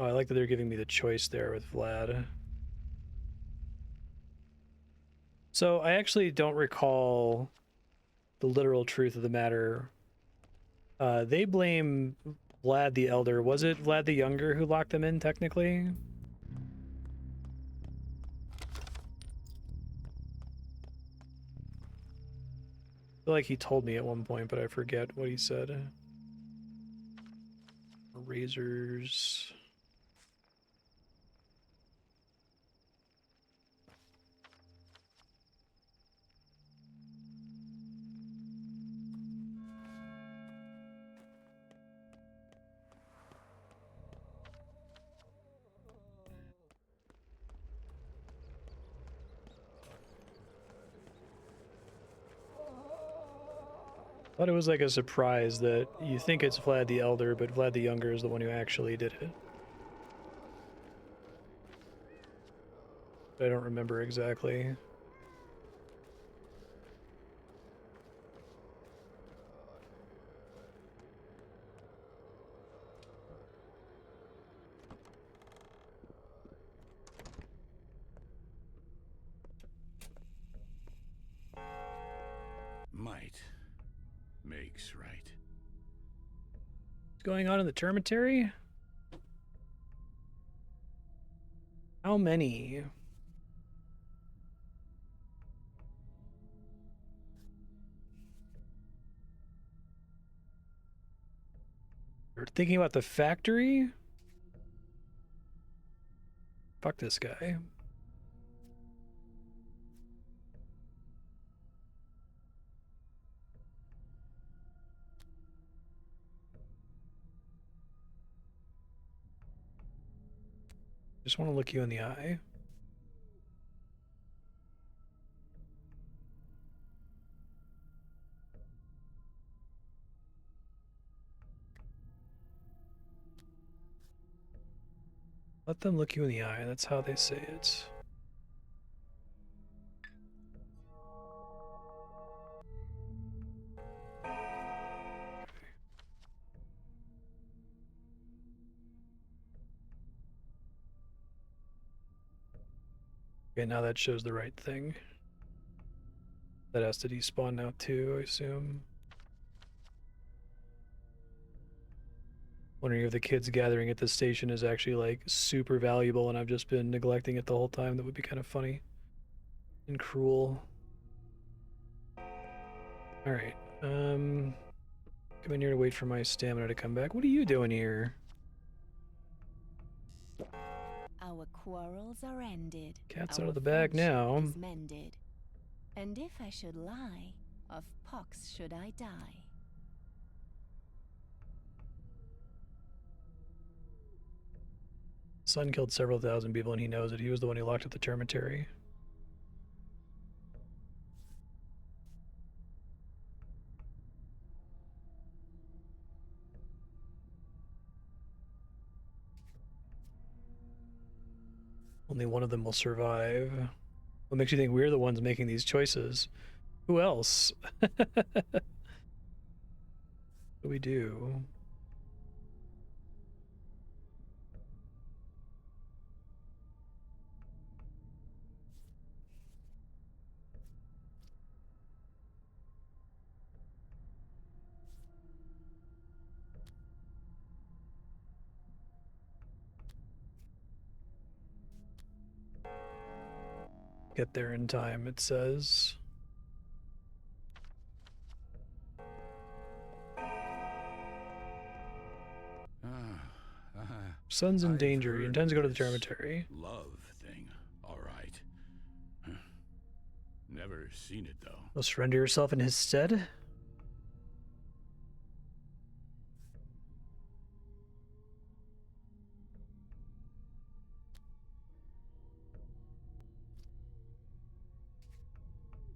Oh, I like that they're giving me the choice there with Vlad. So I actually don't recall the literal truth of the matter. They blame Vlad the Elder. Was it Vlad the Younger who locked them in, technically? I feel like he told me at one point, but I forget what he said. Razors. Thought it was like a surprise that you think it's Vlad the Elder, but Vlad the Younger is the one who actually did it. I don't remember exactly. Might makes right. What's going on in the termitary? How many? You're thinking about the factory? Fuck this guy. Just want to look you in the eye. Let them look you in the eye. That's how they say it. Okay, now that shows the right thing. That has to despawn now too, I assume. Wondering if the kids gathering at this station is actually like super valuable and I've just been neglecting it the whole time. That would be kind of funny and cruel. Alright, come in here to wait for my stamina to come back. What are you doing here? Our quarrels are ended. Cat's Our out of the bag friendship now. is mended. And if I should lie, of pox should I die. Son killed several thousand people and he knows it. He was the one who locked up the termitary. Only one of them will survive. What makes you think we're the ones making these choices? Who else? What do we do? Get there in time, it says. Son's in danger. He intends to go to the termitary. Love thing, all right. Never seen it though. Will surrender yourself in his stead?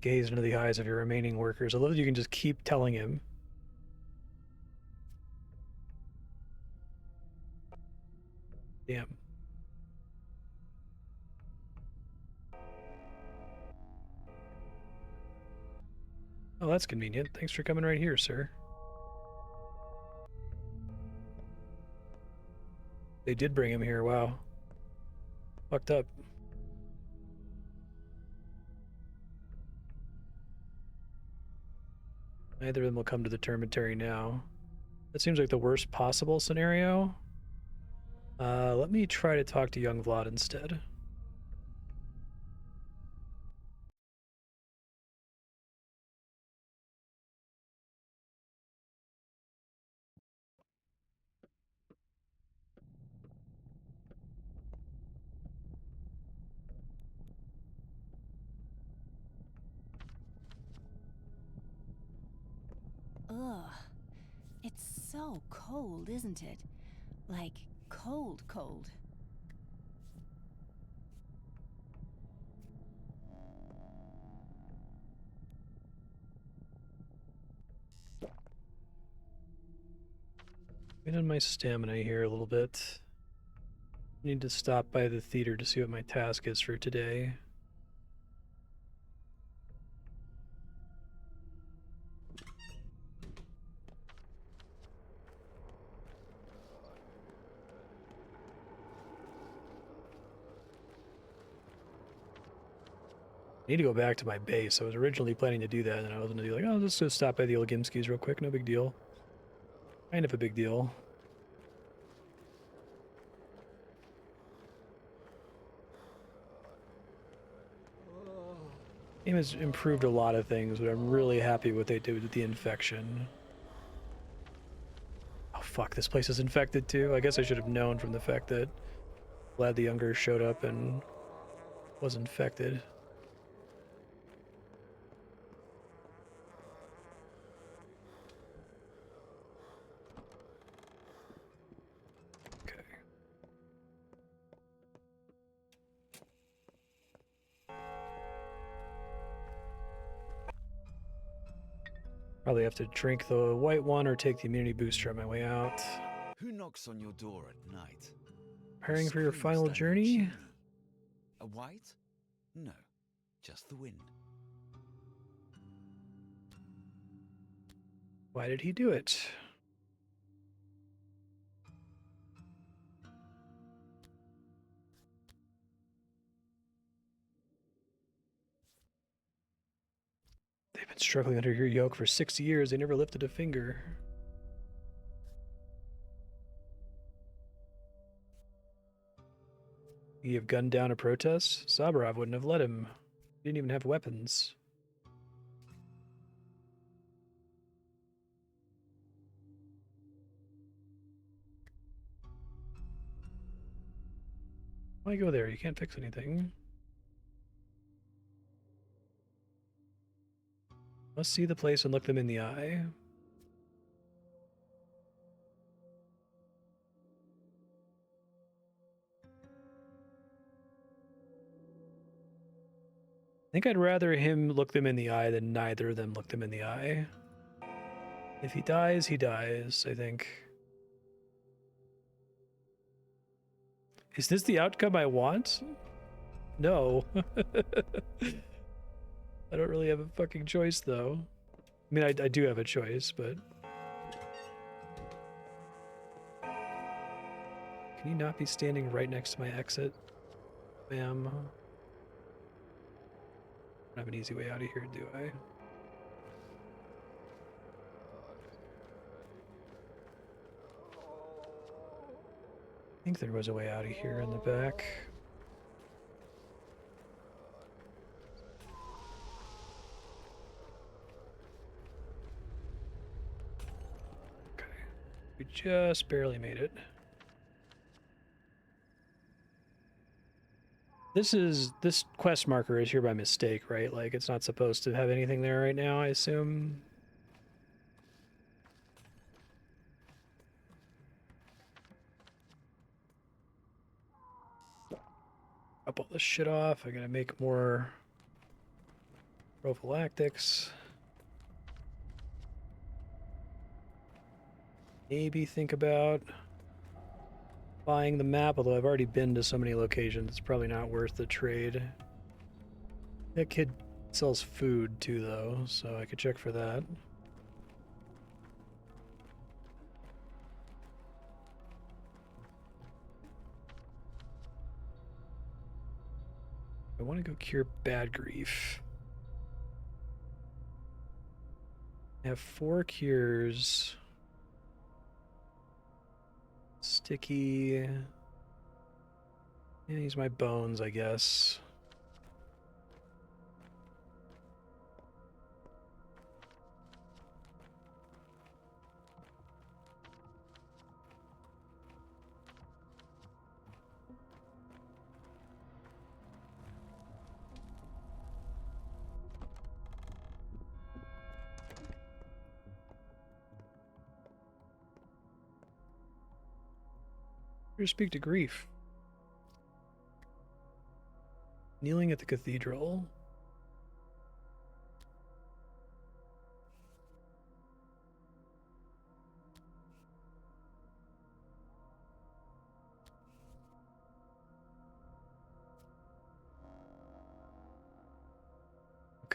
Gaze into the eyes of your remaining workers. I love that you can just keep telling him. Damn. Oh, that's convenient. Thanks for coming right here, sir. They did bring him here, wow. Fucked up. Neither of them will come to the termitary now. That seems like the worst possible scenario. Let me try to talk to young Vlad instead. Ugh. It's so cold, isn't it? Like, cold, cold. Getting my stamina here a little bit. Need to stop by the theater to see what my task is for today. I need to go back to my base. I was originally planning to do that, and I was going to be like, oh, let's just stop by the old Gimskis real quick. No big deal. Kind of a big deal. Game has improved a lot of things, but I'm really happy with what they did with the infection. Oh fuck, this place is infected too. I guess I should have known from the fact that Vlad the Younger showed up and was infected. Probably have to drink the white one or take the immunity booster on my way out. Who knocks on your door at night? Preparing for your final journey? A white? No, just the wind. Why did he do it? They've been struggling under your yoke for 60 years. They never lifted a finger. He have gunned down a protest? Sabarov wouldn't have let him. He didn't even have weapons. Why go there? You can't fix anything. Must see the place and look them in the eye. I think I'd rather him look them in the eye than neither of them look them in the eye. If he dies, he dies, I think. Is this the outcome I want? No. I don't really have a fucking choice, though. I mean, I do have a choice, but... Can you not be standing right next to my exit? Ma'am. I don't have an easy way out of here, do I? I think there was a way out of here in the back. We just barely made it. This quest marker is here by mistake, right? Like, it's not supposed to have anything there right now, I assume. Drop all this shit off. I gotta make more prophylactics. Maybe think about buying the map, although I've already been to so many locations, it's probably not worth the trade. That kid sells food too, though, so I could check for that. I want to go cure bad grief. I have 4 cures. Sticky. Yeah, use my bones, I guess. Here, speak to grief. Kneeling at the cathedral.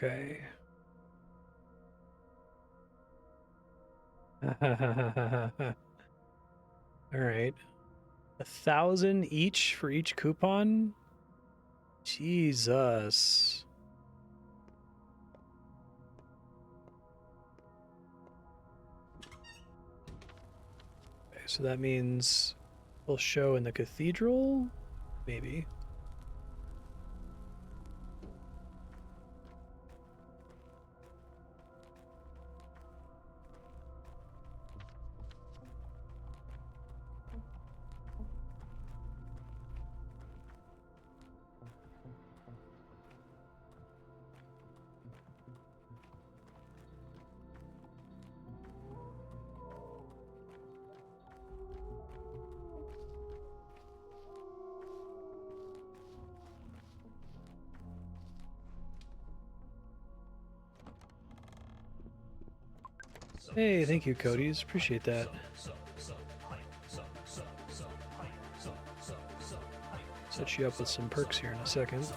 Okay. All right. 1,000 each for each coupon? Jesus. Okay, so that means we'll show in the cathedral? Maybe. Hey, thank you, Cody's. Appreciate that. Set you up with some perks here in a second.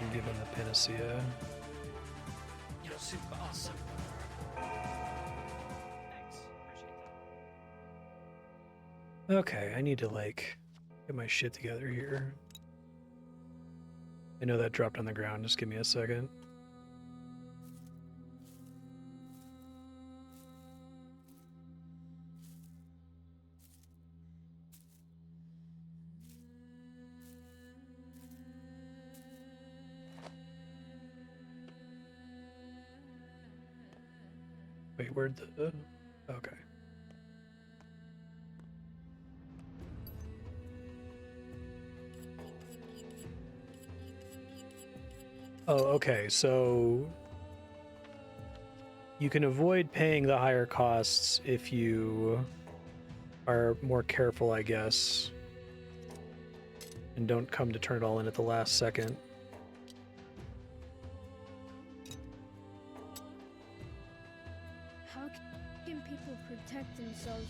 And give him the panacea. You're super awesome. Okay, I need to, like, get my shit together here. I know that dropped on the ground. Just give me a second. Wait, where'd the... okay. Oh, okay, so you can avoid paying the higher costs if you are more careful, I guess, and don't come to turn it all in at the last second. How can people protect themselves?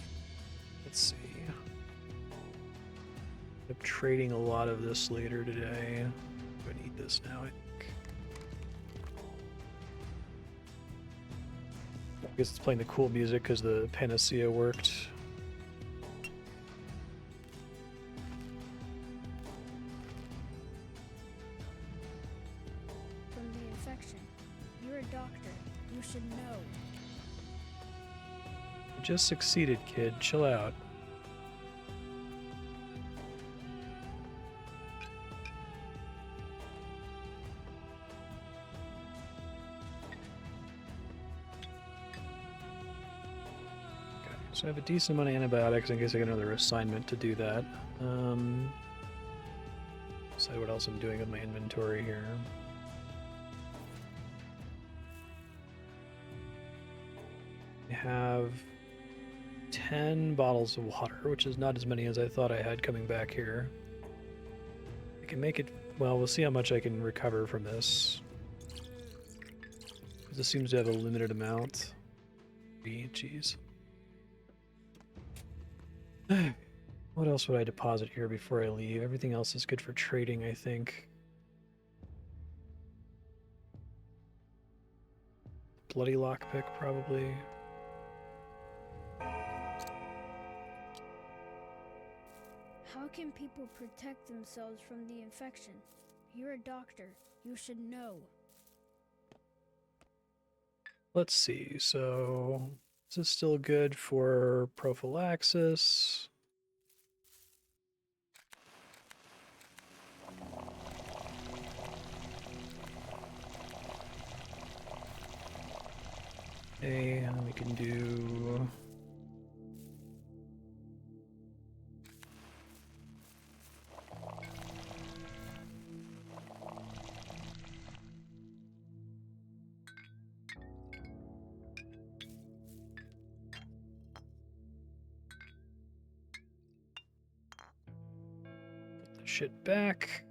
Let's see. I'm trading a lot of this later today. I need this now, I think. I guess it's playing the cool music because the panacea worked. From the infection. You're a doctor. You should know. You just succeeded, kid. Chill out. So I have a decent amount of antibiotics in case I get another assignment to do that. Decide what else I'm doing with my inventory here. I have 10 bottles of water, which is not as many as I thought I had coming back here. I can make it... well, we'll see how much I can recover from this. This seems to have a limited amount. Jeez. What else would I deposit here before I leave? Everything else is good for trading, I think. Bloody lockpick, probably. How can people protect themselves from the infection? You're a doctor. You should know. Let's see, so is this still good for prophylaxis? Okay, we can do... shit back.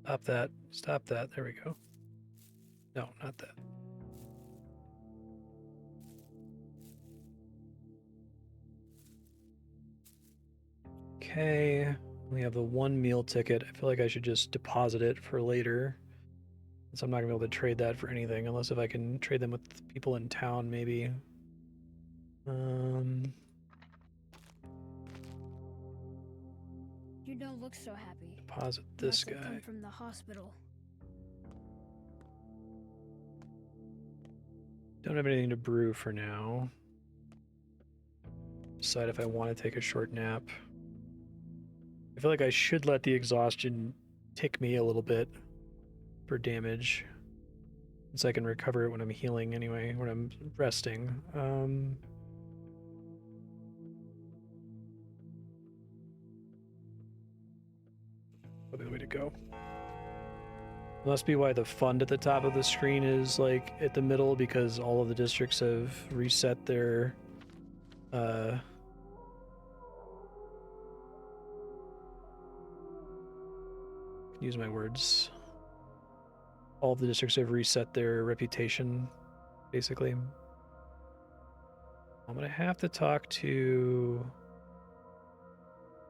Stop that. Stop that. There we go. No, not that. Okay. We have the 1 meal ticket. I feel like I should just deposit it for later. So I'm not gonna be able to trade that for anything unless if I can trade them with people in town, maybe. You don't look so happy. Deposit this Must have guy. come from the hospital. Don't have anything to brew for now. Decide if I want to take a short nap. I feel like I should let the exhaustion tick me a little bit for damage, so I can recover it when I'm healing anyway, when I'm resting. Probably the way to go. Must be why the fund at the top of the screen is like at the middle, because all of the districts have reset their use my words. All of the districts have reset their reputation, basically. I'm gonna have to talk to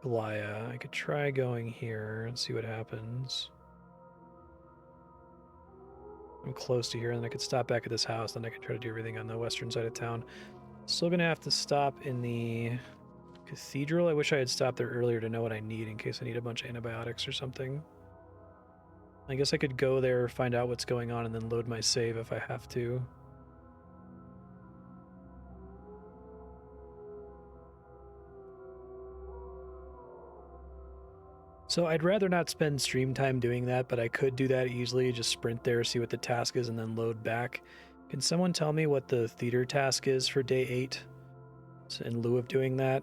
Galia. I could try going here and see what happens. I'm close to here, and then I could stop back at this house, then I can try to do everything on the western side of town. Still gonna have to stop in the cathedral. I wish I had stopped there earlier to know what I need in case I need a bunch of antibiotics or something. I guess I could go there, find out what's going on, and then load my save if I have to. So I'd rather not spend stream time doing that, but I could do that easily. Just sprint there, see what the task is, and then load back. Can someone tell me what the theater task is for day 8? So in lieu of doing that?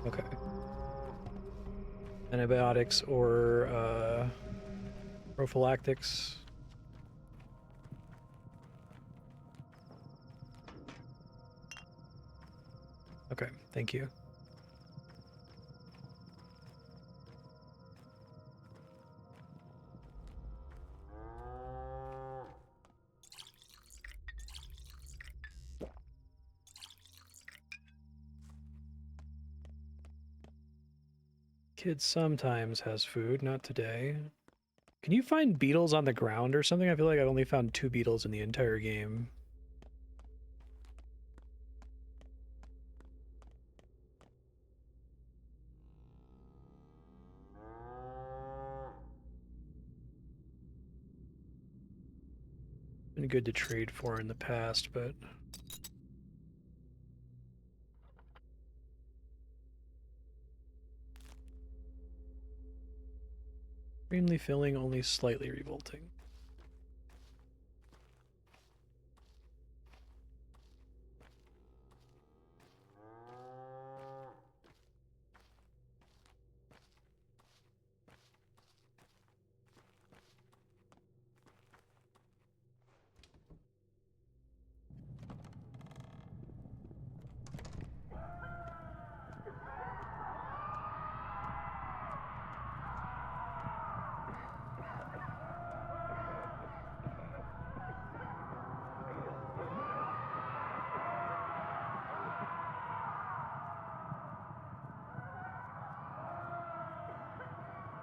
Okay. Antibiotics or prophylactics. Okay, thank you. Kid sometimes has food, not today. Can you find beetles on the ground or something? I feel like I've only found 2 beetles in the entire game. Been good to trade for in the past, but extremely filling, only slightly revolting.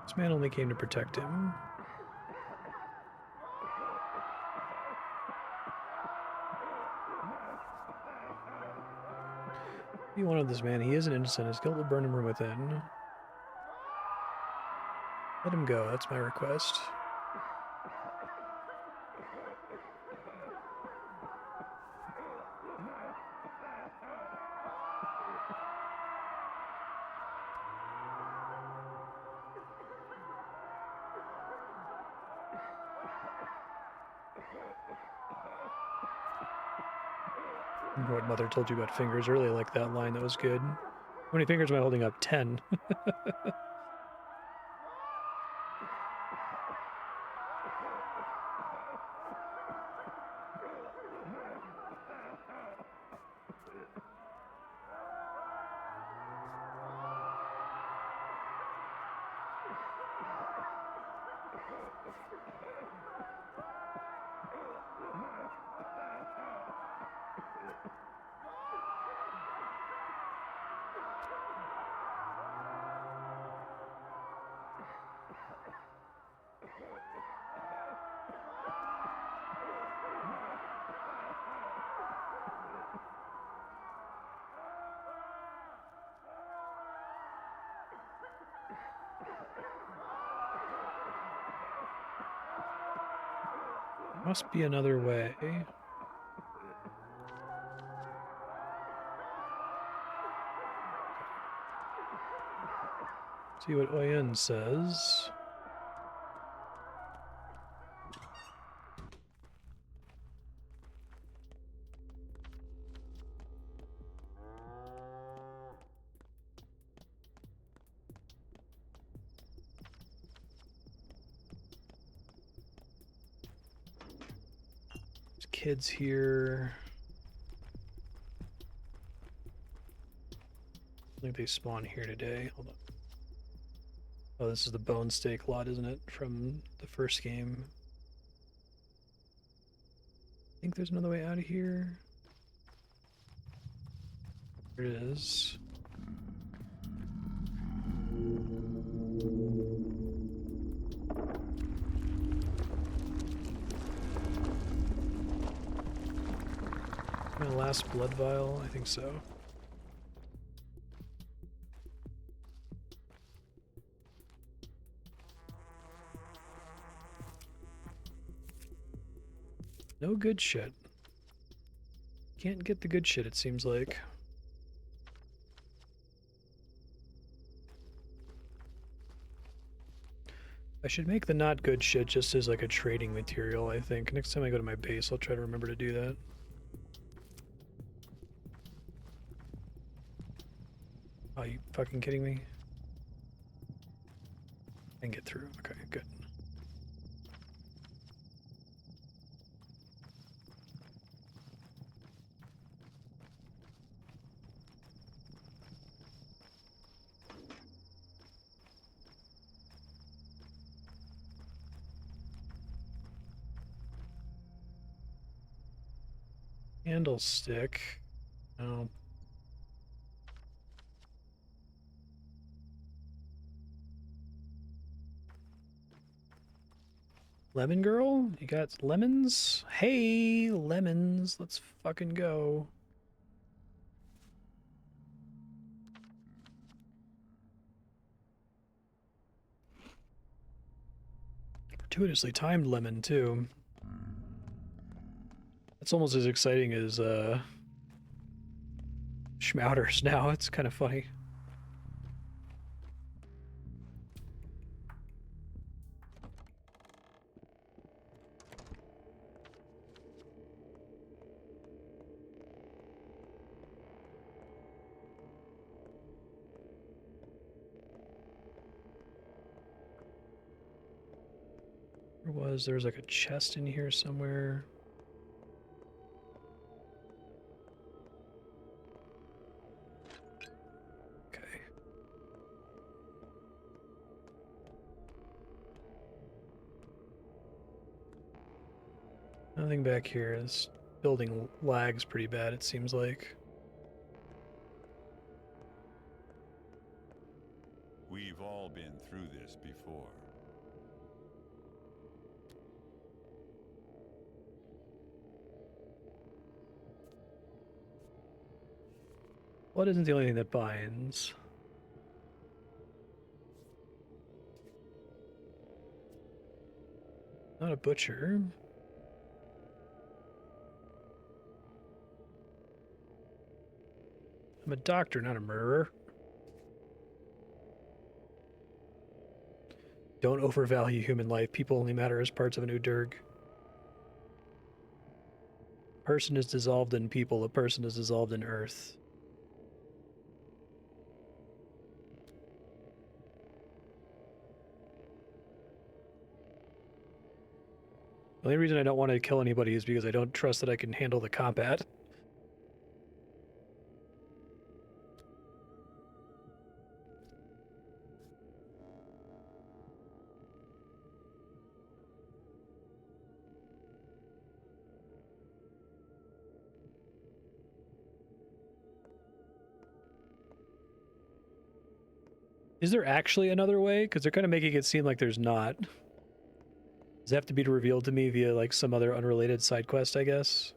This man only came to protect him. You wanted this man. He isn't innocent. His guilt will burn him from within. Let him go. That's my request. What Mother told you about fingers earlier, like that line, that was good. How many fingers am I holding up? 10. Must be another way. See what Oyen says. There's kids here. I think they spawn here today. Hold on. Oh, this is the bone steak lot, isn't it? From the first game. I think there's another way out of here. Here it is. My last blood vial? I think so. No good shit. Can't get the good shit, it seems like. I should make the not good shit just as like a trading material, I think. Next time I go to my base, I'll try to remember to do that. Are you fucking kidding me? I can get through. Okay, good. Candlestick. Oh. Lemon girl? You got lemons? Hey, lemons. Let's fucking go. Fortuitously timed lemon, too. It's almost as exciting as, Schmouters now. It's kind of funny. There was like a chest in here somewhere. Okay. Nothing back here. This building lags pretty bad, it seems like. We've all been through this before. Blood isn't the only thing that binds. Not a butcher. I'm a doctor, not a murderer. Don't overvalue human life. People only matter as parts of a new dirg. person is dissolved in people, a person is dissolved in earth. The only reason I don't want to kill anybody is because I don't trust that I can handle the combat. Is there actually another way? Because they're kind of making it seem like there's not. Does it have to be revealed to me via like some other unrelated side quest, I guess?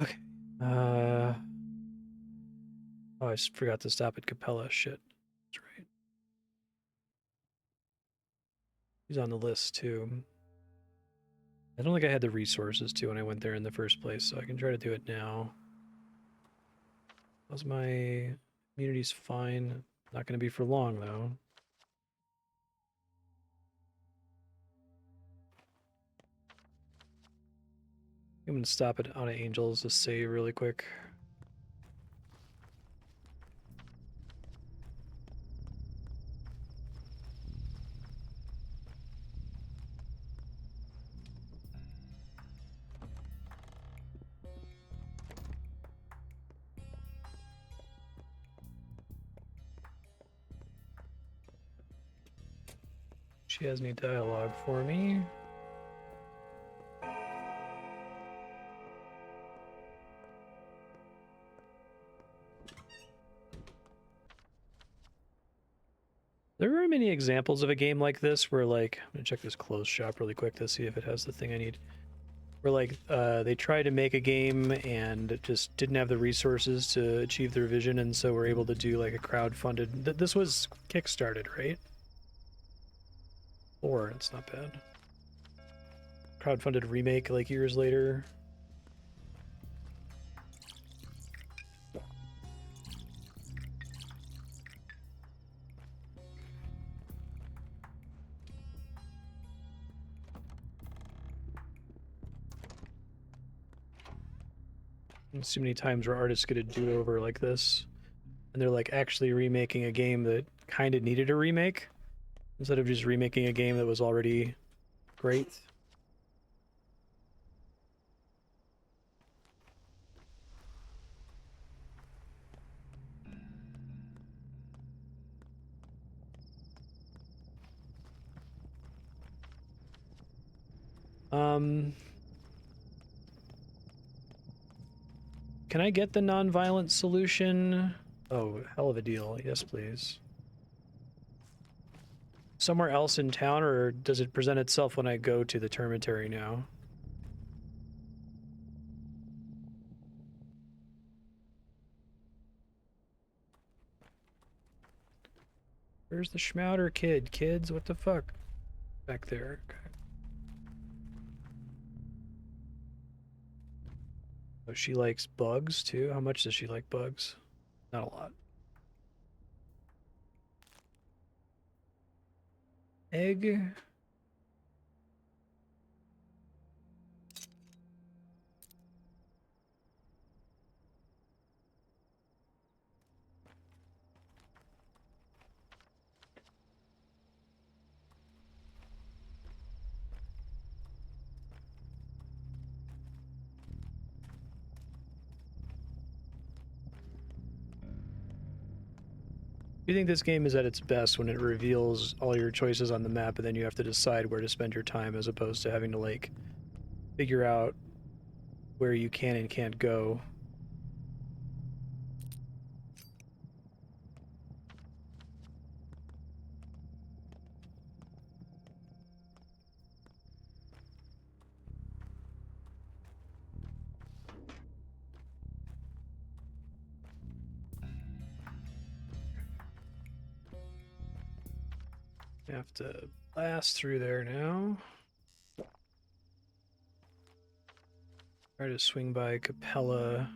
Okay. Oh, I just forgot to stop at Capella. Shit. That's right. He's on the list too. I don't think I had the resources to when I went there in the first place, so I can try to do it now. How's my immunity's fine? Not going to be for long though. I'm going to stop at Anna Angels to save really quick. She has any dialogue for me. There are very many examples of a game like this where, like, I'm gonna check this clothes shop really quick to see if it has the thing I need. Where, like, they tried to make a game and just didn't have the resources to achieve their vision, and so were able to do, like, a crowd-funded... This was Kickstarted, right? Or, it's not bad. Crowd-funded remake, like, years later. There's too many times where artists get a do-over like this, and they're like actually remaking a game that kind of needed a remake, instead of just remaking a game that was already great. Can I get the non-violent solution? Oh, hell of a deal. Yes, please. Somewhere else in town, or does it present itself when I go to the Termitary now? Where's the Schmouder kid? Kids, what the fuck? Back there. Okay. Oh, she likes bugs too? How much does she like bugs? Not a lot. Egg. You think this game is at its best when it reveals all your choices on the map, and then you have to decide where to spend your time, as opposed to having to, like, figure out where you can and can't go. I have to blast through there now. Try to swing by Capella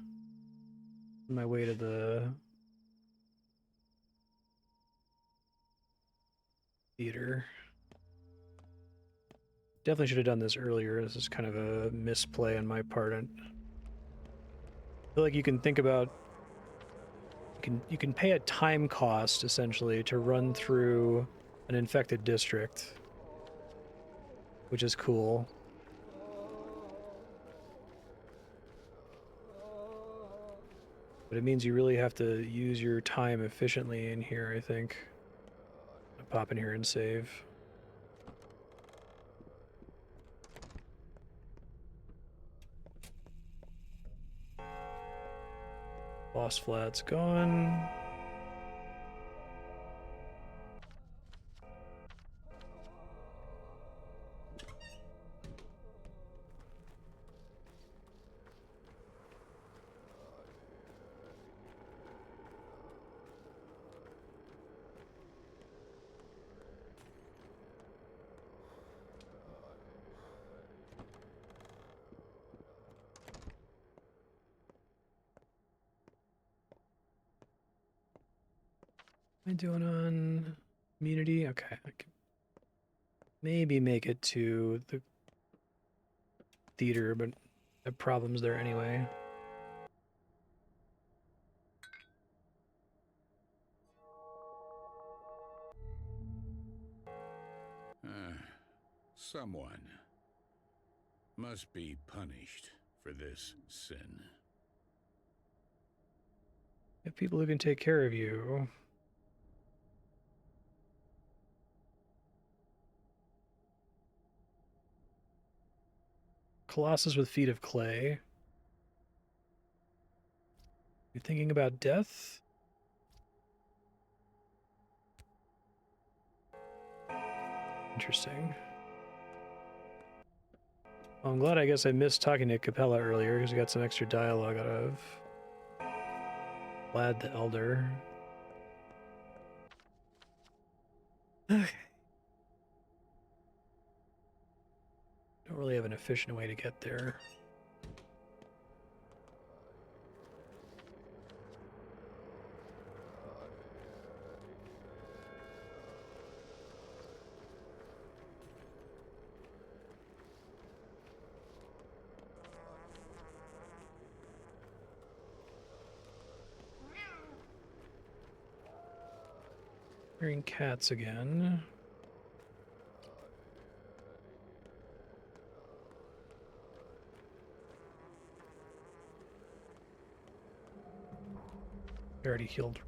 on my way to the theater. Definitely should have done this earlier. This is kind of a misplay on my part. I feel like you can think about you can pay a time cost essentially to run through an infected district, which is cool. But it means you really have to use your time efficiently in here, I think. I'll pop in here and save. Boss flat's gone. Am I doing on immunity? Okay, I can maybe make it to the theater, but I have problems there anyway. Someone must be punished for this sin. You have people who can take care of you. Colossus with feet of clay. You're thinking about death? Interesting. Well, I'm glad I guess I missed talking to Capella earlier because we got some extra dialogue out of Vlad the Elder. Okay. Don't really have an efficient way to get there. Hearing cats again. I already healed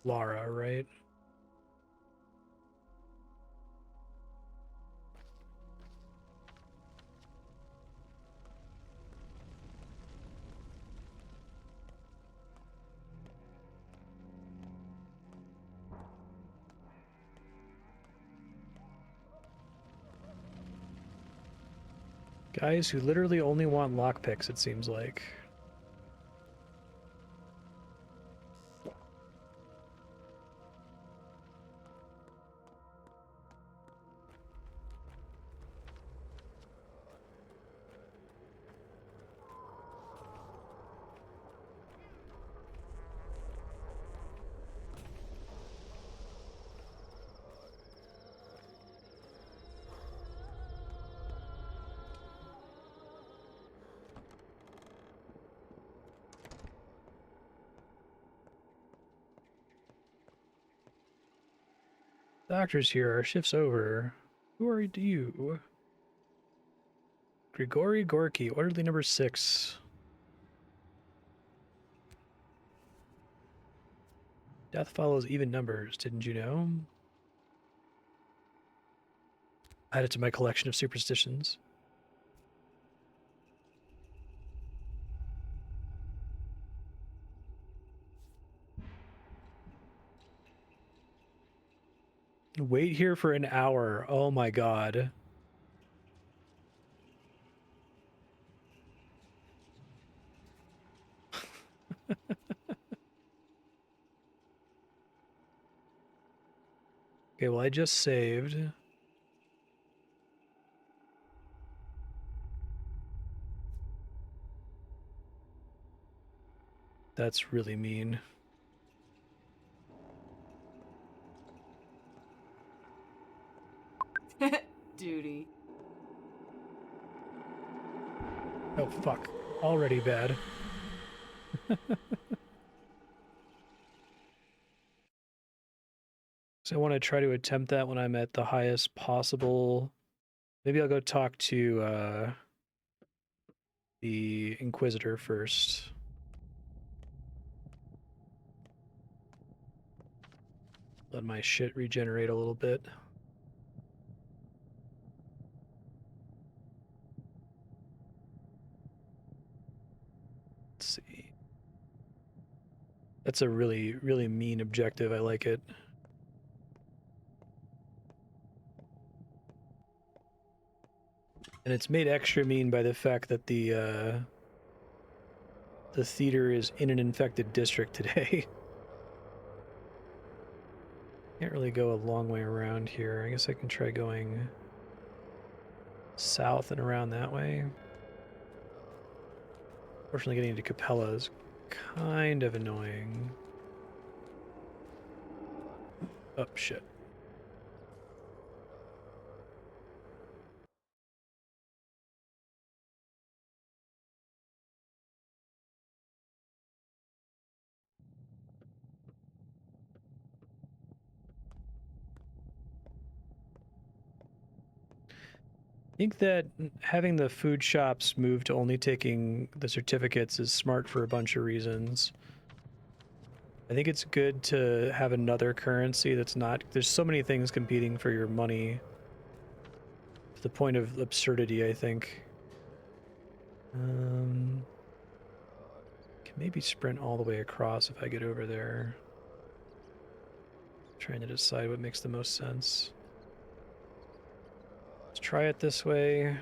Lara, right? Guys who literally only want lockpicks, it seems like. Doctor's here, our shift's over. Who are you? Grigory Gorky, orderly number 6. Death follows even numbers, didn't you know? Add it to my collection of superstitions. Wait here for an hour. Oh my god. Okay, well, I just saved. That's really mean. Duty. Oh, fuck. Already bad. So I want to try to attempt that when I'm at the highest possible. Maybe I'll go talk to the Inquisitor first. Let my shit regenerate a little bit. Let's see. That's a really, really mean objective. I like it. And it's made extra mean by the fact that the theater is in an infected district today. Can't really go a long way around here. I guess I can try going south and around that way. Fortunately, getting into Capella is kind of annoying. Oh, shit. I think that having the food shops move to only taking the certificates is smart for a bunch of reasons. I think it's good to have another currency that's not... There's so many things competing for your money. To the point of absurdity, I think. Can maybe sprint all the way across if I get over there. Trying to decide what makes the most sense. Let's try it this way.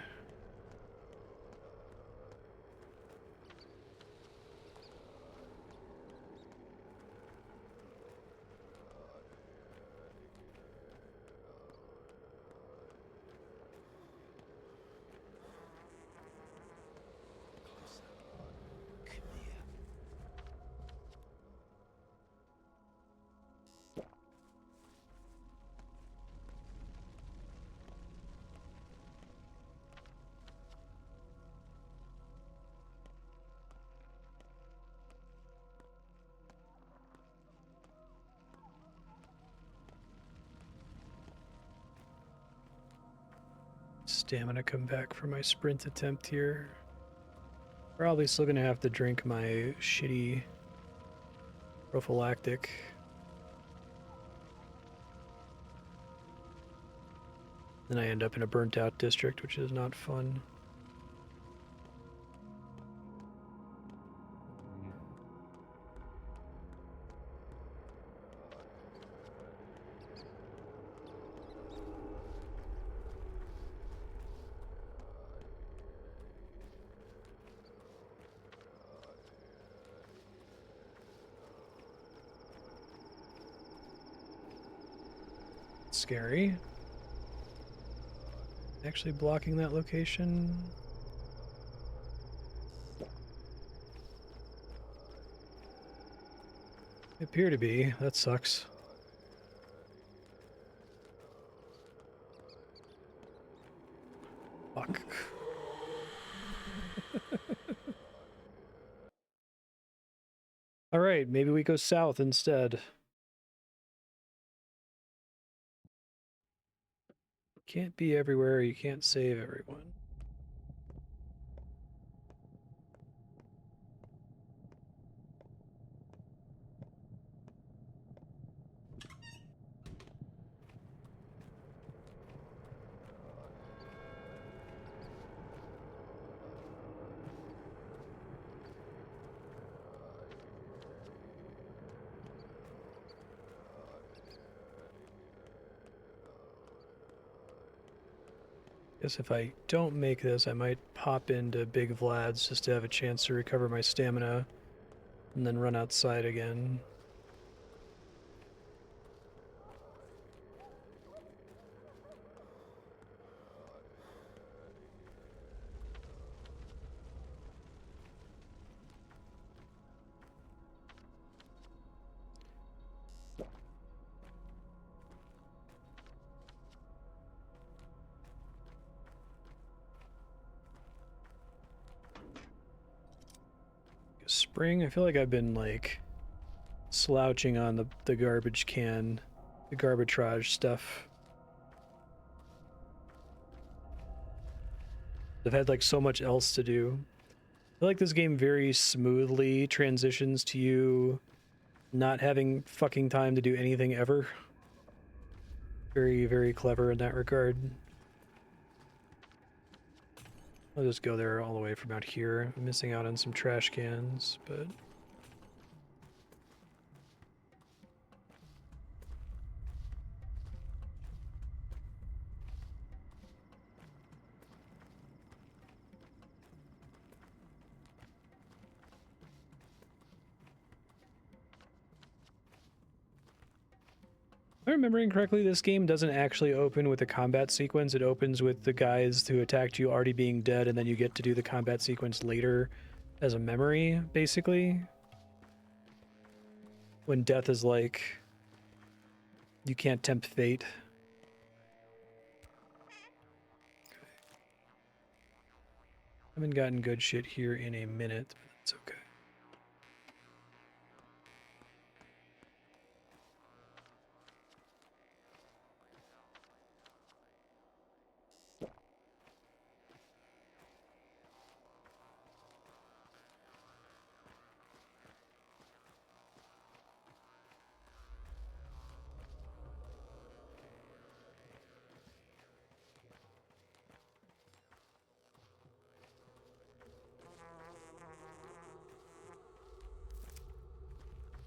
Stamina come back for my sprint attempt here. Probably still gonna have to drink my shitty prophylactic. Then I end up in a burnt out district, which is not fun. Scary. Actually blocking that location. They appear to be. That sucks. Fuck. All right, maybe we go south instead. Can't be everywhere, you can't save everyone. Guess if I don't make this, I might pop into Big Vlad's just to have a chance to recover my stamina and then run outside again. Spring, I feel like I've been like slouching on the garbage can, the garbageage stuff. I've had like so much else to do. I feel like this game very smoothly transitions to you not having fucking time to do anything ever. Very, very clever in that regard. I'll just go there all the way from out here. I'm missing out on some trash cans, but... If I'm remembering correctly, this game doesn't actually open with a combat sequence. It opens with the guys who attacked you already being dead, and then you get to do the combat sequence later as a memory, basically. When death is like, you can't tempt fate. Haven't gotten good shit here in a minute, but that's okay.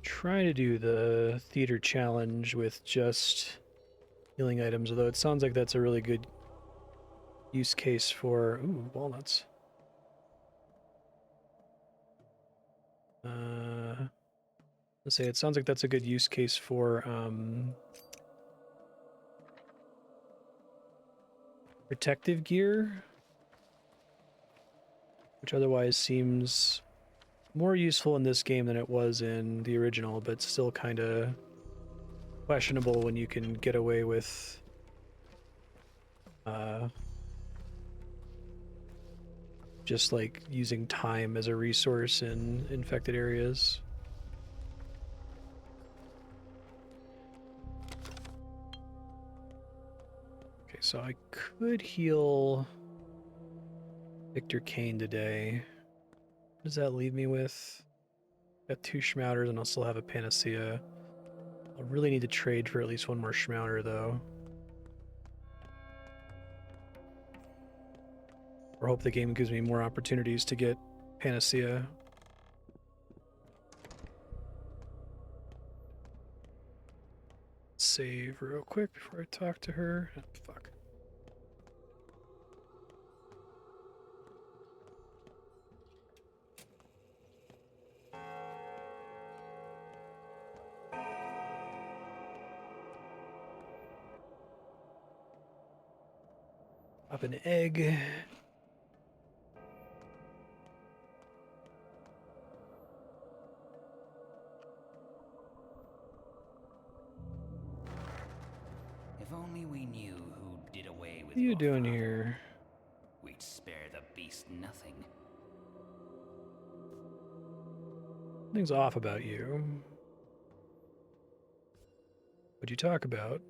Trying to do the theater challenge with just healing items, although it sounds like that's a really good use case for... Ooh, walnuts. Let's say it sounds like that's a good use case for protective gear, which otherwise seems more useful in this game than it was in the original, but still kind of questionable when you can get away with just like using time as a resource in infected areas. Okay, so I could heal Victor Kane today. What does that leave me with? Got 2 Schmouters and I'll still have a Panacea. I'll really need to trade for at least 1 more Schmouter though. Or hope the game gives me more opportunities to get Panacea. Save real quick before I talk to her. Oh, fuck. Pop an egg. If only we knew who did away with What are you your doing father, here? we'd spare the beast nothing. Something's off about you. What'd you talk about?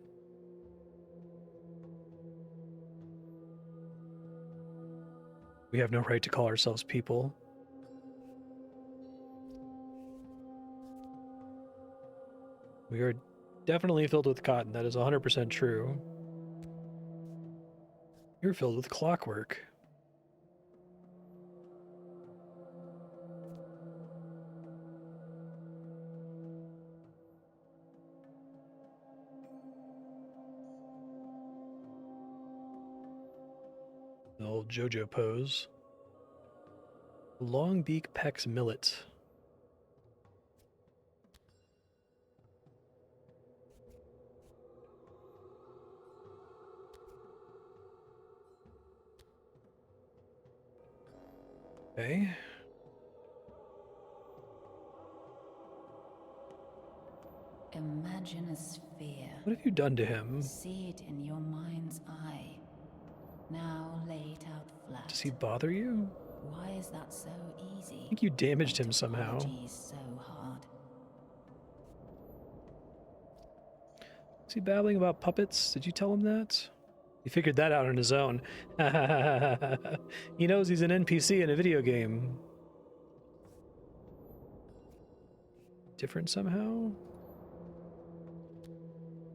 We have no right to call ourselves people. We are definitely filled with cotton. That is 100% true. You're filled with clockwork. The old JoJo pose. Long beak pecs millet. Okay. Imagine a sphere. What have you done to him? See it in your mind's eye. Now lay it out flat. Does he bother you? Why is that so easy? I think you damaged him somehow. Apologies so hard. Is he babbling about puppets? Did you tell him that? He figured that out on his own. He knows he's an NPC in a video game. Different somehow?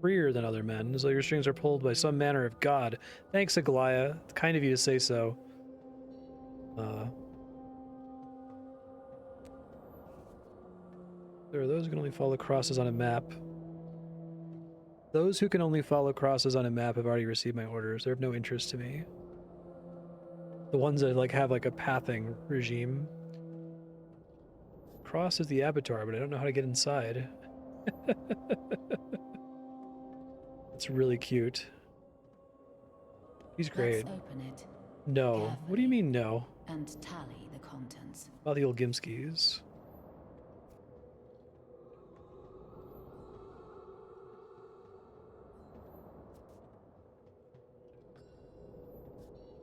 Freer than other men, as though your strings are pulled by some manner of god. Thanks, Aglaya. It's kind of you to say so. There are those who can only follow crosses on a map. Those who can only follow crosses on a map have already received my orders. They're of no interest to me. The ones that like have like a pathing regime. Cross is the abattoir, but I don't know how to get inside. It's really cute. He's great. Let's open it. No. Carefully. What do you mean no? And tally the contents. About the old Gimskis.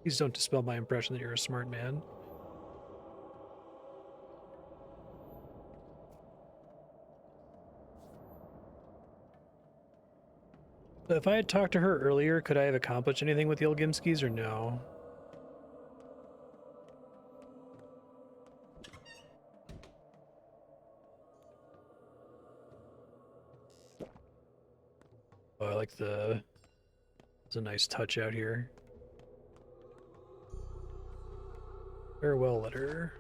Please don't dispel my impression that you're a smart man. So if I had talked to her earlier, could I have accomplished anything with the old Gimskis or no? Oh, I like the... It's a nice touch out here. Farewell letter.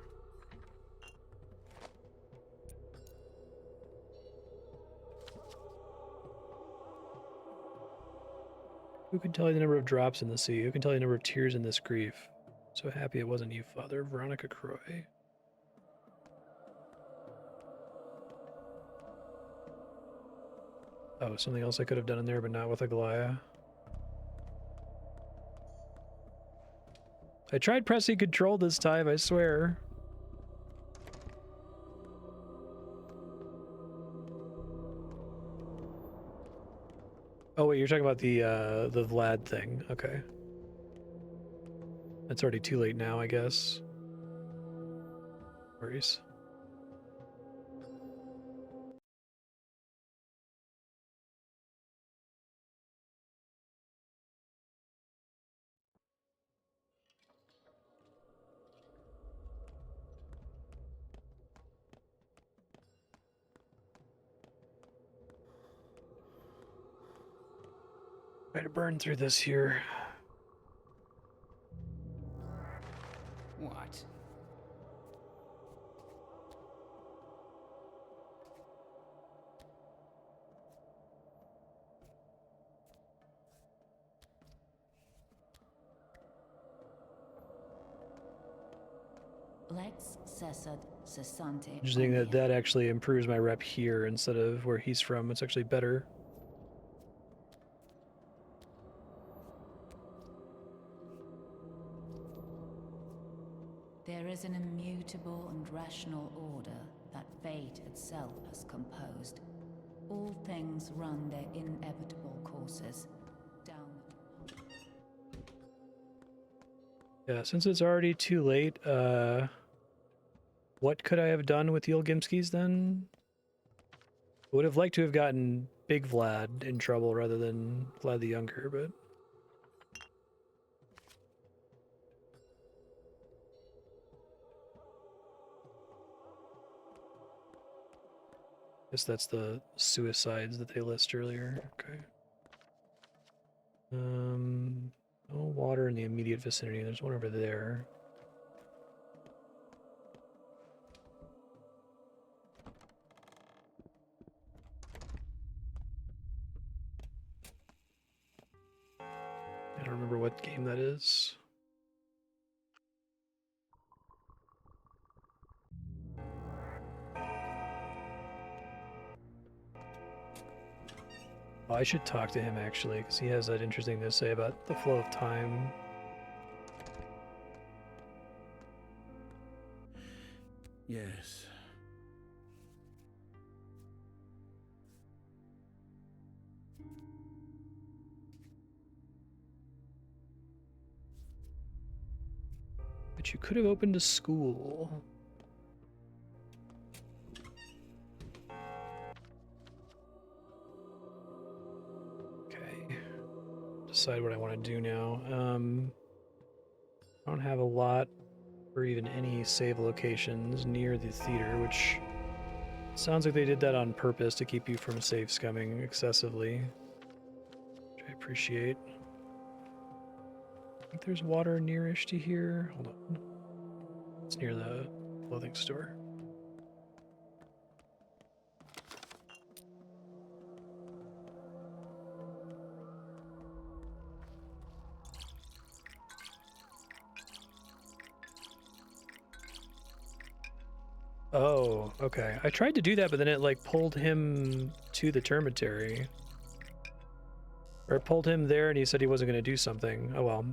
Who can tell you the number of drops in the sea? Who can tell you the number of tears in this grief? So happy it wasn't you, Father. Veronica Croy. Oh, something else I could have done in there, but not with Aglaya. I tried pressing control this time, I swear. Oh wait, you're talking about the Vlad thing. Okay. It's already too late now, I guess. Worries. Try to burn through this here. What? Lex cessat cessante. Interesting that that actually improves my rep here instead of where he's from. It's actually better. There is an immutable and rational order that fate itself has composed. All things run their inevitable courses. Down. Yeah, since it's already too late, what could I have done with the old Gimskis then? I would have liked to have gotten Big Vlad in trouble rather than Vlad the Younger, but... Guess that's the suicides that they list earlier. Okay. No water in the immediate vicinity. There's one over there. I don't remember what game that is. Oh, I should talk to him actually, because he has that interesting thing to say about the flow of time. Yes. Bet you could have opened a school. Okay. Decide what I want to do now. I don't have a lot or even any save locations near the theater, which sounds like they did that on purpose to keep you from save scumming excessively, which I appreciate. I think there's water nearish to here. Hold on. It's near the clothing store. Oh, okay. I tried to do that, but then it like pulled him to the termitary. Or it pulled him there and he said he wasn't going to do something. Oh well.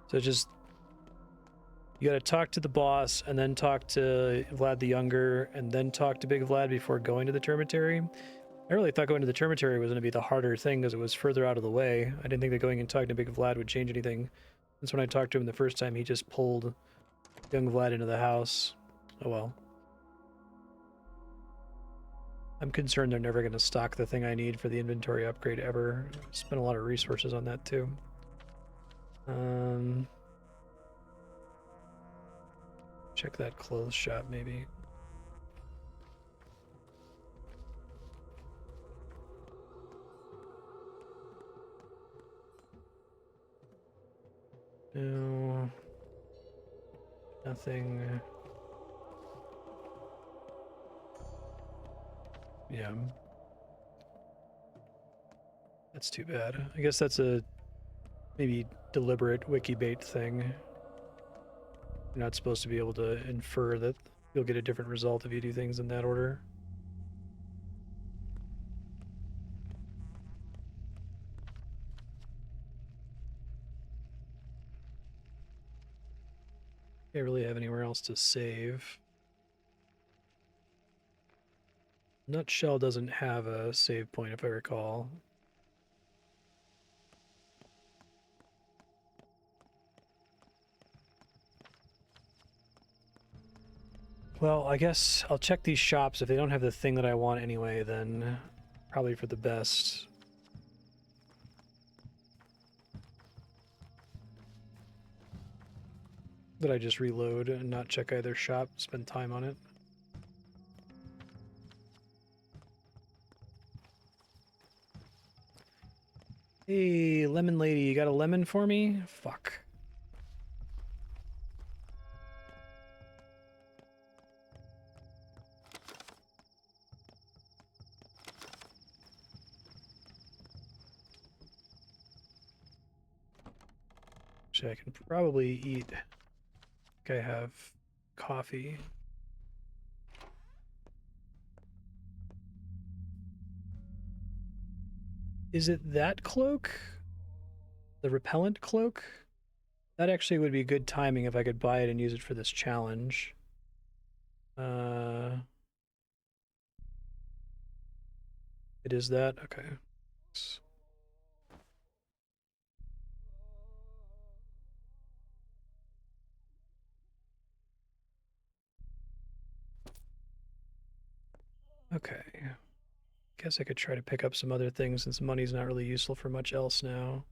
So just, you gotta talk to the boss and then talk to Vlad the Younger and then talk to Big Vlad before going to the termitary. I really thought going to the termitary was going to be the harder thing because it was further out of the way. I didn't think that going and talking to Big Vlad would change anything. Since when I talked to him the first time, he just pulled young Vlad into the house. Oh well. I'm concerned they're never going to stock the thing I need for the inventory upgrade ever. Spent a lot of resources on that too. Check that clothes shop maybe. No. Nothing. Yeah. That's too bad. I guess that's a maybe deliberate wiki bait thing. You're not supposed to be able to infer that you'll get a different result if you do things in that order. Can't really have anywhere else to save. Nutshell doesn't have a save point if I recall. Well, I guess I'll check these shops. If they don't have the thing that I want anyway, then probably for the best. That I just reload and not check either shop, spend time on it. Hey, lemon lady, you got a lemon for me? Fuck. Actually, I can probably eat. I think I have coffee. Is it that cloak? The repellent cloak? That actually would be good timing if I could buy it and use it for this challenge. It is that? Okay. Okay. Guess I could try to pick up some other things since money's not really useful for much else now.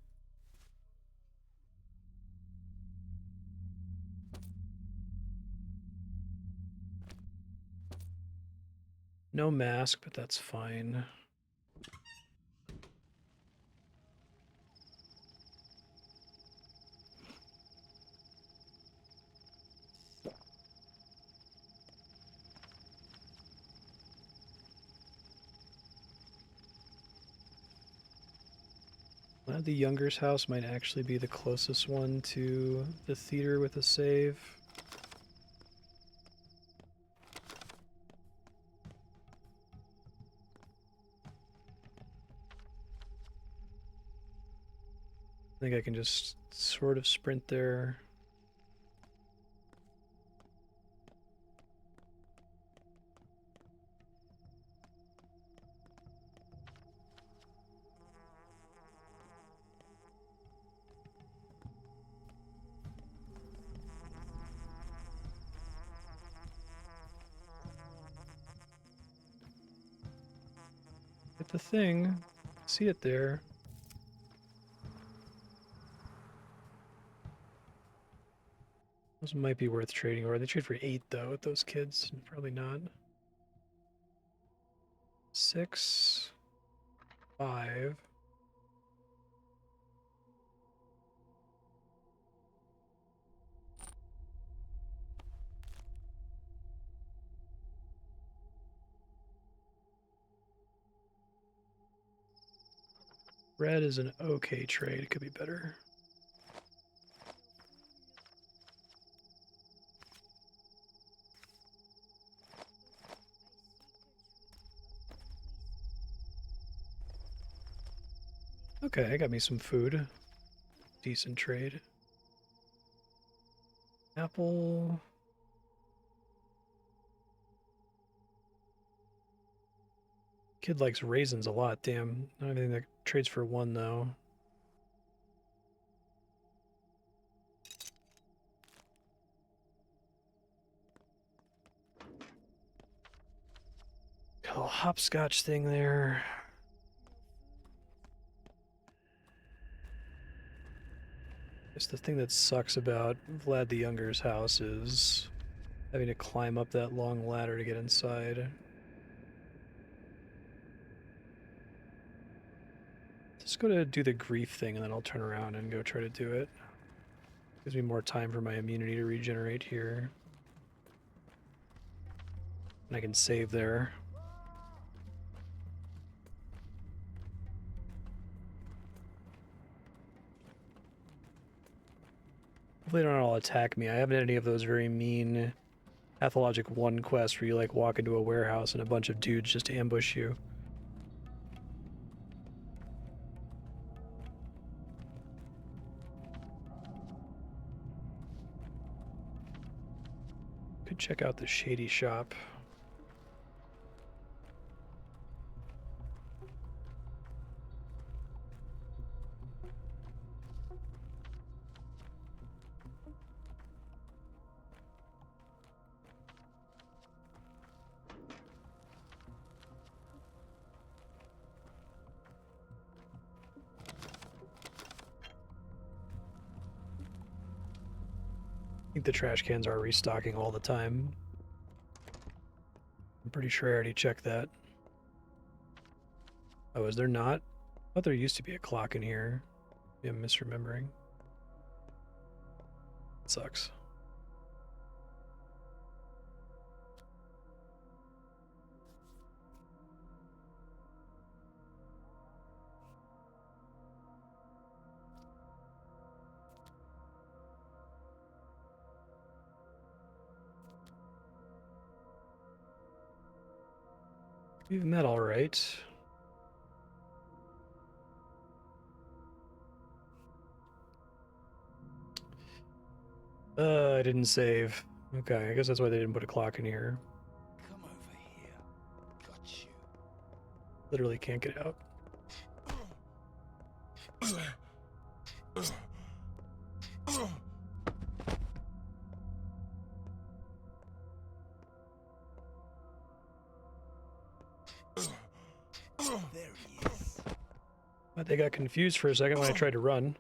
No mask, but that's fine. The Younger's house might actually be the closest one to the theater with a save. I think I can just sort of sprint there. the thing. See it there. Those might be worth trading, or they trade for 8 though with those kids. Probably not. 6, 5. Red is an okay trade. It could be better. Okay, I got me some food. Decent trade. Apple. Kid likes raisins a lot, damn. Not everything that trades for 1 though. Got a little hopscotch thing there. Guess the thing that sucks about Vlad the Younger's house is having to climb up that long ladder to get inside. Just go to do the grief thing and then I'll turn around and go try to do it. Gives me more time for my immunity to regenerate here. And I can save there. Hopefully they don't all attack me. I haven't had any of those very mean Pathologic 1 quests where you like walk into a warehouse and a bunch of dudes just ambush you. Could check out the shady shop. I think the trash cans are restocking all the time. I'm pretty sure I already checked that. Oh, is there not? I thought there used to be a clock in here. Maybe I'm misremembering. It sucks. We've met all right. I didn't save. Okay, I guess that's why they didn't put a clock in here. Come over here. Got you. Literally can't get out. There he is. They got confused for a second when I tried to run.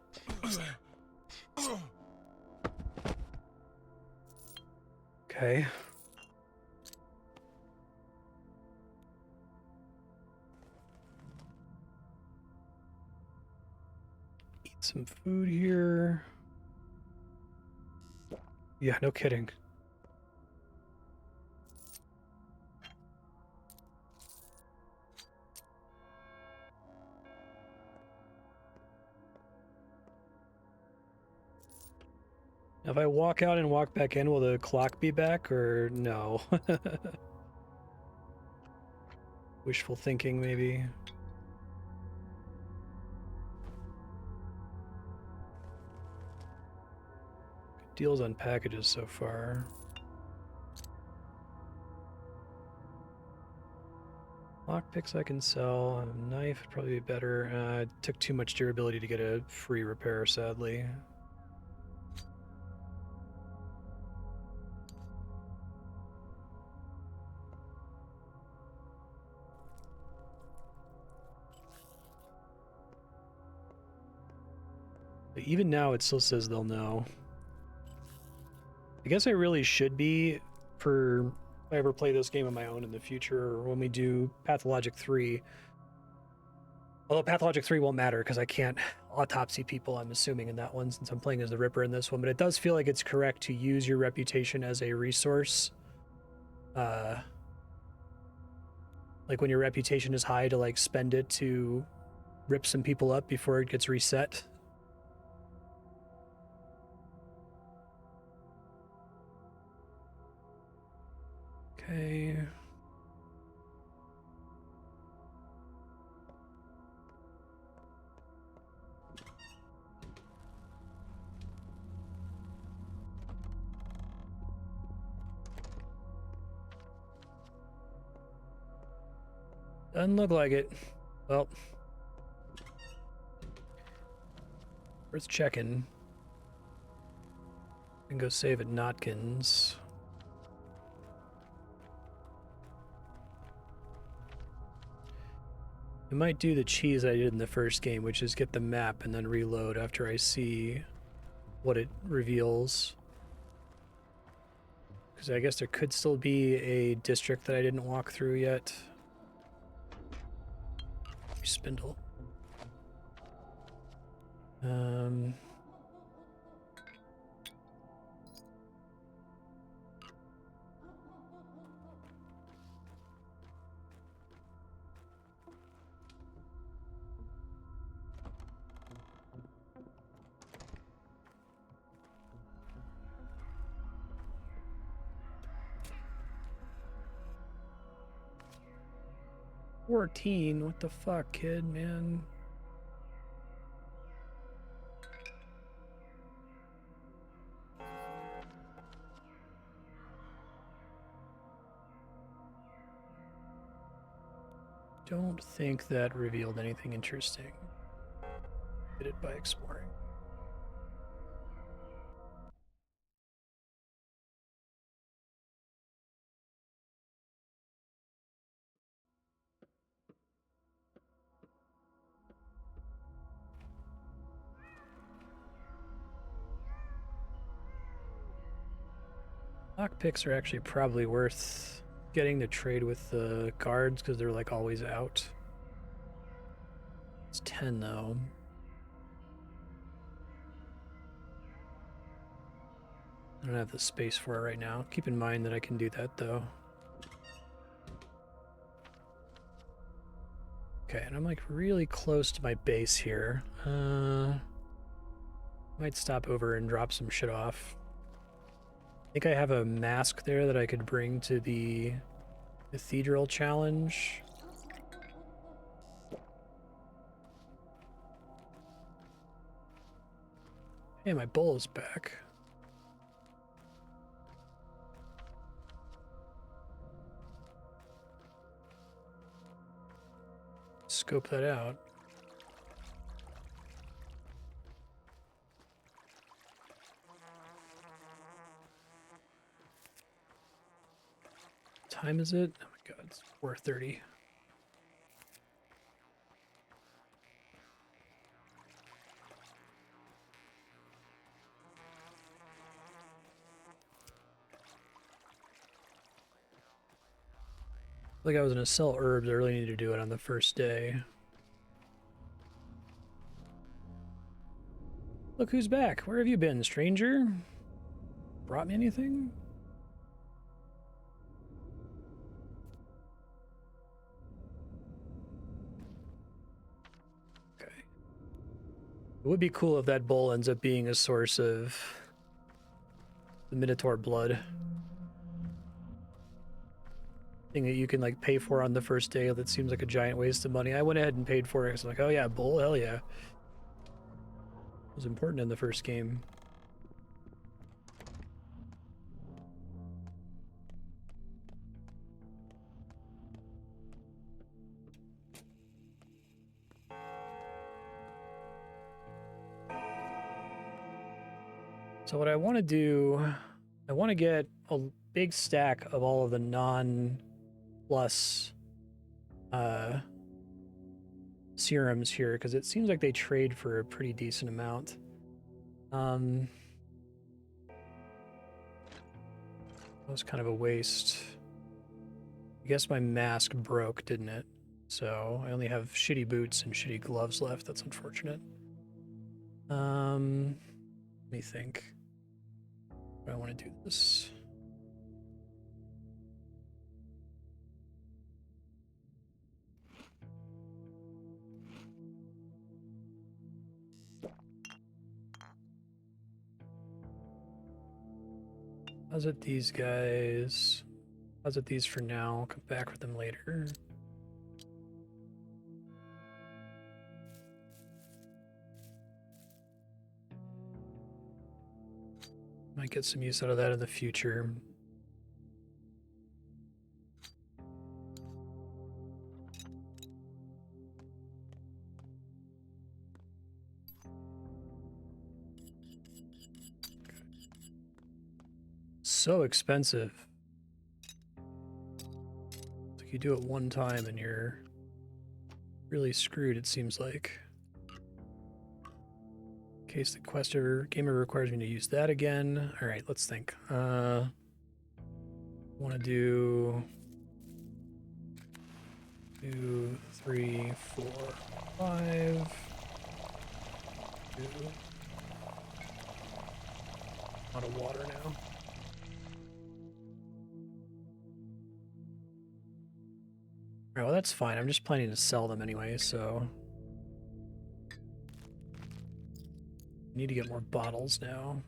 Okay. Eat some food here. Yeah, no kidding. Now, if I walk out and walk back in, will the clock be back or no? Wishful thinking, maybe. Good deals on packages so far. Lockpicks I can sell. A knife would probably be better. Took too much durability to get a free repair, sadly. But even now, it still says they'll know. I guess I really should be, for if I ever play this game on my own in the future, or when we do Pathologic 3. Although Pathologic 3 won't matter because I can't autopsy people, I'm assuming, in that one, since I'm playing as the Ripper in this one. But it does feel like it's correct to use your reputation as a resource. Like when your reputation is high, to like spend it to rip some people up before it gets reset. Okay. Doesn't look like it. Well, worth checking. And go save at Notkins. I might do the cheese I did in the first game, which is get the map and then reload after I see what it reveals. Because I guess there could still be a district that I didn't walk through yet. Spindle. 14, what the fuck, kid, man? Don't think that revealed anything interesting. Did it by exploring. Lockpicks are actually probably worth getting to trade with the guards because they're like always out. It's 10 though. I don't have the space for it right now. Keep in mind that I can do that though. Okay, and I'm like really close to my base here. Might stop over and drop some shit off. I think I have a mask there that I could bring to the Cathedral challenge. Hey, my bowl is back. Scope that out. What time is it? Oh my god, it's 4:30. Like I was gonna sell herbs, I really need to do it on the first day. Look who's back. Where have you been, stranger? Brought me anything? Okay. It would be cool if that bowl ends up being a source of the Minotaur blood. Thing that you can like pay for on the first day that seems like a giant waste of money. I went ahead and paid for it. It's like, oh yeah, bowl, hell yeah. It was important in the first game. So what I want to do, I want to get a big stack of all of the non-plus serums here, because it seems like they trade for a pretty decent amount. That was kind of a waste. I guess my mask broke, didn't it? So I only have shitty boots and shitty gloves left. That's unfortunate. Let me think. Do I want to do this? How's it these guys? How's it these for now? I'll come back for them later. Might get some use out of that in the future. So expensive. It's like you do it one time and you're really screwed, it seems like. In case the quest or gamer requires me to use that again. All right, let's think. Want to do 2, 3, 4, 5. 2. Out of water now. Alright, well that's fine. I'm just planning to sell them anyway, so... Need to get more bottles now.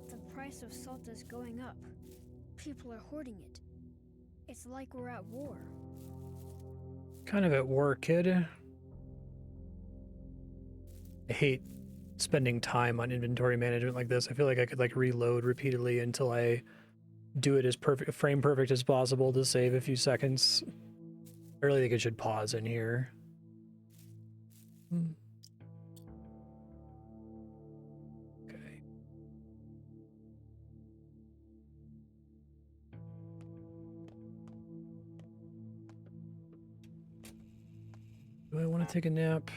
The price of salt is going up. People are hoarding it. It's like we're at war. Kind of at war, kid. I hate spending time on inventory management like this. I feel like I could like reload repeatedly until I do it as frame perfect as possible to save a few seconds. I really think it should pause in here. Okay. Do I want to take a nap?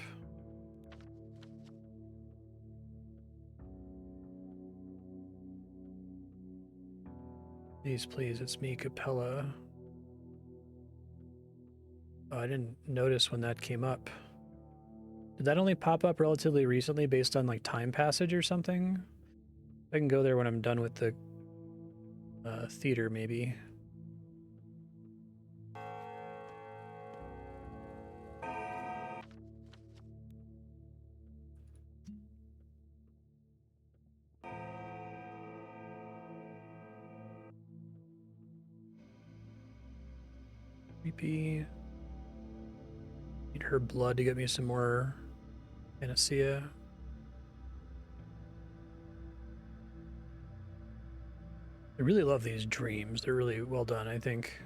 Please, please, it's me, Capella. Oh, I didn't notice when that came up. Did that only pop up relatively recently based on like time passage or something? I can go there when I'm done with the theater, maybe. Creepy. Need her blood to get me some more panacea. I really love these dreams. They're really well done, I think.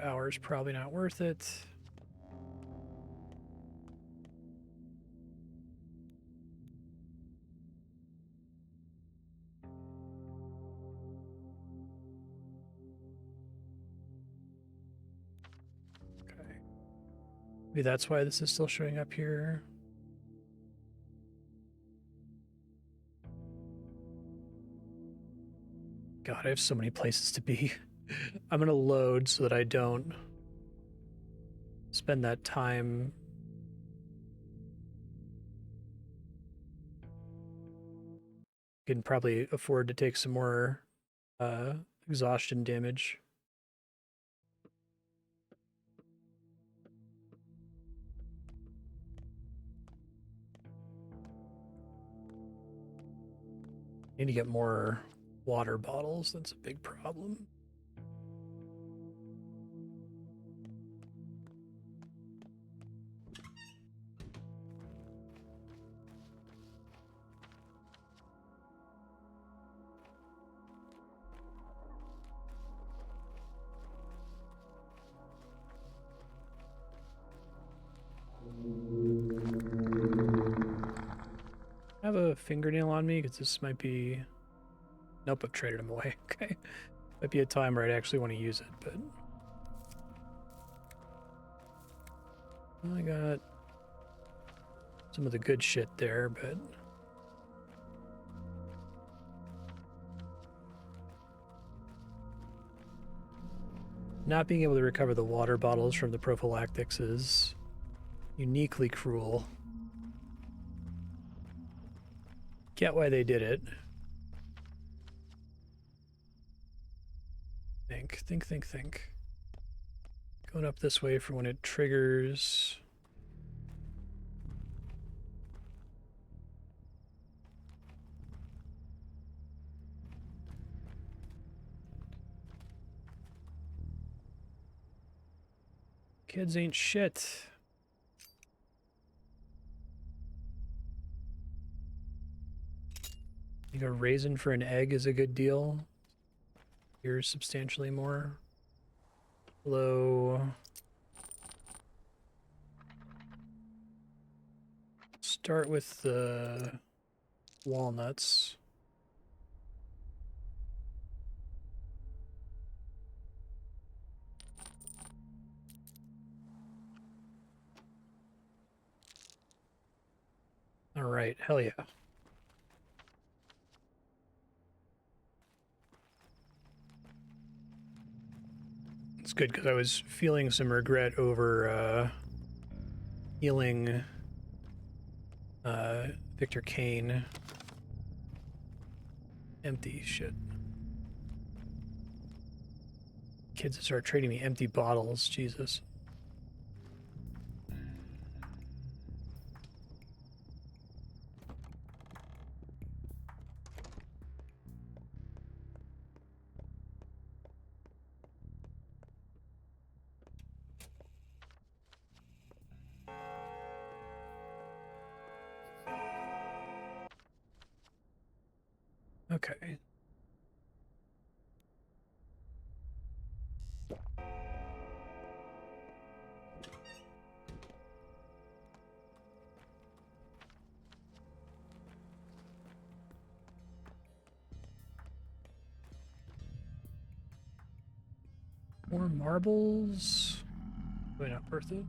Hours probably not worth it. Maybe that's why this is still showing up here. God, I have so many places to be. I'm gonna load so that I don't spend that time. Can probably afford to take some more exhaustion damage. Need to get more water bottles. That's a big problem. have a fingernail on me? Because this might be... Nope, I've traded him away. Okay. Might be a time where I'd actually want to use it, but... I got some of the good shit there, but... Not being able to recover the water bottles from the prophylactics is uniquely cruel. Get why they did it. Think. Going up this way for when it triggers. Kids ain't shit. I think a raisin for an egg is a good deal. Here's substantially more. Hello. Start with the walnuts. All right, hell yeah. It's good because I was feeling some regret over healing Victor Kane. Empty shit. Kids that start trading me empty bottles, Jesus. Okay. More marbles? Probably not worth it.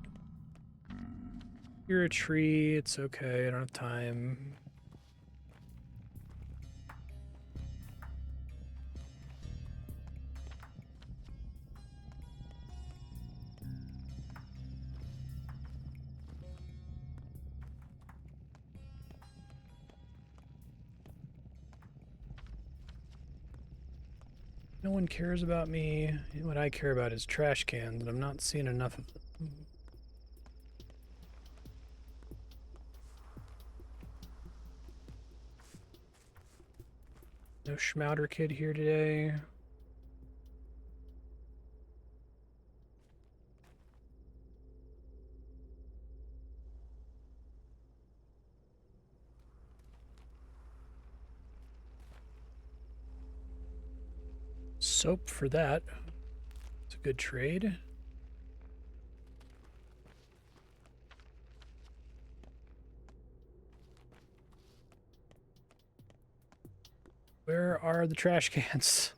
You're a tree, it's okay, I don't have time. No one cares about me. What I care about is trash cans, and I'm not seeing enough of them. No Schmouder kid here today. Soap for that. It's a good trade. Where are the trash cans?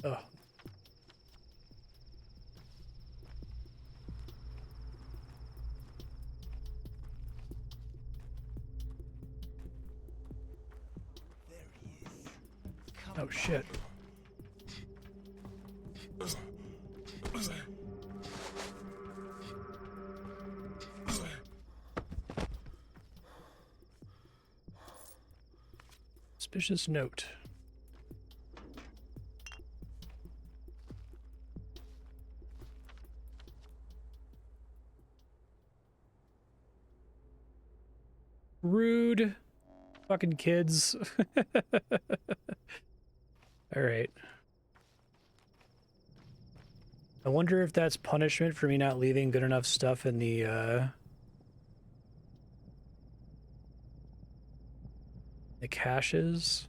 Oh. Oh shit. Suspicious note. Rude. Fucking kids. All right. I wonder if that's punishment for me not leaving good enough stuff in the caches.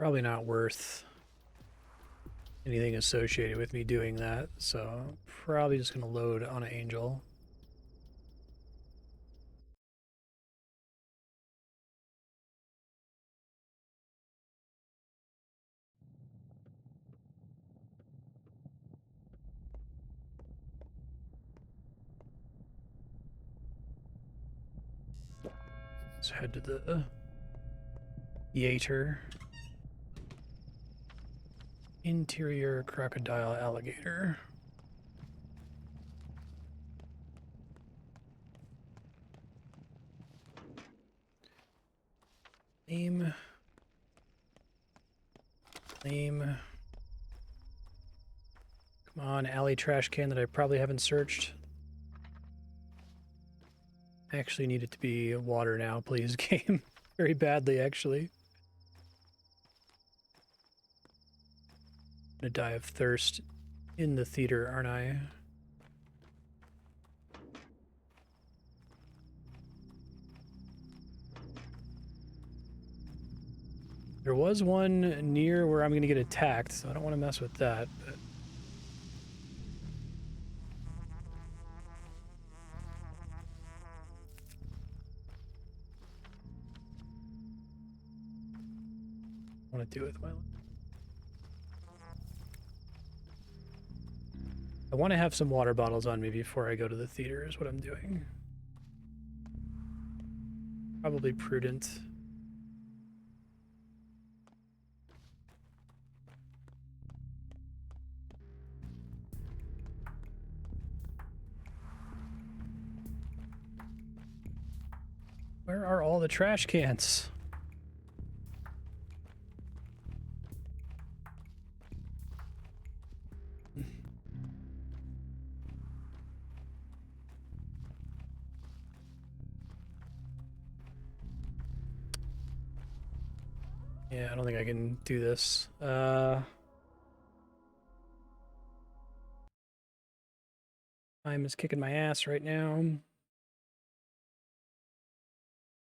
Probably not worth anything associated with me doing that, so probably just gonna load on an angel. Let's head to the theater. Interior crocodile alligator. Lame. Lame. Come on, alley trash can that I probably haven't searched. I actually need it to be water now, please, game. Very badly, actually. I'm gonna die of thirst in the theater, aren't I? There was one near where I'm gonna get attacked, so I don't want to mess with that, but... I want to do with my life. I want to have some water bottles on me before I go to the theater is what I'm doing. Probably prudent. Where are all the trash cans? Yeah, I don't think I can do this. Time is kicking my ass right now.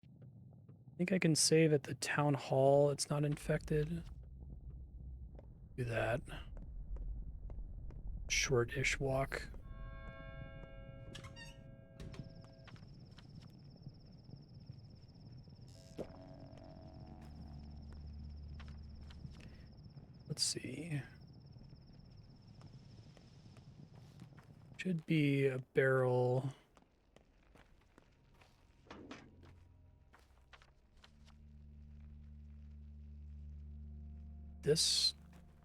I think I can save at the town hall. It's not infected. Do that. Short-ish walk. Let's see. Should be a barrel. This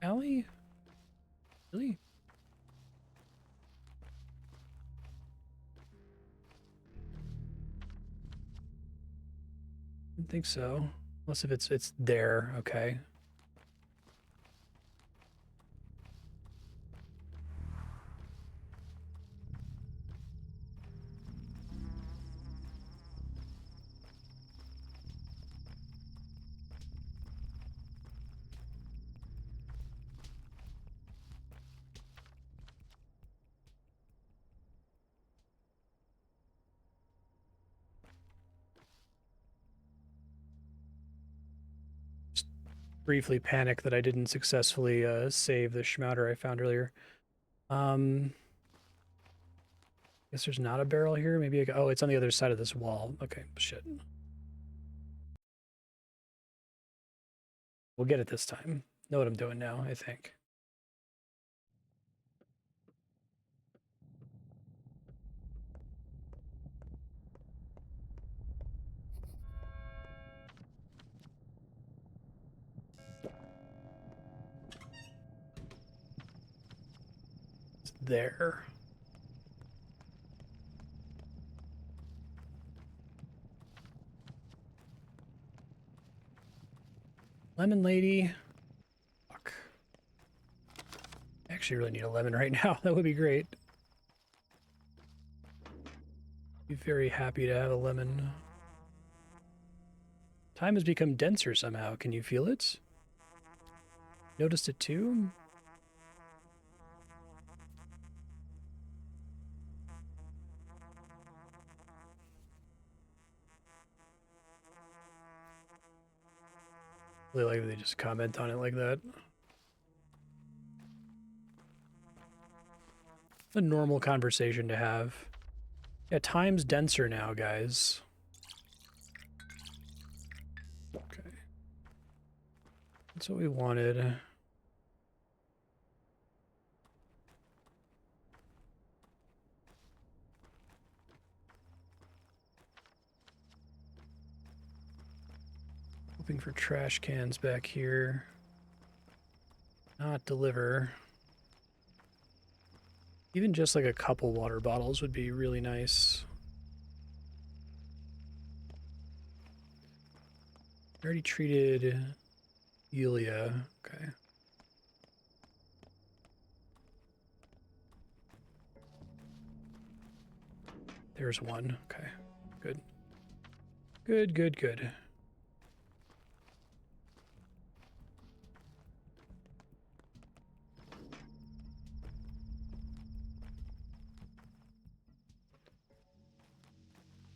alley? Really? I don't think so. Unless if it's there, okay. Briefly panic that I didn't successfully save the schmouter I found earlier. Guess there's not a barrel here. Maybe oh, it's on the other side of this wall. Okay, shit. We'll get it this time. Know what I'm doing now, I think. It's there. Lemon lady. Fuck. I actually really need a lemon right now. That would be great. Be very happy to have a lemon. Time has become denser somehow. Can you feel it? Noticed it too? Really like that they just comment on it like that. A normal conversation to have. Yeah, time's denser now, guys. Okay. That's what we wanted. Hoping for trash cans back here. Not deliver. Even just like a couple water bottles would be really nice. Already treated Yulia. Okay. There's one. Okay. Good. Good, good, good.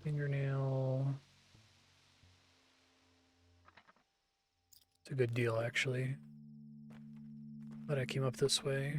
Fingernail. It's a good deal, actually. But I came up this way.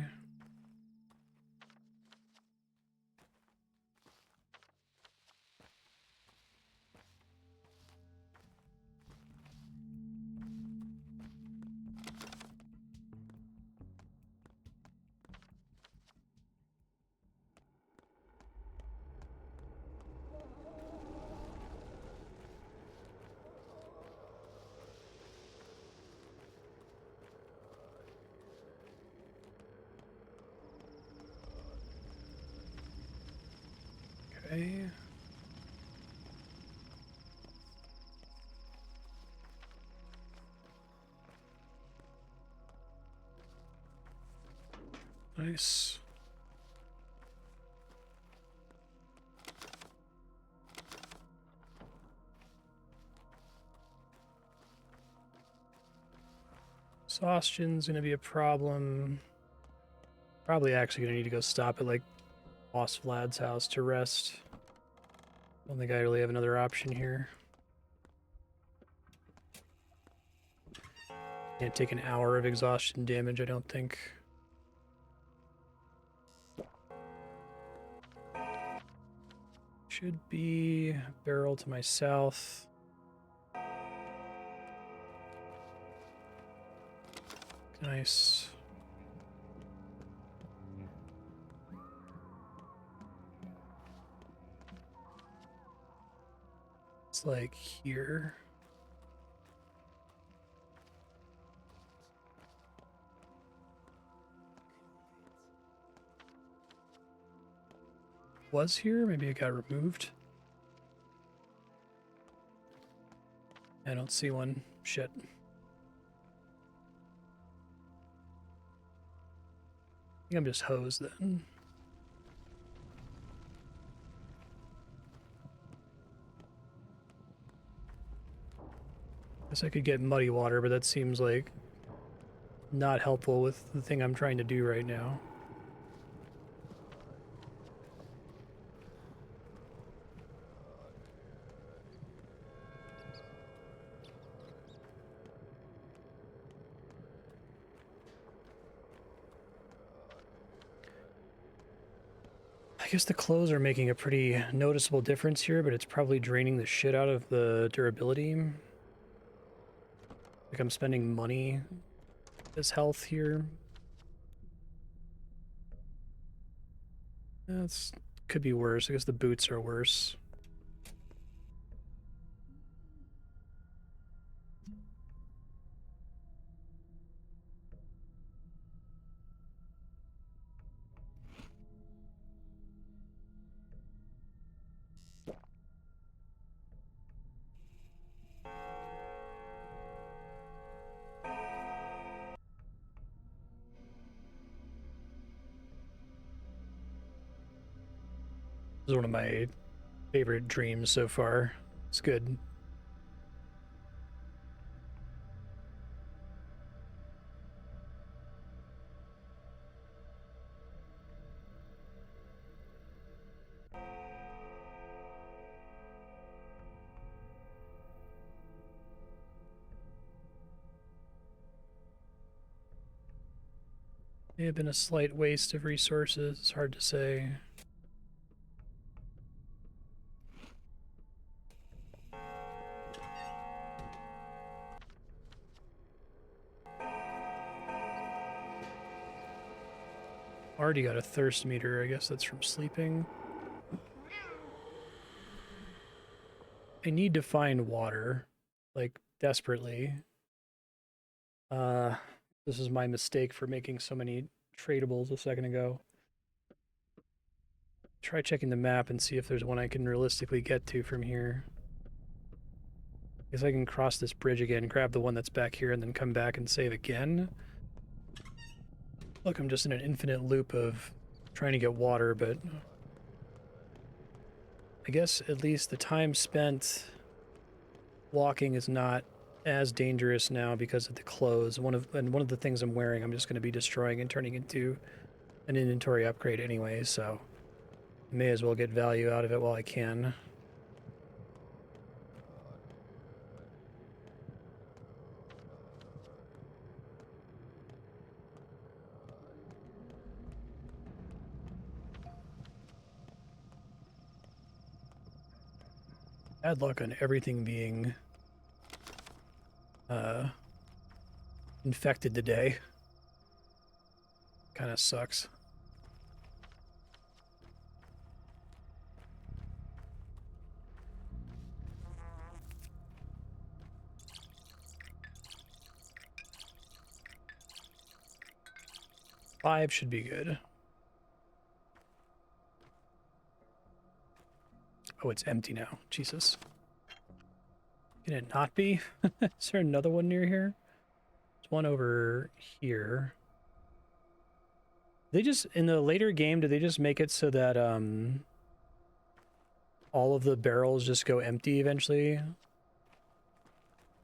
Okay. Nice. Exhaustion's gonna be a problem. Probably actually gonna need to go stop at like Boss Vlad's house to rest. Don't think I really have another option here. Can't take an hour of exhaustion damage, I don't think. Should be barrel to my south. Nice. It's like here. Was here? Maybe it got removed. I don't see one. Shit. I think I'm just hosed then. Guess I could get muddy water, but that seems like not helpful with the thing I'm trying to do right now. I guess the clothes are making a pretty noticeable difference here, but it's probably draining the shit out of the durability. Like I'm spending money as health here. That's could be worse. I guess the boots are worse. This is one of my favorite dreams so far. It's good. May have been a slight waste of resources. It's hard to say. Already got a thirst meter. I guess that's from sleeping. I need to find water, like, desperately. This is my mistake for making so many tradables a second ago. Try checking the map and see if there's one I can realistically get to from here. Guess I can cross this bridge again, grab the one that's back here, and then come back and save again. Look, I'm just in an infinite loop of trying to get water, but I guess at least the time spent walking is not as dangerous now because of the clothes. One of the things I'm wearing, I'm just going to be destroying and turning into an inventory upgrade anyway, so may as well get value out of it while I can. Bad luck on everything being infected today. Kind of sucks. Five should be good. Oh, it's empty now. Jesus. Can it not be? Is there another one near here? There's one over here. They just, in the later game, do they just make it so that all of the barrels just go empty eventually?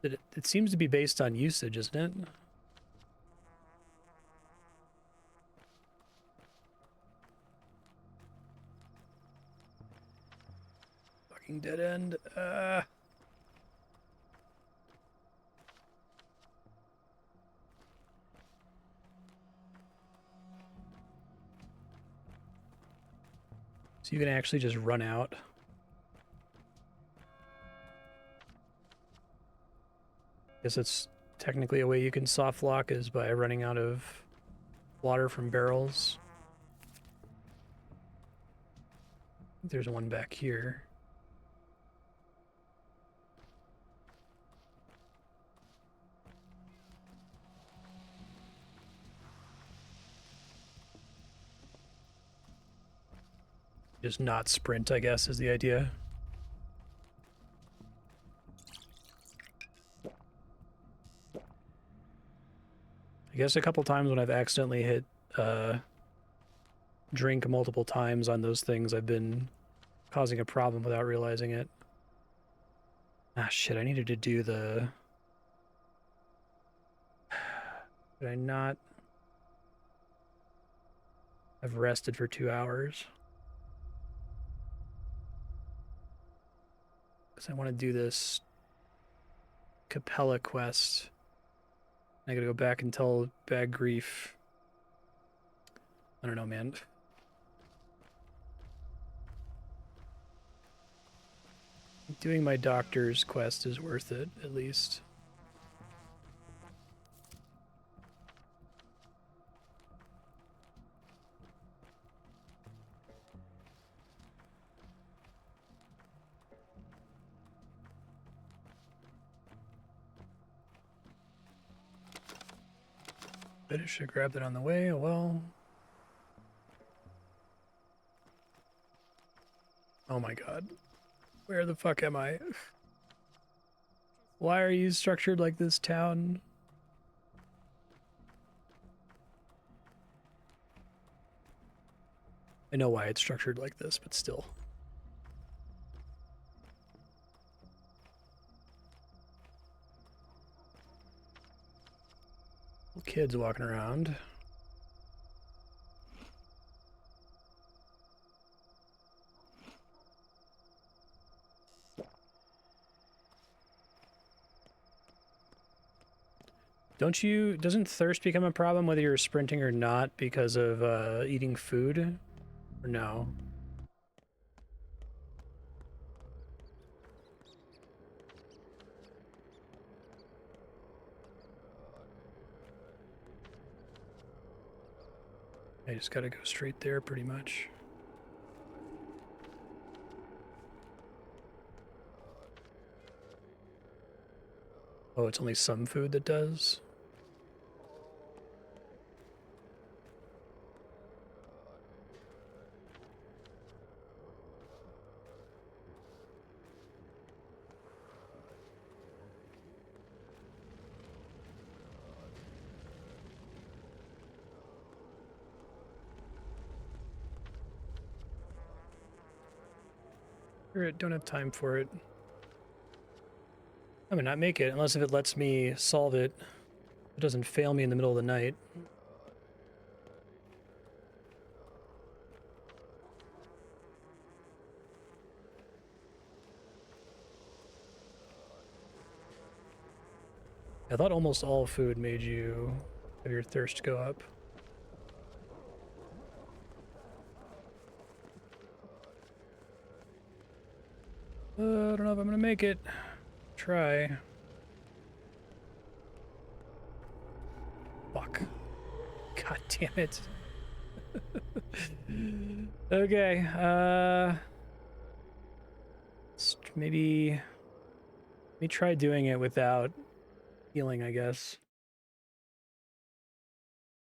It seems to be based on usage, isn't it? Fucking dead end. So you can actually just run out. Guess it's technically a way you can soft lock is by running out of water from barrels. There's one back here. Just not sprint, I guess, is the idea. I guess a couple times when I've accidentally hit drink multiple times on those things, I've been causing a problem without realizing it. Ah, shit, I needed to do the... Did I not... I've rested for 2 hours. Because I want to do this Capella quest. I gotta go back and tell Bad Grief. I don't know, man. Doing my doctor's quest is worth it, at least. Bet I should have grabbed it on the way. Oh well. Oh my god. Where the fuck am I? Why are you structured like this, town? I know why it's structured like this, but still. Kids walking around. Doesn't thirst become a problem whether you're sprinting or not because of eating food? Or no? I just gotta go straight there pretty much. Oh, it's only some food that does? Don't have time for it. I may not make it unless if it lets me solve it. It doesn't fail me in the middle of the night. I thought almost all food made you have your thirst go up. I don't know if I'm gonna make it. Try. Fuck. God damn it. Okay, maybe let me try doing it without healing, I guess.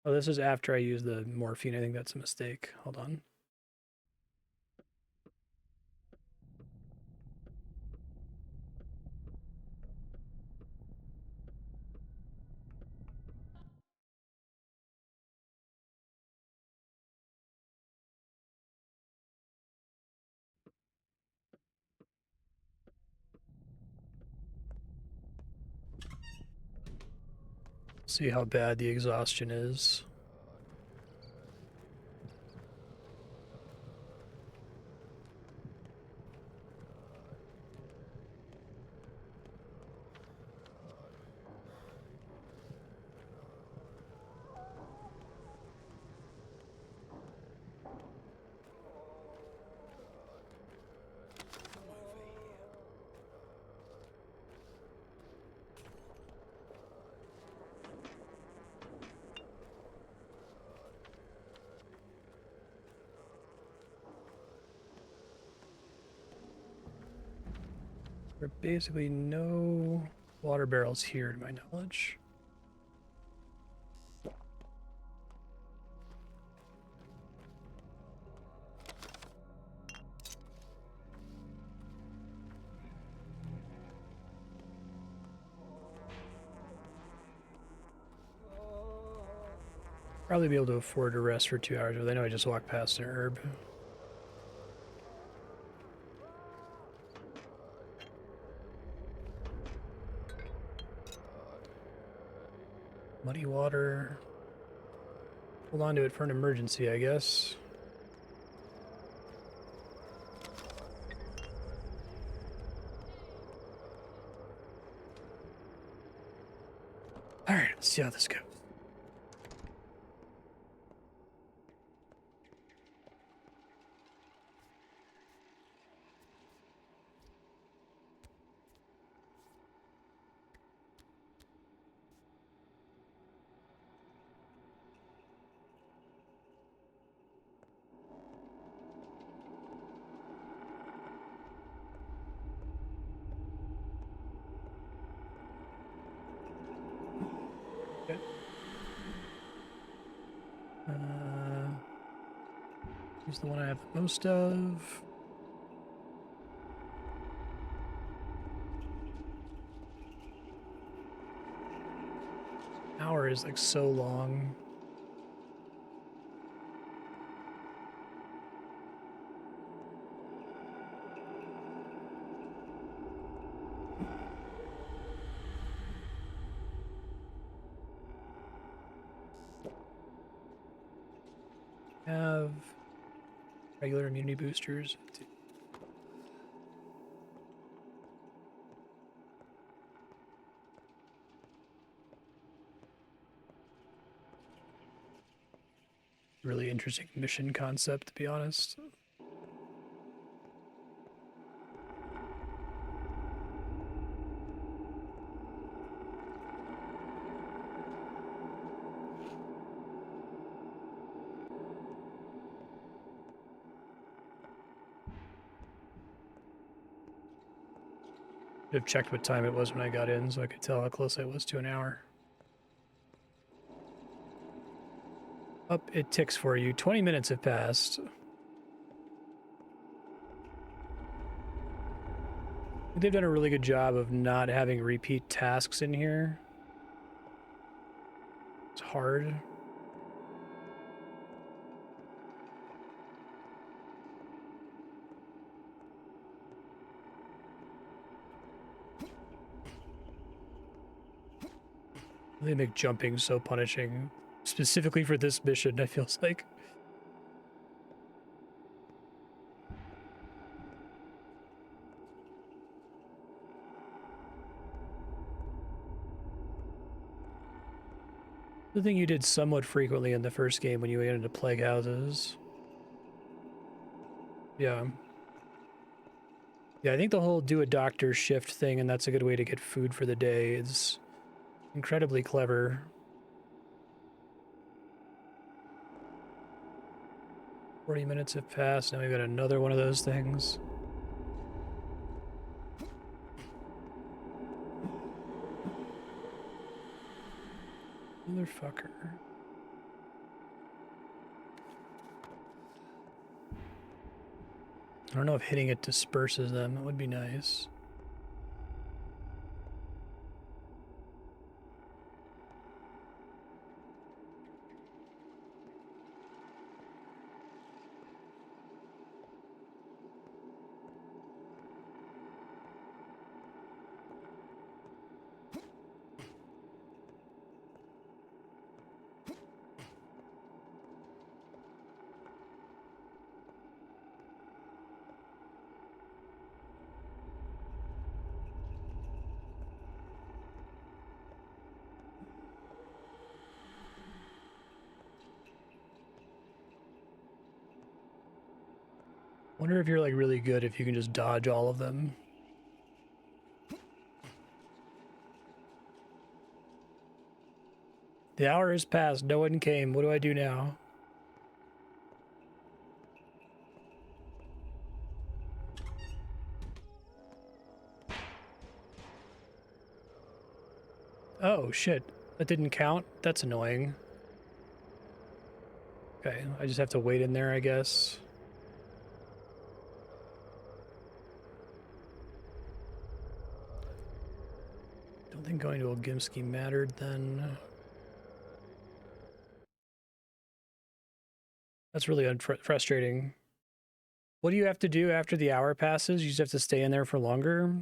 Oh, this is after I use the morphine. I think that's a mistake. Hold on. See how bad the exhaustion is. There are basically no water barrels here to my knowledge. Probably be able to afford to rest for 2 hours, but I know I just walked past an herb. Muddy water. Hold on to it for an emergency, I guess. Alright, let's see how this goes. Okay. Here's the one I have the most of. Hour is like so long. Have regular immunity boosters. Really interesting mission concept, to be honest. Should have checked what time it was when I got in so I could tell how close I was to an hour. Up, it ticks for you. 20 minutes have passed. They've done a really good job of not having repeat tasks in here. It's hard. They make jumping so punishing. Specifically for this mission, it feels like. The thing you did somewhat frequently in the first game when you went into plague houses. Yeah. Yeah, I think the whole do a doctor shift thing, and that's a good way to get food for the day, is incredibly clever. "40 minutes have passed, now we've got another one of those things. Motherfucker. I don't know if hitting it disperses them. That would be nice. Wonder if you're like really good if you can just dodge all of them. The hour has passed, no one came. What do I do now? Oh shit, that didn't count? That's annoying. Okay, I just have to wait in there, I guess. Don't think going to Olgimsky mattered then. That's really frustrating. What do you have to do after the hour passes? You just have to stay in there for longer?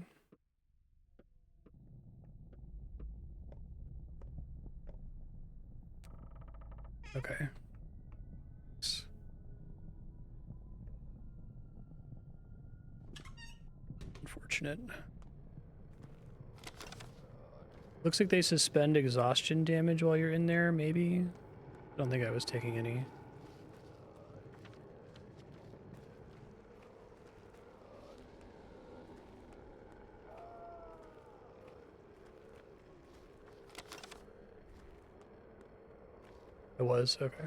Okay. Unfortunate. Looks like they suspend exhaustion damage while you're in there, maybe? I don't think I was taking any. It was, okay.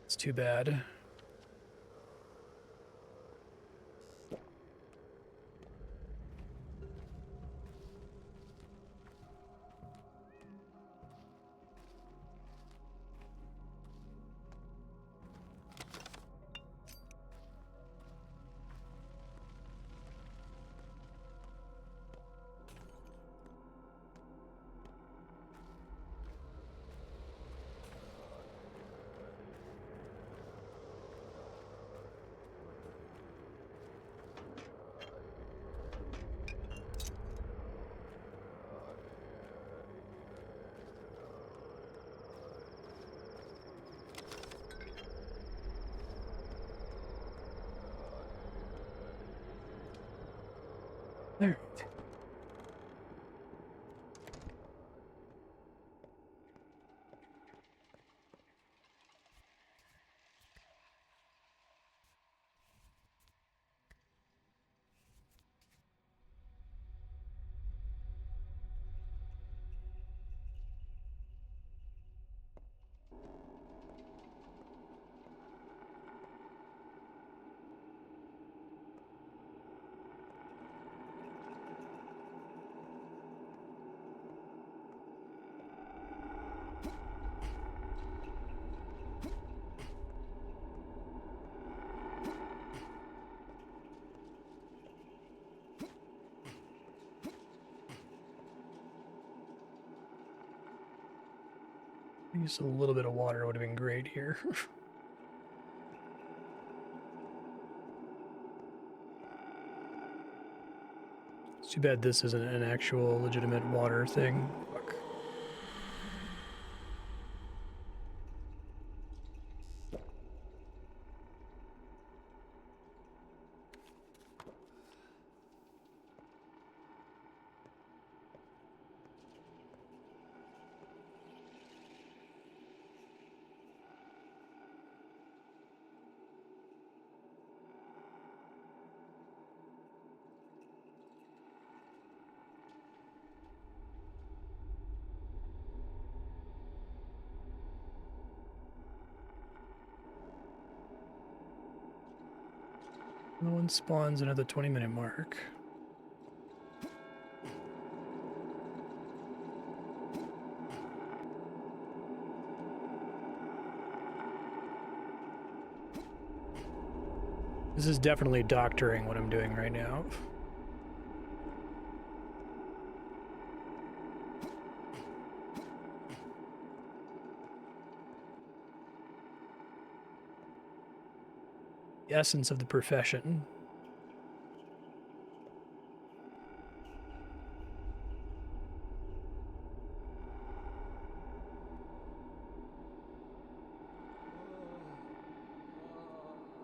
It's too bad. All right. Just a little bit of water would have been great here. It's too bad this isn't an actual legitimate water thing. Fuck. No one spawns another 20-minute mark. This is definitely doctoring what I'm doing right now. The essence of the profession.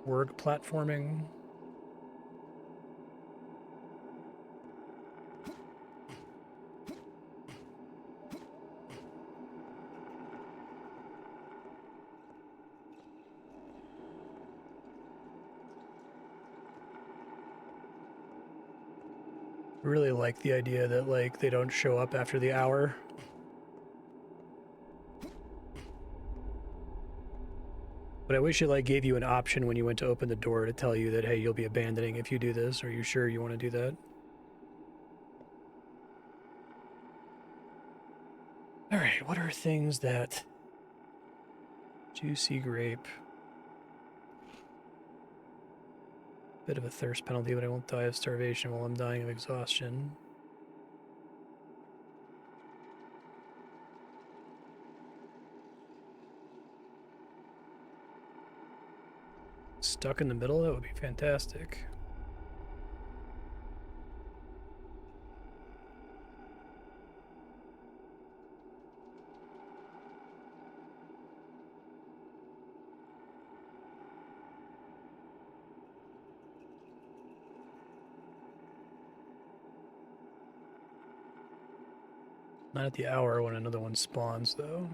Word platforming. I really like the idea that, like, they don't show up after the hour. But I wish it, like, gave you an option when you went to open the door to tell you that, hey, you'll be abandoning if you do this. Are you sure you want to do that? Alright, what are things that... Juicy grape. Bit of a thirst penalty, but I won't die of starvation while I'm dying of exhaustion. Stuck in the middle? That would be fantastic. Not at the hour when another one spawns, though.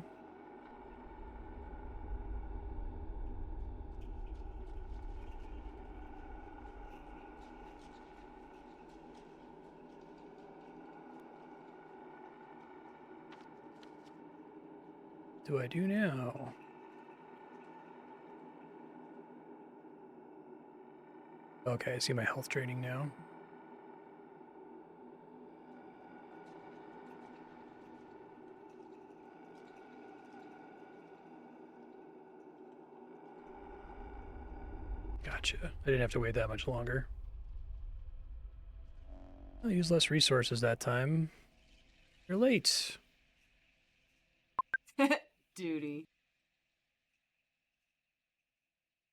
What do I do now? Okay, I see my health training now. Gotcha. I didn't have to wait that much longer. I'll use less resources that time. You're late. Duty.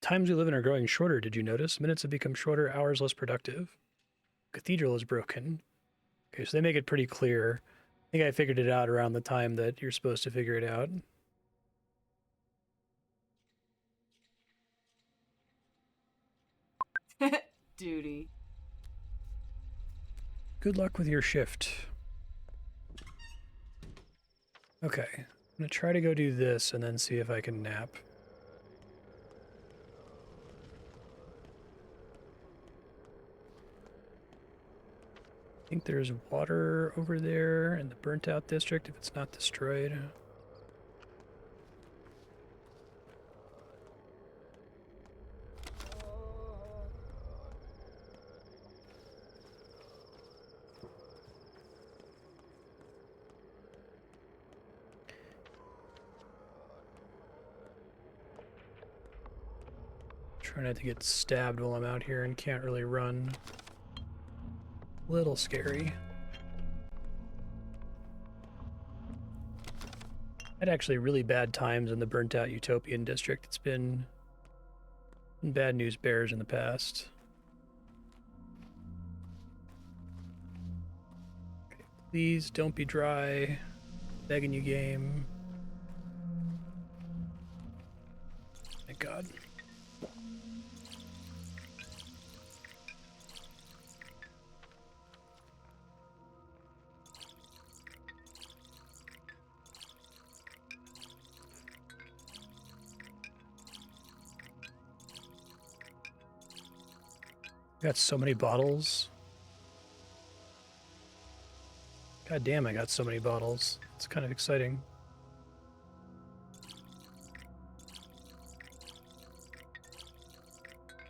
Times we live in are growing shorter, did you notice? Minutes have become shorter, hours less productive. Cathedral is broken. Okay, so they make it pretty clear. I think I figured it out around the time that you're supposed to figure it out. Duty. Good luck with your shift. Okay, I'm gonna try to go do this and then see if I can nap. I think there's water over there in the burnt out district if it's not destroyed. Try not to get stabbed while I'm out here and can't really run. Little scary. Had actually really bad times in the burnt out Utopian district. It's been bad news bears in the past. Okay, please don't be dry. Begging you, game. Thank God. Got so many bottles. God damn, I got so many bottles. It's kind of exciting.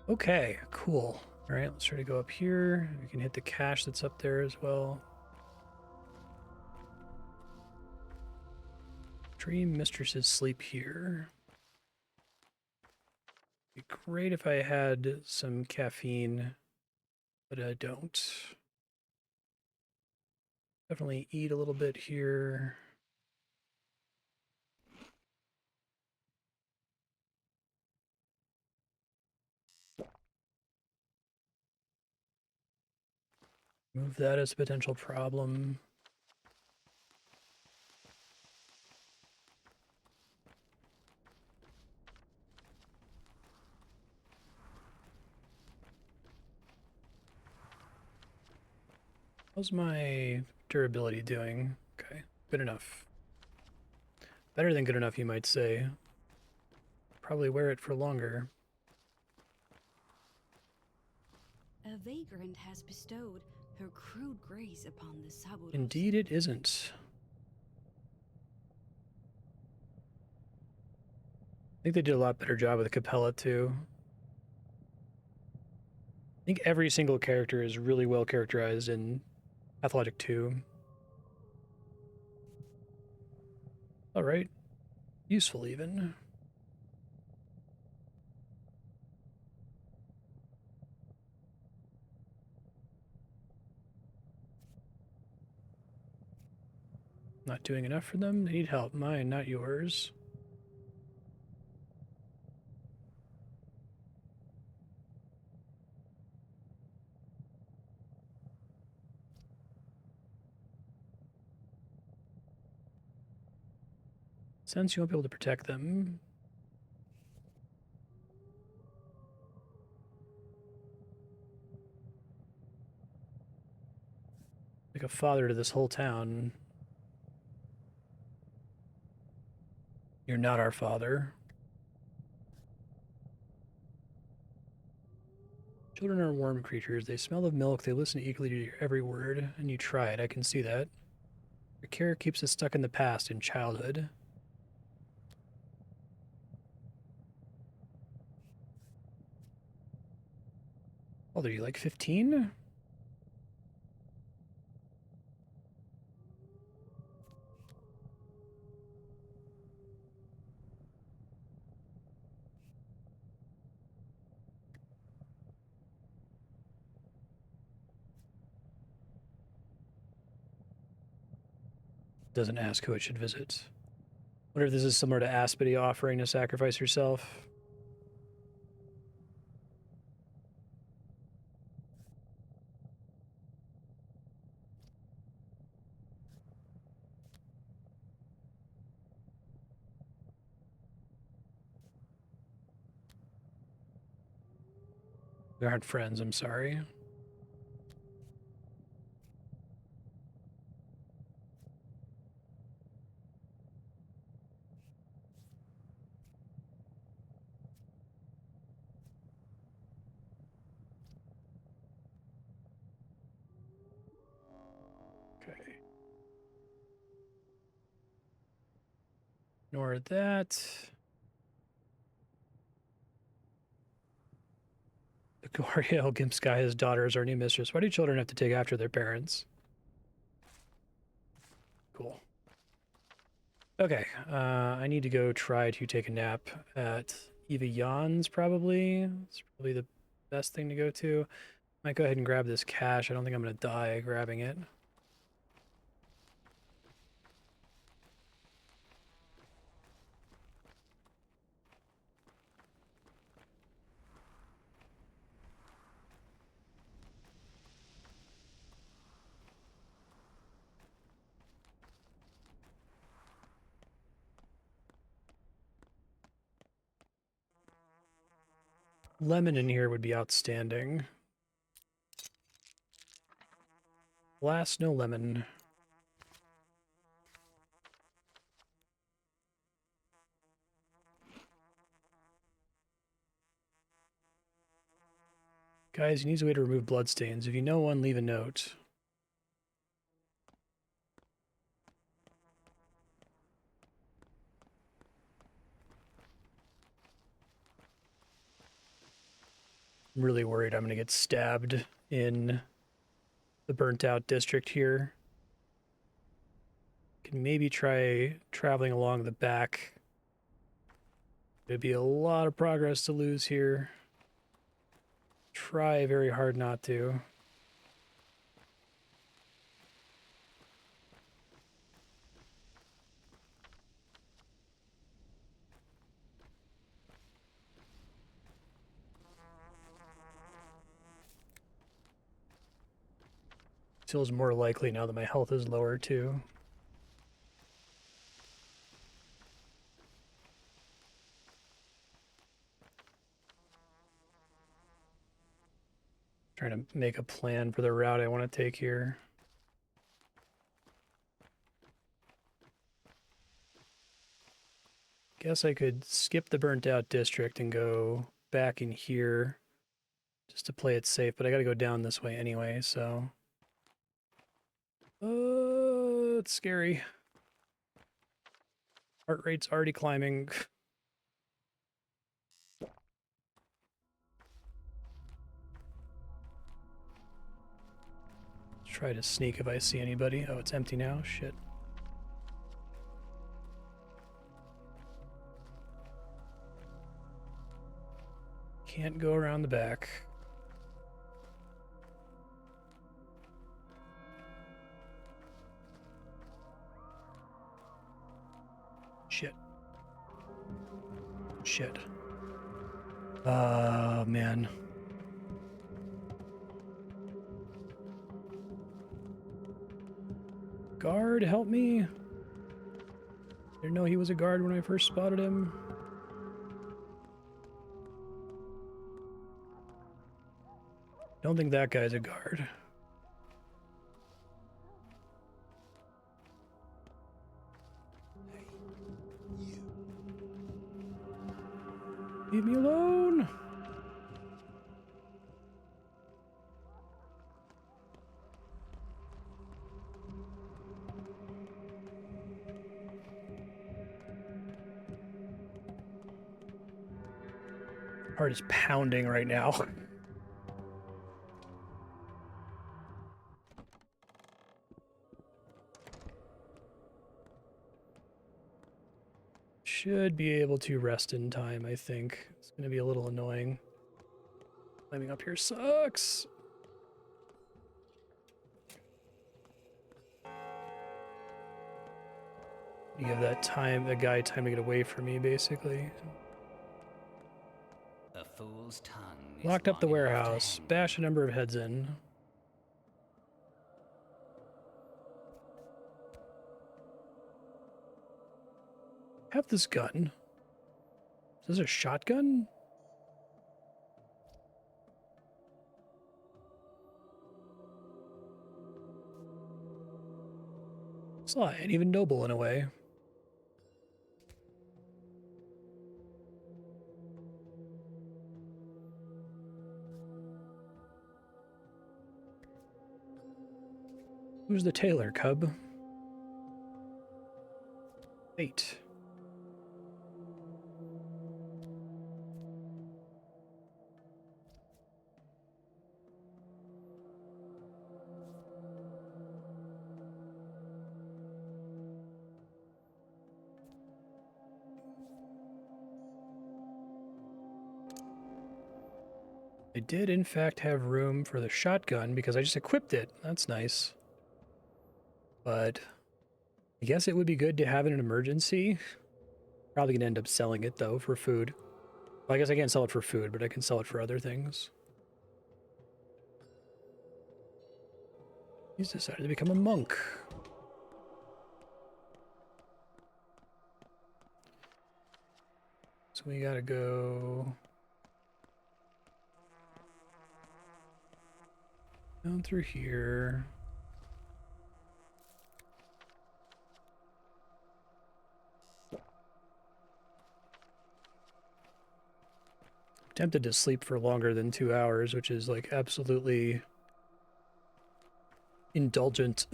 Okay, cool. All right, let's try to go up here. We can hit the cache that's up there as well. Dream mistresses sleep here. It'd be great if I had some caffeine, but I don't. Definitely eat a little bit here. Move that as a potential problem. How's my durability doing? Okay, good enough. Better than good enough, you might say. Probably wear it for longer. A vagrant has bestowed her crude grace upon the Saburos. Indeed it isn't. I think they did a lot better job with Capella too. I think every single character is really well characterized in Pathologic 2. Alright. Useful even. Not doing enough for them? They need help. Mine, not yours. Since you won't be able to protect them. Like a father to this whole town. You're not our father. Children are warm creatures. They smell of milk. They listen eagerly to your every word. And you try it. I can see that. Your care keeps us stuck in the past, in childhood. Oh, are you like 15? Doesn't ask who it should visit. Wonder if this is similar to Aspity offering to sacrifice herself. We aren't friends, I'm sorry. Ignore that. The Goriel Gimskaya's daughter is our new mistress. Why do children have to take after their parents? Cool. Okay, I need to go try to take a nap at Eva Jan's, probably. It's probably the best thing to go to. Might go ahead and grab this cash. I don't think I'm going to die grabbing it. Lemon in here would be outstanding. Alas, no lemon. Guys, he needs a way to remove bloodstains. If you know one, leave a note. I'm really worried I'm going to get stabbed in the burnt out district here. Can maybe try traveling along the back. There'd be a lot of progress to lose here. Try very hard not to. Feels more likely now that my health is lower too. Trying to make a plan for the route I want to take here. Guess I could skip the burnt out district and go back in here just to play it safe, but I gotta go down this way anyway, so. It's scary. Heart rate's already climbing. Try to sneak if I see anybody. Oh, it's empty now. Shit. Can't go around the back. Shit. Shit. Man. Guard, help me. Didn't know he was a guard when I first spotted him. Don't think that guy's a guard. Leave me alone. Heart is pounding right now. Should be able to rest in time, I think. It's going to be a little annoying. Climbing up here sucks. You give that guy time to get away from me, basically. A fool's tongue is Locked up the long enough to warehouse. hang. Bash a number of heads in. Have this gun. Is this a shotgun? Sly and even noble in a way. Who's the tailor, cub? 8. I did, in fact, have room for the shotgun because I just equipped it. That's nice. But I guess it would be good to have in an emergency. Probably gonna end up selling it, though, for food. Well, I guess I can't sell it for food, but I can sell it for other things. He's decided to become a monk. So we gotta go down through here. I'm tempted to sleep for longer than 2 hours, which is like absolutely indulgent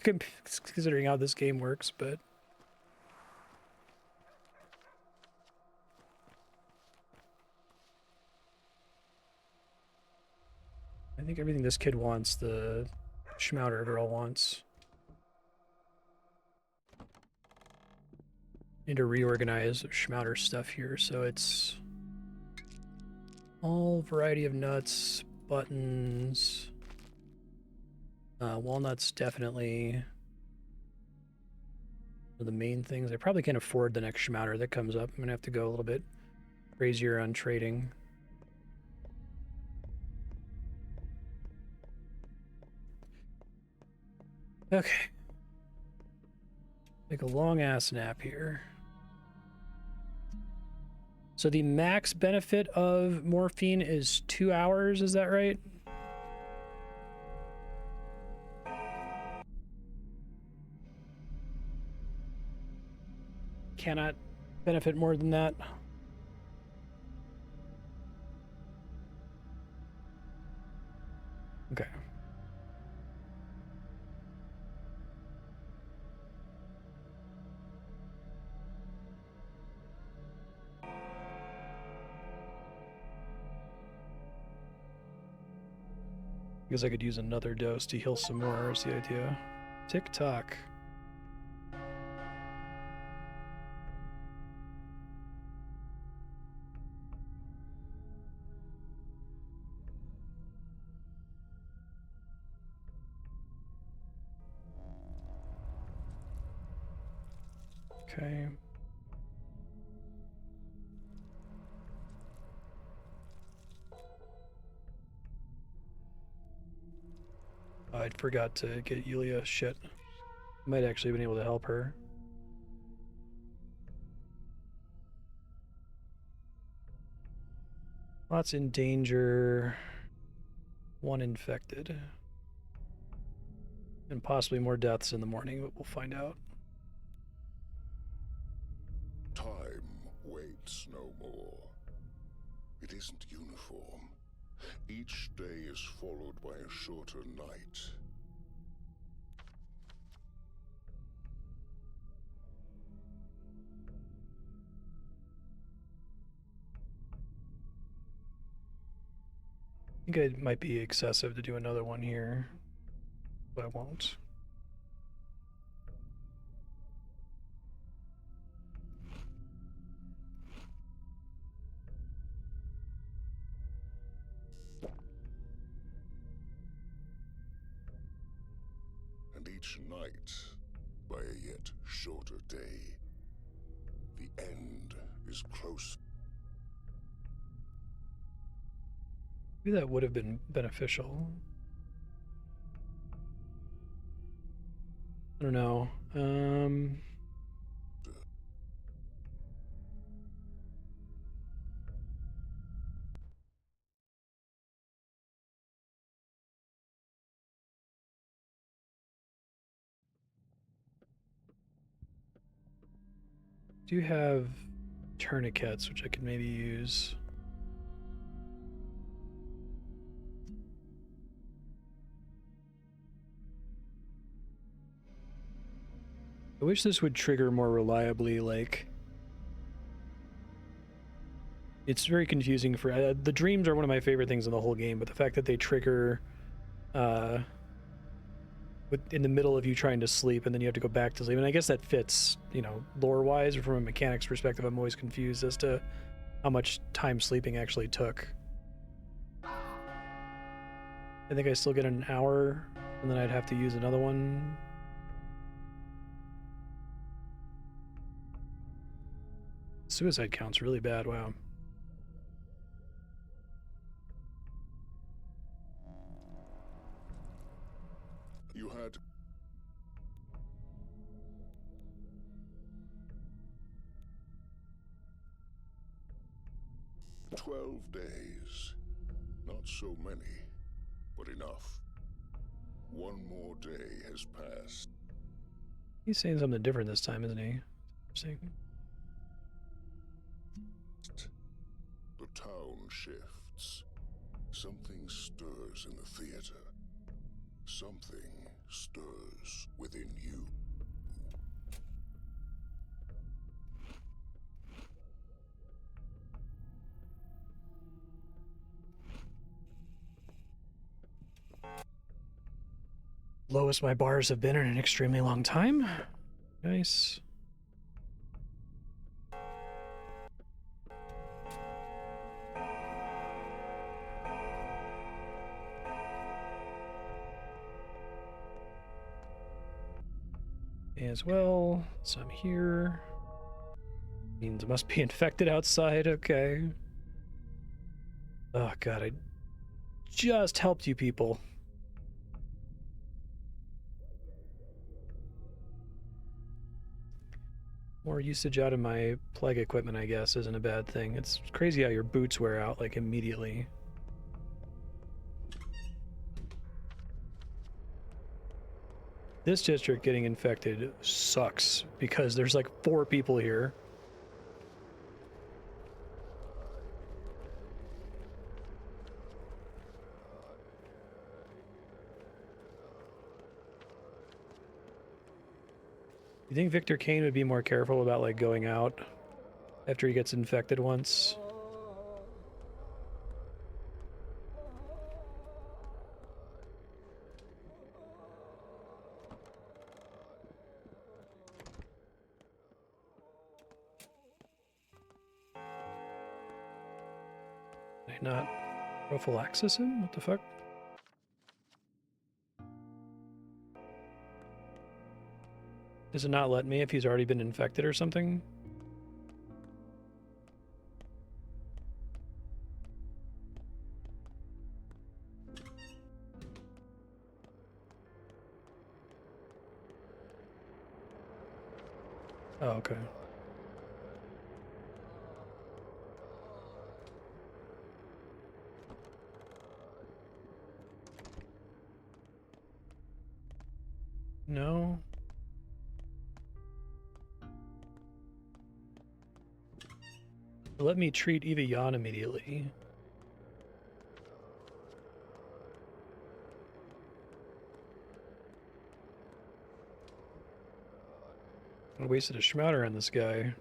considering how this game works, but I think everything this kid wants, the Schmouder girl wants. Need to reorganize Schmouder stuff here, so it's all variety of nuts, buttons, walnuts definitely are the main things. I probably can't afford the next Schmouder that comes up. I'm gonna have to go a little bit crazier on trading. Okay. Take a long ass nap here. So the max benefit of morphine is 2 hours, is that right? Cannot benefit more than that. Okay. Because I could use another dose to heal some more is the idea. Tick-tock. Okay. I forgot to get Yulia. Shit. Might actually have been able to help her. Lots in danger. One infected. And possibly more deaths in the morning, but we'll find out. Time waits no more. It isn't uniform. Each day is followed by a shorter night. I think it might be excessive to do another one here, but I won't. And each night by a yet shorter day. The end is close. Maybe that would have been beneficial. I don't know. Do have tourniquets, which I could maybe use. I wish this would trigger more reliably, like... It's very confusing for... the dreams are one of my favorite things in the whole game, but the fact that they trigger... in the middle of you trying to sleep, and then you have to go back to sleep. And I guess that fits, you know, lore-wise, or from a mechanics perspective, I'm always confused as to how much time sleeping actually took. I think I still get an hour, and then I'd have to use another one. Suicide count's really bad, wow. You had 12 days. Not so many, but enough. One more day has passed. He's saying something different this time, isn't he? Interesting. The town shifts. Something stirs in the theater. Something stirs within you. Lowest my bars have been in an extremely long time. Nice. As well, so I'm here. Means it must be infected outside, okay. Oh god, I just helped you people. More usage out of my plague equipment, I guess, isn't a bad thing. It's crazy how your boots wear out, like, immediately. This district getting infected sucks, because there's like 4 people here. You think Victor Kane would be more careful about, like, going out after he gets infected once? Did I not prophylaxis him? What the fuck? Does it not let me if he's already been infected or something? Oh, okay. No. Let me treat Eva Yan immediately. I wasted a schmouter on this guy.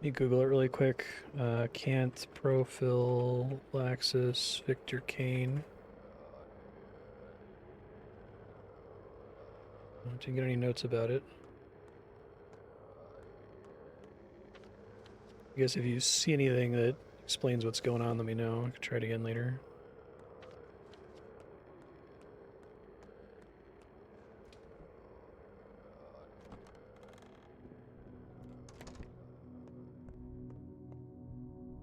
Let me Google it really quick. Can't prophylaxis Victor Kane. Didn't get any notes about it. I guess if you see anything that explains what's going on, let me know. I could try it again later.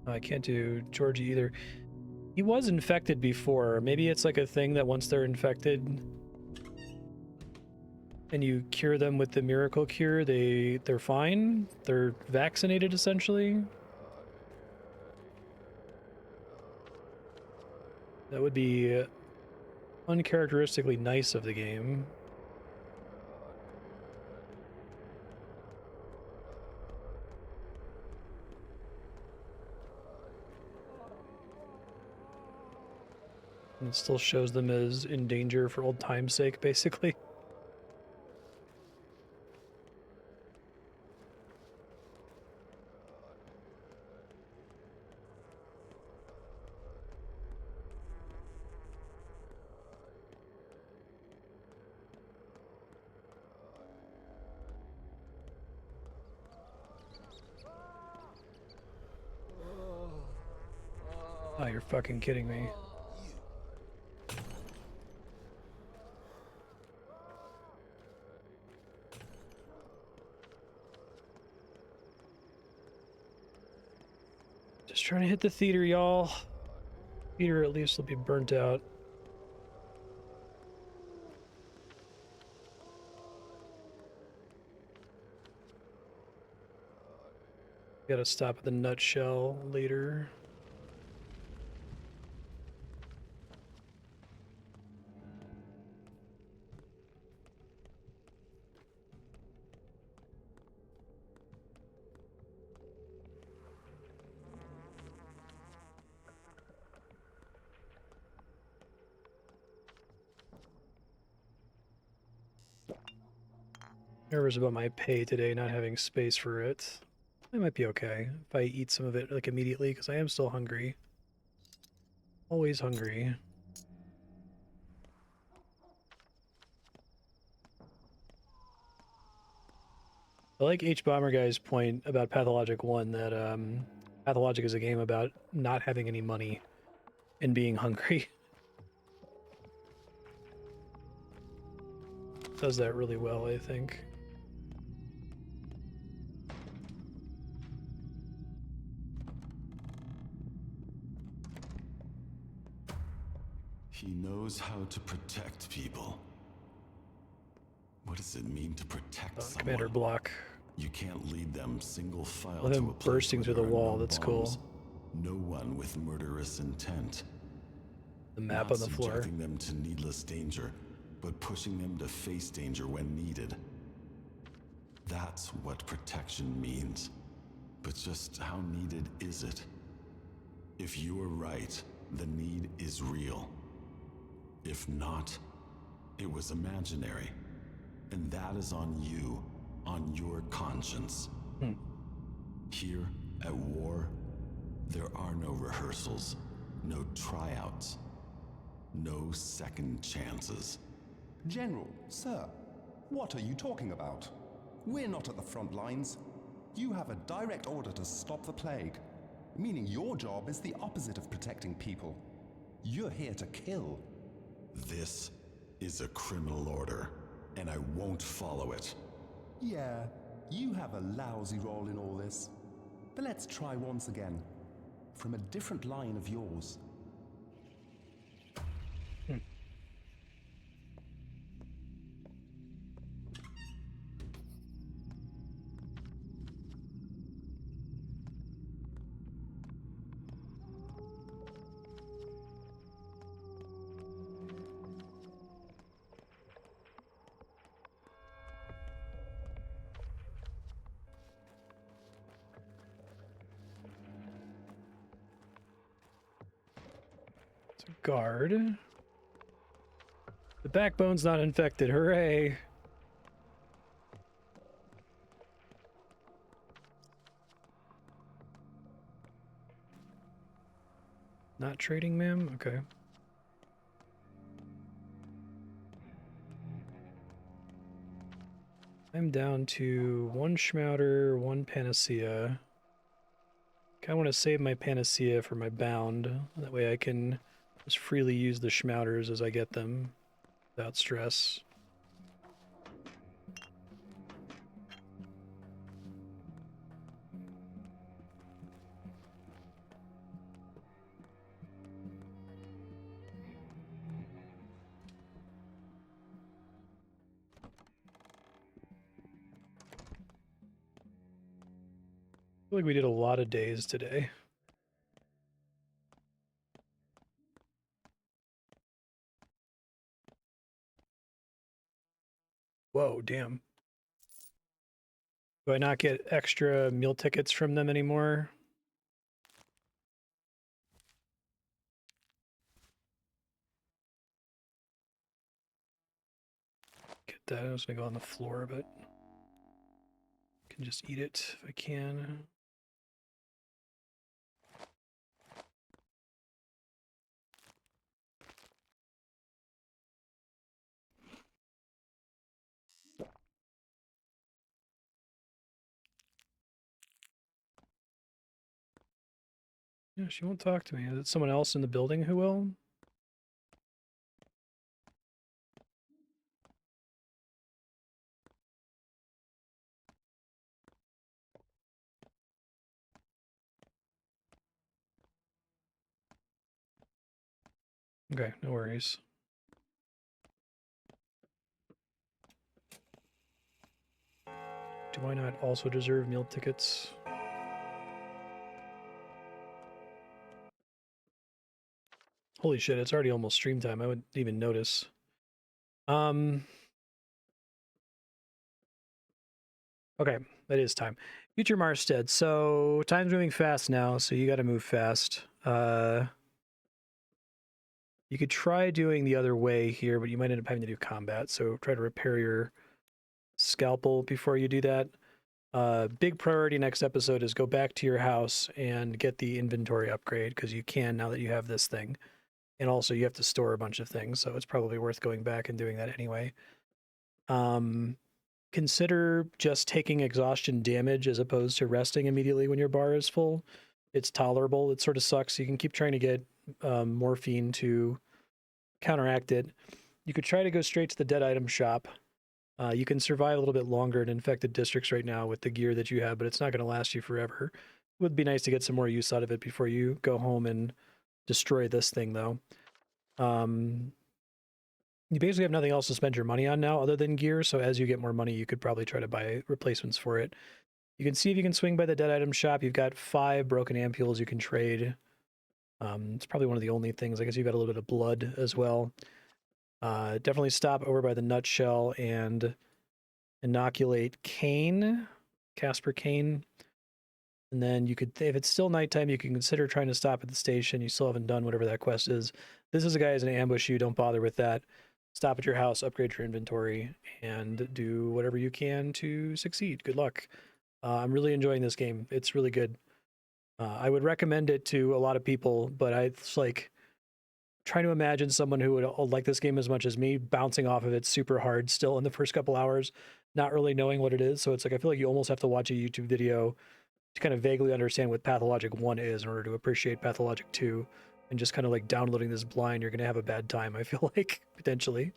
I can't do Georgie either. He was infected before. Maybe it's like a thing that once they're infected and you cure them with the miracle cure, they're fine. They're vaccinated essentially. That would be uncharacteristically nice of the game. And it still shows them as in danger for old time's sake, basically. Oh, you're fucking kidding me. Just trying to hit the theater, y'all. Theater at least will be burnt out. Gotta stop at the Nutshell later. Nervous about my pay today, not having space for it. I might be okay if I eat some of it like immediately, because I am still hungry. Always hungry. I like H-Bomber Guy's point about Pathologic 1, that Pathologic is a game about not having any money and being hungry. Does that really well, I think. He knows how to protect people. What does it mean to protect someone? Commander block. You can't lead them single file With to him a place bursting where through the there are wall, no that's bombs. cool. No one with murderous intent. The map Not on the floor. subjecting them to needless danger, but pushing them to face danger when needed. That's what protection means. But just how needed is it? If you are right, the need is real. If not, it was imaginary. And that is on you, on your conscience. Here, at war, there are no rehearsals, no tryouts, no second chances. General, sir, what are you talking about? We're not at the front lines. You have a direct order to stop the plague, meaning your job is the opposite of protecting people. You're here to kill. This is a criminal order, and I won't follow it. Yeah, you have a lousy role in all this. But let's try once again, from a different line of yours. Guard. The backbone's not infected, hooray! Not trading, ma'am? Okay. I'm down to 1 Schmouter, 1 Panacea. Kinda want to save my Panacea for my bound. That way I can just freely use the Schmouters as I get them without stress. I feel like we did a lot of days today. Whoa, damn. Do I not get extra meal tickets from them anymore? Get that. I was gonna go on the floor, but can just eat it if I can. Yeah, she won't talk to me. Is it someone else in the building who will? Okay, no worries. Do I not also deserve meal tickets? Holy shit, it's already almost stream time. I wouldn't even notice. Okay, that is time. Future Marstead. So time's moving fast now, so you gotta move fast. You could try doing the other way here, but you might end up having to do combat, so try to repair your scalpel before you do that. Big priority next episode is go back to your house and get the inventory upgrade, because you can now that you have this thing. And also you have to store a bunch of things, so it's probably worth going back and doing that anyway. Consider just taking exhaustion damage as opposed to resting immediately when your bar is full. It's tolerable. It sort of sucks. You can keep trying to get morphine to counteract it. You could try to go straight to the dead item shop. You can survive a little bit longer in infected districts right now with the gear that you have, but it's not going to last you forever. It would be nice to get some more use out of it before you go home and destroy this thing, though. You basically have nothing else to spend your money on now other than gear, so as you get more money, you could probably try to buy replacements for it. You can see if you can swing by the dead item shop. You've got 5 broken ampules you can trade. It's probably one of the only things. I guess you've got a little bit of blood as well. Definitely stop over by the nutshell and inoculate Kane, Casper Kane. And then you could, if it's still nighttime, you can consider trying to stop at the station. You still haven't done whatever that quest is. This is a guy who's going to ambush you. Don't bother with that. Stop at your house, upgrade your inventory, and do whatever you can to succeed. Good luck. I'm really enjoying this game. It's really good. I would recommend it to a lot of people, but it's like trying to imagine someone who would like this game as much as me, bouncing off of it super hard still in the first couple hours, not really knowing what it is. So it's like I feel like you almost have to watch a YouTube video to kind of vaguely understand what Pathologic 1 is in order to appreciate Pathologic 2. And just kind of like downloading this blind, you're going to have a bad time, I feel like, potentially.